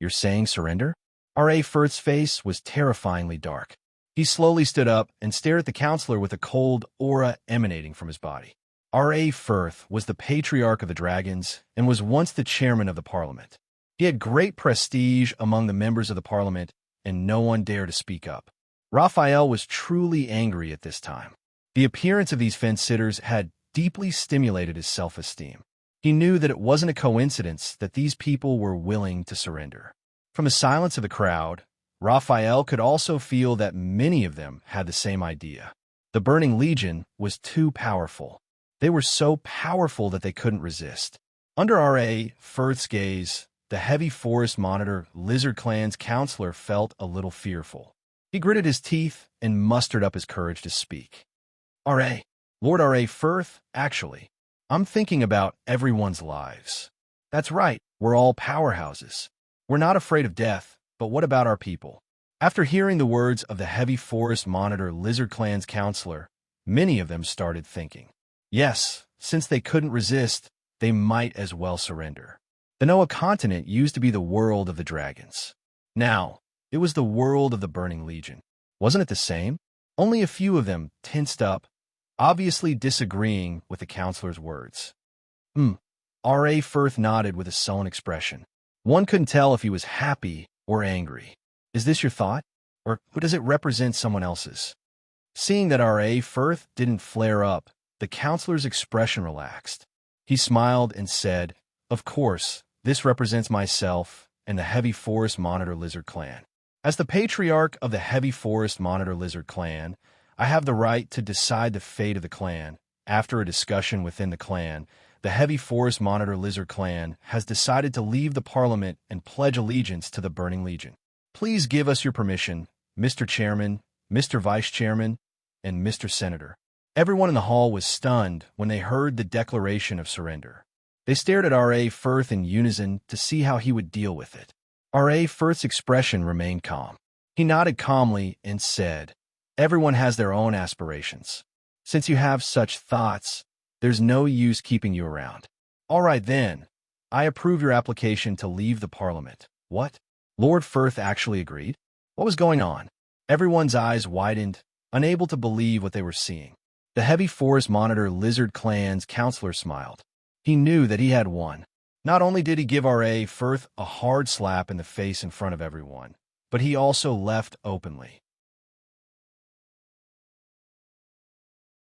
"You're saying surrender?" R.A. Firth's face was terrifyingly dark. He slowly stood up and stared at the counselor with a cold aura emanating from his body. R.A. Firth was the patriarch of the dragons and was once the chairman of the parliament. He had great prestige among the members of the parliament, and no one dared to speak up. Raphael was truly angry at this time. The appearance of these fence-sitters had deeply stimulated his self-esteem. He knew that it wasn't a coincidence that these people were willing to surrender. From the silence of the crowd, Raphael could also feel that many of them had the same idea. The Burning Legion was too powerful. They were so powerful that they couldn't resist. Under R.A. Firth's gaze, the Heavy Forest Monitor Lizard Clan's counselor felt a little fearful. He gritted his teeth and mustered up his courage to speak. "R.A. Lord R.A. Firth, actually, I'm thinking about everyone's lives. That's right, we're all powerhouses. We're not afraid of death. But what about our people?" After hearing the words of the Heavy Forest Monitor Lizard Clan's counselor, many of them started thinking, yes, since they couldn't resist, they might as well surrender. The Noah continent used to be the world of the dragons. Now, it was the world of the Burning Legion. Wasn't it the same? Only a few of them tensed up, obviously disagreeing with the counselor's words. R.A. Firth nodded with a sullen expression. One couldn't tell if he was happy or angry. Is this your thought? Or does it represent someone else's? Seeing that R.A. Firth didn't flare up, the counselor's expression relaxed. He smiled and said, "Of course, this represents myself and the Heavy Forest Monitor Lizard Clan. As the patriarch of the Heavy Forest Monitor Lizard Clan, I have the right to decide the fate of the clan. After a discussion within the clan, the Heavy Forest Monitor Lizard Clan has decided to leave the Parliament and pledge allegiance to the Burning Legion. Please give us your permission, Mr. Chairman, Mr. Vice Chairman, and Mr. Senator." Everyone in the hall was stunned when they heard the declaration of surrender. They stared at R.A. Firth in unison to see how he would deal with it. R.A. Firth's expression remained calm. He nodded calmly and said, "Everyone has their own aspirations. Since you have such thoughts, there's no use keeping you around. All right then, I approve your application to leave the Parliament." What? Lord Firth actually agreed? What was going on? Everyone's eyes widened, unable to believe what they were seeing. The Heavy Forest Monitor Lizard Clan's counselor smiled. He knew that he had won. Not only did he give R.A. Firth a hard slap in the face in front of everyone, but he also left openly.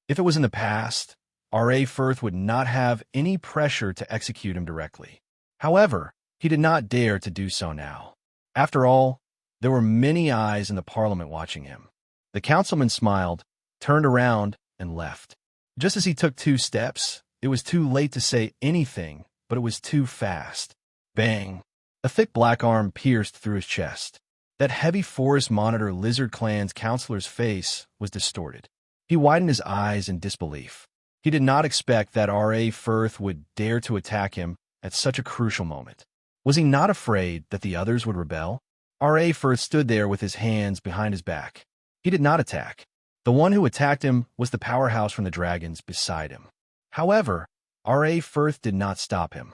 If it was in the past, R.A. Firth would not have any pressure to execute him directly. However, he did not dare to do so now. After all, there were many eyes in the Parliament watching him. The councilman smiled, turned around, and left. Just as he took 2 steps, it was too late to say anything, but it was too fast. Bang! A thick black arm pierced through his chest. That Heavy Forest Monitor Lizard Clan's counselor's face was distorted. He widened his eyes in disbelief. He did not expect that R.A. Firth would dare to attack him at such a crucial moment. Was he not afraid that the others would rebel? R.A. Firth stood there with his hands behind his back. He did not attack. The one who attacked him was the powerhouse from the dragons beside him. However, R.A. Firth did not stop him.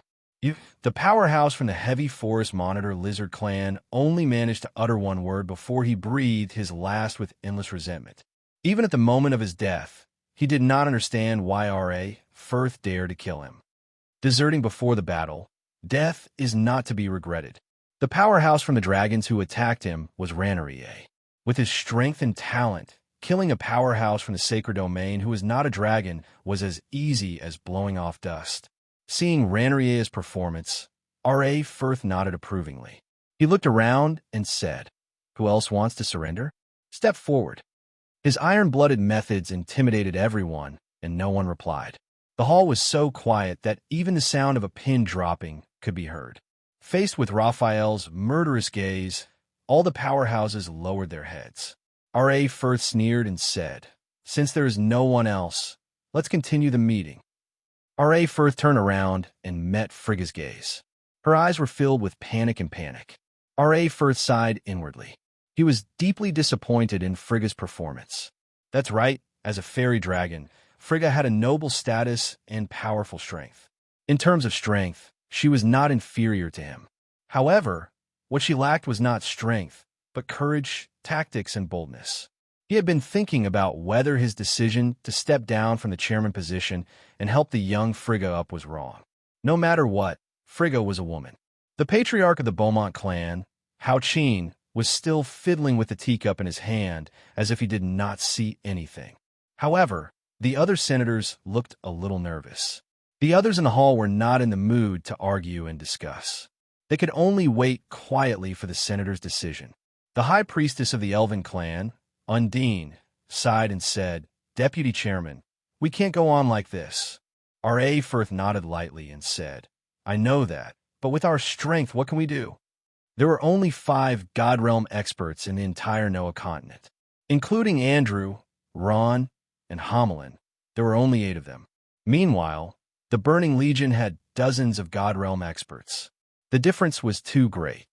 The powerhouse from the Heavy Forest Monitor Lizard Clan only managed to utter one word before he breathed his last with endless resentment. Even at the moment of his death, he did not understand why R.A. Firth dared to kill him. Deserting before the battle, death is not to be regretted. The powerhouse from the dragons who attacked him was Ranarier. With his strength and talent, killing a powerhouse from the sacred domain who was not a dragon was as easy as blowing off dust. Seeing Ranarier's performance, R.A. Firth nodded approvingly. He looked around and said, "Who else wants to surrender? Step forward." His iron-blooded methods intimidated everyone, and no one replied. The hall was so quiet that even the sound of a pin dropping could be heard. Faced with Raphael's murderous gaze, all the powerhouses lowered their heads. R.A. Firth sneered and said, "Since there is no one else, let's continue the meeting." R.A. Firth turned around and met Frigga's gaze. Her eyes were filled with panic. R.A. Firth sighed inwardly. He was deeply disappointed in Frigga's performance. That's right, as a fairy dragon, Frigga had a noble status and powerful strength. In terms of strength, she was not inferior to him. However, what she lacked was not strength, but courage, tactics, and boldness. He had been thinking about whether his decision to step down from the chairman position and help the young Frigga up was wrong. No matter what, Frigga was a woman. The patriarch of the Beaumont clan, Hao Qin, was still fiddling with the teacup in his hand as if he did not see anything. However, the other senators looked a little nervous. The others in the hall were not in the mood to argue and discuss. They could only wait quietly for the senator's decision. The high priestess of the Elven clan, Undine, sighed and said, "Deputy Chairman, we can't go on like this." R.A. Firth nodded lightly and said, "I know that, but with our strength, what can we do?" There were only 5 God Realm experts in the entire Noah continent. Including Andrew, Ron, and Homelin, there were only 8 of them. Meanwhile, the Burning Legion had dozens of God Realm experts. The difference was too great.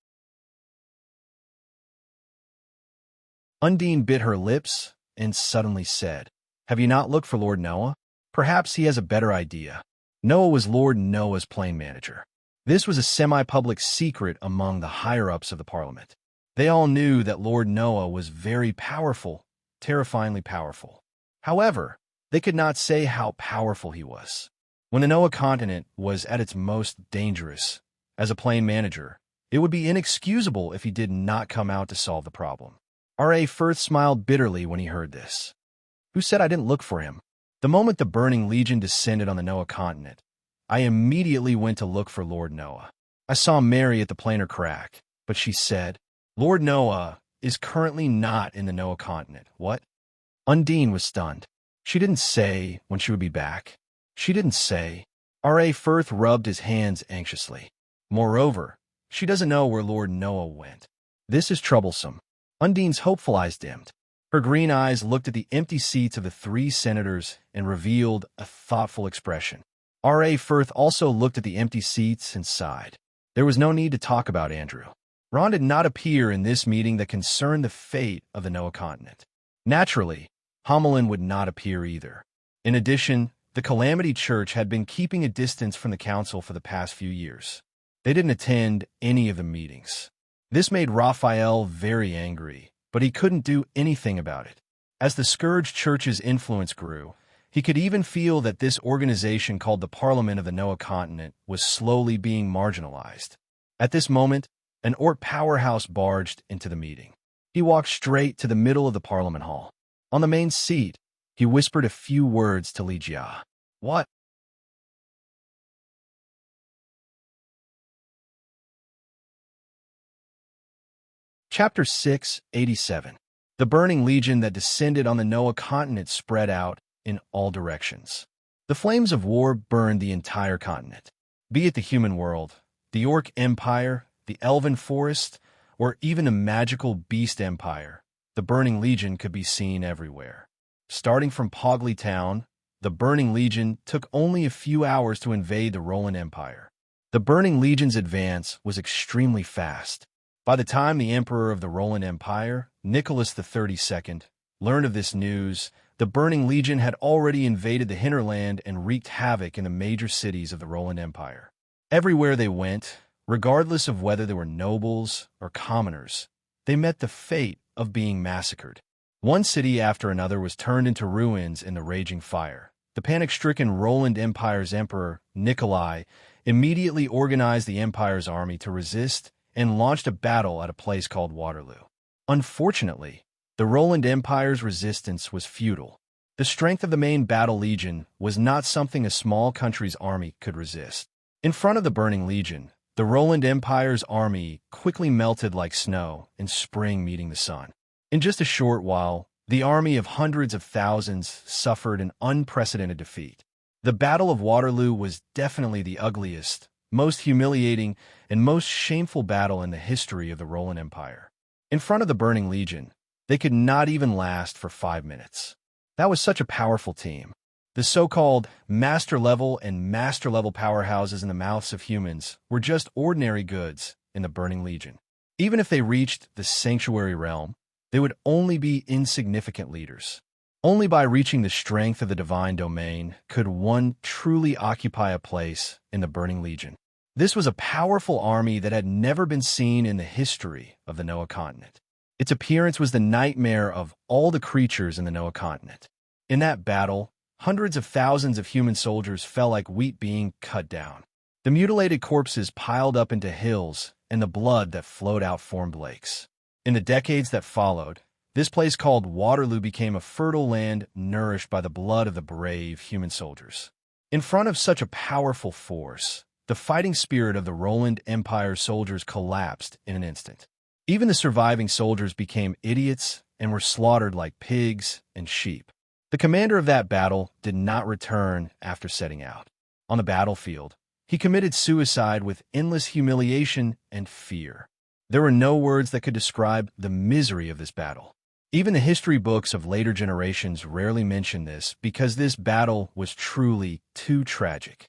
Undine bit her lips and suddenly said, "Have you not looked for Lord Noah? Perhaps he has a better idea." Noah was Lord Noah's plane manager. This was a semi-public secret among the higher-ups of the Parliament. They all knew that Lord Noah was very powerful, terrifyingly powerful. However, they could not say how powerful he was. When the Noah continent was at its most dangerous, as a plane manager, it would be inexcusable if he did not come out to solve the problem. R.A. Firth smiled bitterly when he heard this. Who said I didn't look for him? The moment the Burning Legion descended on the Noah continent, I immediately went to look for Lord Noah. I saw Mary at the planar crack, but she said, Lord Noah is currently not in the Noah continent. What? Undine was stunned. She didn't say when she would be back. She didn't say. R.A. Firth rubbed his hands anxiously. Moreover, she doesn't know where Lord Noah went. This is troublesome. Undine's hopeful eyes dimmed. Her green eyes looked at the empty seats of the three senators and revealed a thoughtful expression. R.A. Firth also looked at the empty seats and sighed. There was no need to talk about Andrew. Ron did not appear in this meeting that concerned the fate of the Noah continent. Naturally, Homelin would not appear either. In addition, the Calamity Church had been keeping a distance from the council for the past few years. They didn't attend any of the meetings. This made Raphael very angry, but he couldn't do anything about it. As the Scourge Church's influence grew, he could even feel that this organization called the Parliament of the Noah continent was slowly being marginalized. At this moment, an Orc powerhouse barged into the meeting. He walked straight to the middle of the Parliament Hall. On the main seat, he whispered a few words to Li Jia. What? Chapter 687. The Burning Legion that descended on the Noah continent spread out in all directions. The flames of war burned the entire continent. Be it the human world, the Orc Empire, the Elven Forest, or even a magical beast empire, the Burning Legion could be seen everywhere. Starting from Pogley Town, the Burning Legion took only a few hours to invade the Roland Empire. The Burning Legion's advance was extremely fast. By the time the Emperor of the Roland Empire, Nicholas the 32nd, learned of this news, the Burning Legion had already invaded the hinterland and wreaked havoc in the major cities of the Roland Empire. Everywhere they went, regardless of whether they were nobles or commoners, they met the fate of being massacred. One city after another was turned into ruins in the raging fire. The panic-stricken Roland Empire's emperor, Nikolai, immediately organized the empire's army to resist and launched a battle at a place called Waterloo. Unfortunately, the Roland Empire's resistance was futile. The strength of the main battle legion was not something a small country's army could resist. In front of the Burning Legion, the Roland Empire's army quickly melted like snow in spring meeting the sun. In just a short while, the army of hundreds of thousands suffered an unprecedented defeat. The Battle of Waterloo was definitely the ugliest, most humiliating, and most shameful battle in the history of the Roland Empire. In front of the Burning Legion, they could not even last for 5 minutes. That was such a powerful team. The so-called master-level and master-level powerhouses in the mouths of humans were just ordinary goods in the Burning Legion. Even if they reached the Sanctuary Realm, they would only be insignificant leaders. Only by reaching the strength of the divine domain could one truly occupy a place in the Burning Legion. This was a powerful army that had never been seen in the history of the Noah continent. Its appearance was the nightmare of all the creatures in the Noah continent. In that battle, hundreds of thousands of human soldiers fell like wheat being cut down. The mutilated corpses piled up into hills, and the blood that flowed out formed lakes. In the decades that followed, this place called Waterloo became a fertile land nourished by the blood of the brave human soldiers. In front of such a powerful force, the fighting spirit of the Roland Empire soldiers collapsed in an instant. Even the surviving soldiers became idiots and were slaughtered like pigs and sheep. The commander of that battle did not return after setting out. On the battlefield, he committed suicide with endless humiliation and fear. There were no words that could describe the misery of this battle. Even the history books of later generations rarely mention this because this battle was truly too tragic.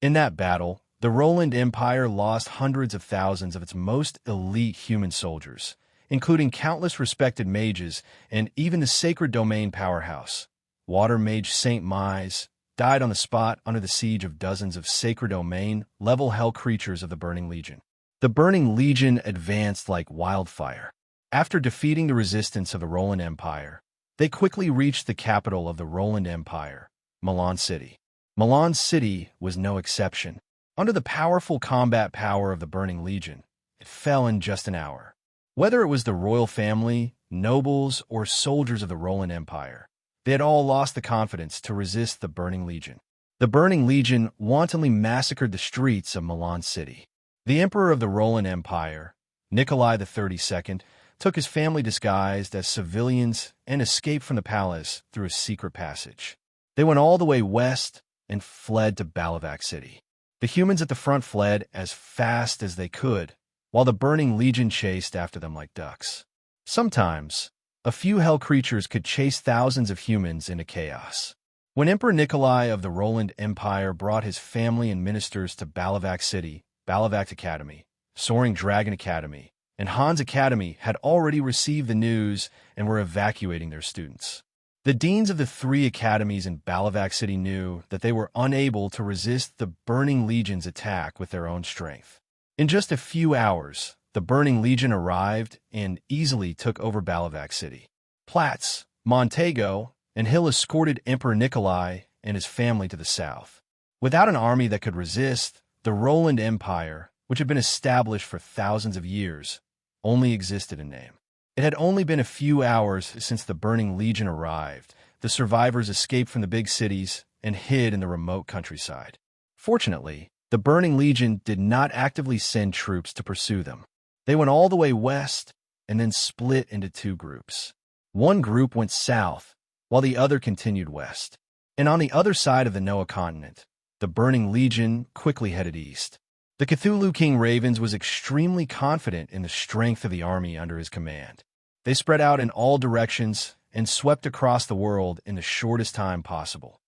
In that battle, the Roland Empire lost hundreds of thousands of its most elite human soldiers, including countless respected mages and even the sacred domain powerhouse. Water Mage Saint Mise died on the spot under the siege of dozens of sacred domain, level hell creatures of the Burning Legion. The Burning Legion advanced like wildfire. After defeating the resistance of the Roland Empire, they quickly reached the capital of the Roland Empire, Milan City. Milan City was no exception. Under the powerful combat power of the Burning Legion, it fell in just an hour. Whether it was the royal family, nobles, or soldiers of the Roland Empire, they had all lost the confidence to resist the Burning Legion. The Burning Legion wantonly massacred the streets of Milan City. The emperor of the Roland Empire, Nikolai XXXII, took his family disguised as civilians and escaped from the palace through a secret passage. They went all the way west and fled to Balavac City. The humans at the front fled as fast as they could, while the Burning Legion chased after them like ducks. Sometimes, a few hell creatures could chase thousands of humans into chaos. When Emperor Nikolai of the Roland Empire brought his family and ministers to Balavac City, Balavac Academy, Soaring Dragon Academy, and Hans Academy had already received the news and were evacuating their students. The deans of the three academies in Balavac City knew that they were unable to resist the Burning Legion's attack with their own strength. In just a few hours, the Burning Legion arrived and easily took over Balavac City. Platz, Montego, and Hill escorted Emperor Nikolai and his family to the south. Without an army that could resist, the Roland Empire, which had been established for thousands of years, only existed in name. It had only been a few hours since the Burning Legion arrived. The survivors escaped from the big cities and hid in the remote countryside. Fortunately, the Burning Legion did not actively send troops to pursue them. They went all the way west and then split into two groups. One group went south, while the other continued west. And on the other side of the Noah continent, the Burning Legion quickly headed east. The Cthulhu King Ravens was extremely confident in the strength of the army under his command. They spread out in all directions and swept across the world in the shortest time possible.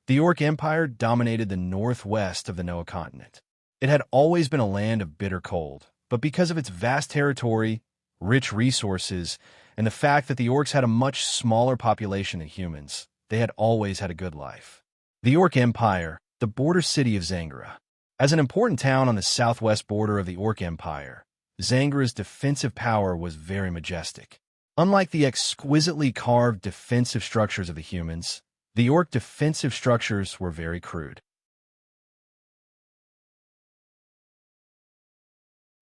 The Orc Empire dominated the northwest of the Noah continent. It had always been a land of bitter cold, but because of its vast territory, rich resources, and the fact that the orcs had a much smaller population than humans, they had always had a good life. The Orc Empire, the border city of Zangara. As an important town on the southwest border of the Orc Empire, Zangara's defensive power was very majestic. Unlike the exquisitely carved defensive structures of the humans, the orc defensive structures were very crude.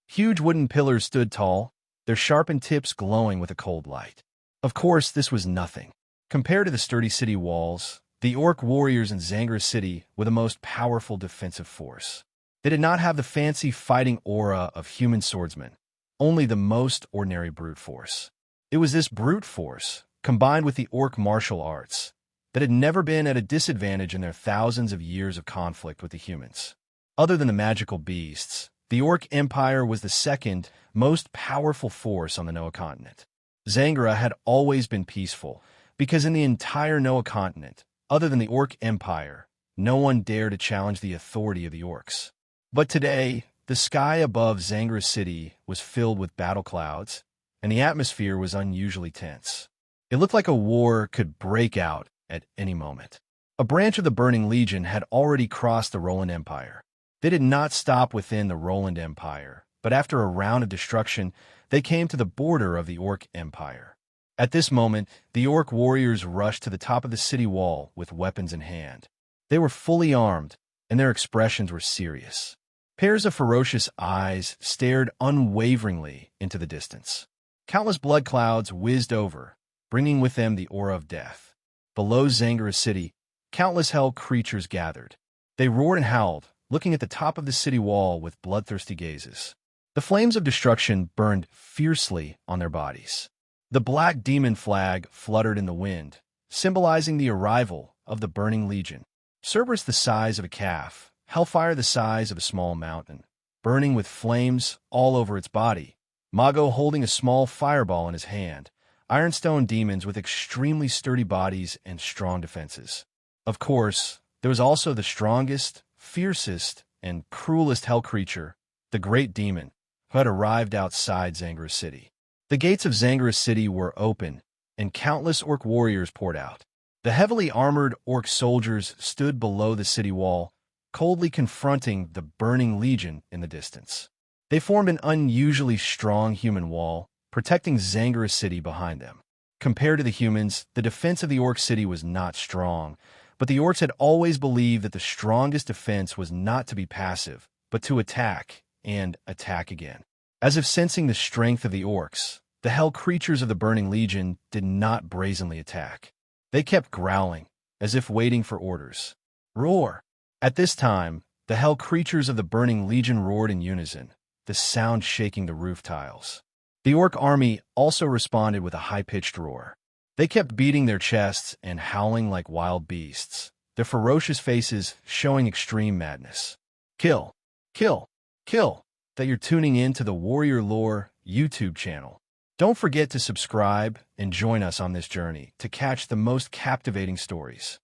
Huge wooden pillars stood tall, their sharpened tips glowing with a cold light. Of course, this was nothing. Compared to the sturdy city walls, the orc warriors in Zangara City were the most powerful defensive force. They did not have the fancy fighting aura of human swordsmen, only the most ordinary brute force. It was this brute force, combined with the orc martial arts, that had never been at a disadvantage in their thousands of years of conflict with the humans. Other than the magical beasts, the Orc Empire was the second most powerful force on the Noah continent. Zangara had always been peaceful, because in the entire Noah continent, other than the Orc Empire, no one dared to challenge the authority of the orcs. But today, the sky above Zangara City was filled with battle clouds, and the atmosphere was unusually tense. It looked like a war could break out at any moment. A branch of the Burning Legion had already crossed the Roland Empire. They did not stop within the Roland Empire, but after a round of destruction, they came to the border of the Orc Empire. At this moment, the orc warriors rushed to the top of the city wall with weapons in hand. They were fully armed, and their expressions were serious. Pairs of ferocious eyes stared unwaveringly into the distance. Countless blood clouds whizzed over, bringing with them the aura of death. Below Zangara City, countless hell creatures gathered. They roared and howled, looking at the top of the city wall with bloodthirsty gazes. The flames of destruction burned fiercely on their bodies. The black demon flag fluttered in the wind, symbolizing the arrival of the Burning Legion. Cerberus the size of a calf, Hellfire the size of a small mountain, burning with flames all over its body, Mago holding a small fireball in his hand, ironstone demons with extremely sturdy bodies and strong defenses. Of course, there was also the strongest, fiercest, and cruelest hell creature, the Great Demon, who had arrived outside Zangara City. The gates of Zangara City were open, and countless orc warriors poured out. The heavily armored orc soldiers stood below the city wall, coldly confronting the Burning Legion in the distance. They formed an unusually strong human wall, protecting Zangara's city behind them. Compared to the humans, the defense of the orc city was not strong, but the orcs had always believed that the strongest defense was not to be passive, but to attack, and attack again. As if sensing the strength of the orcs, the hell creatures of the Burning Legion did not brazenly attack. They kept growling, as if waiting for orders. Roar! At this time, the hell creatures of the Burning Legion roared in unison, the sound shaking the roof tiles. The orc army also responded with a high-pitched roar. They kept beating their chests and howling like wild beasts, their ferocious faces showing extreme madness. Kill! Kill! Kill! That you're tuning in to the Warrior Lore YouTube channel. Don't forget to subscribe and join us on this journey to catch the most captivating stories.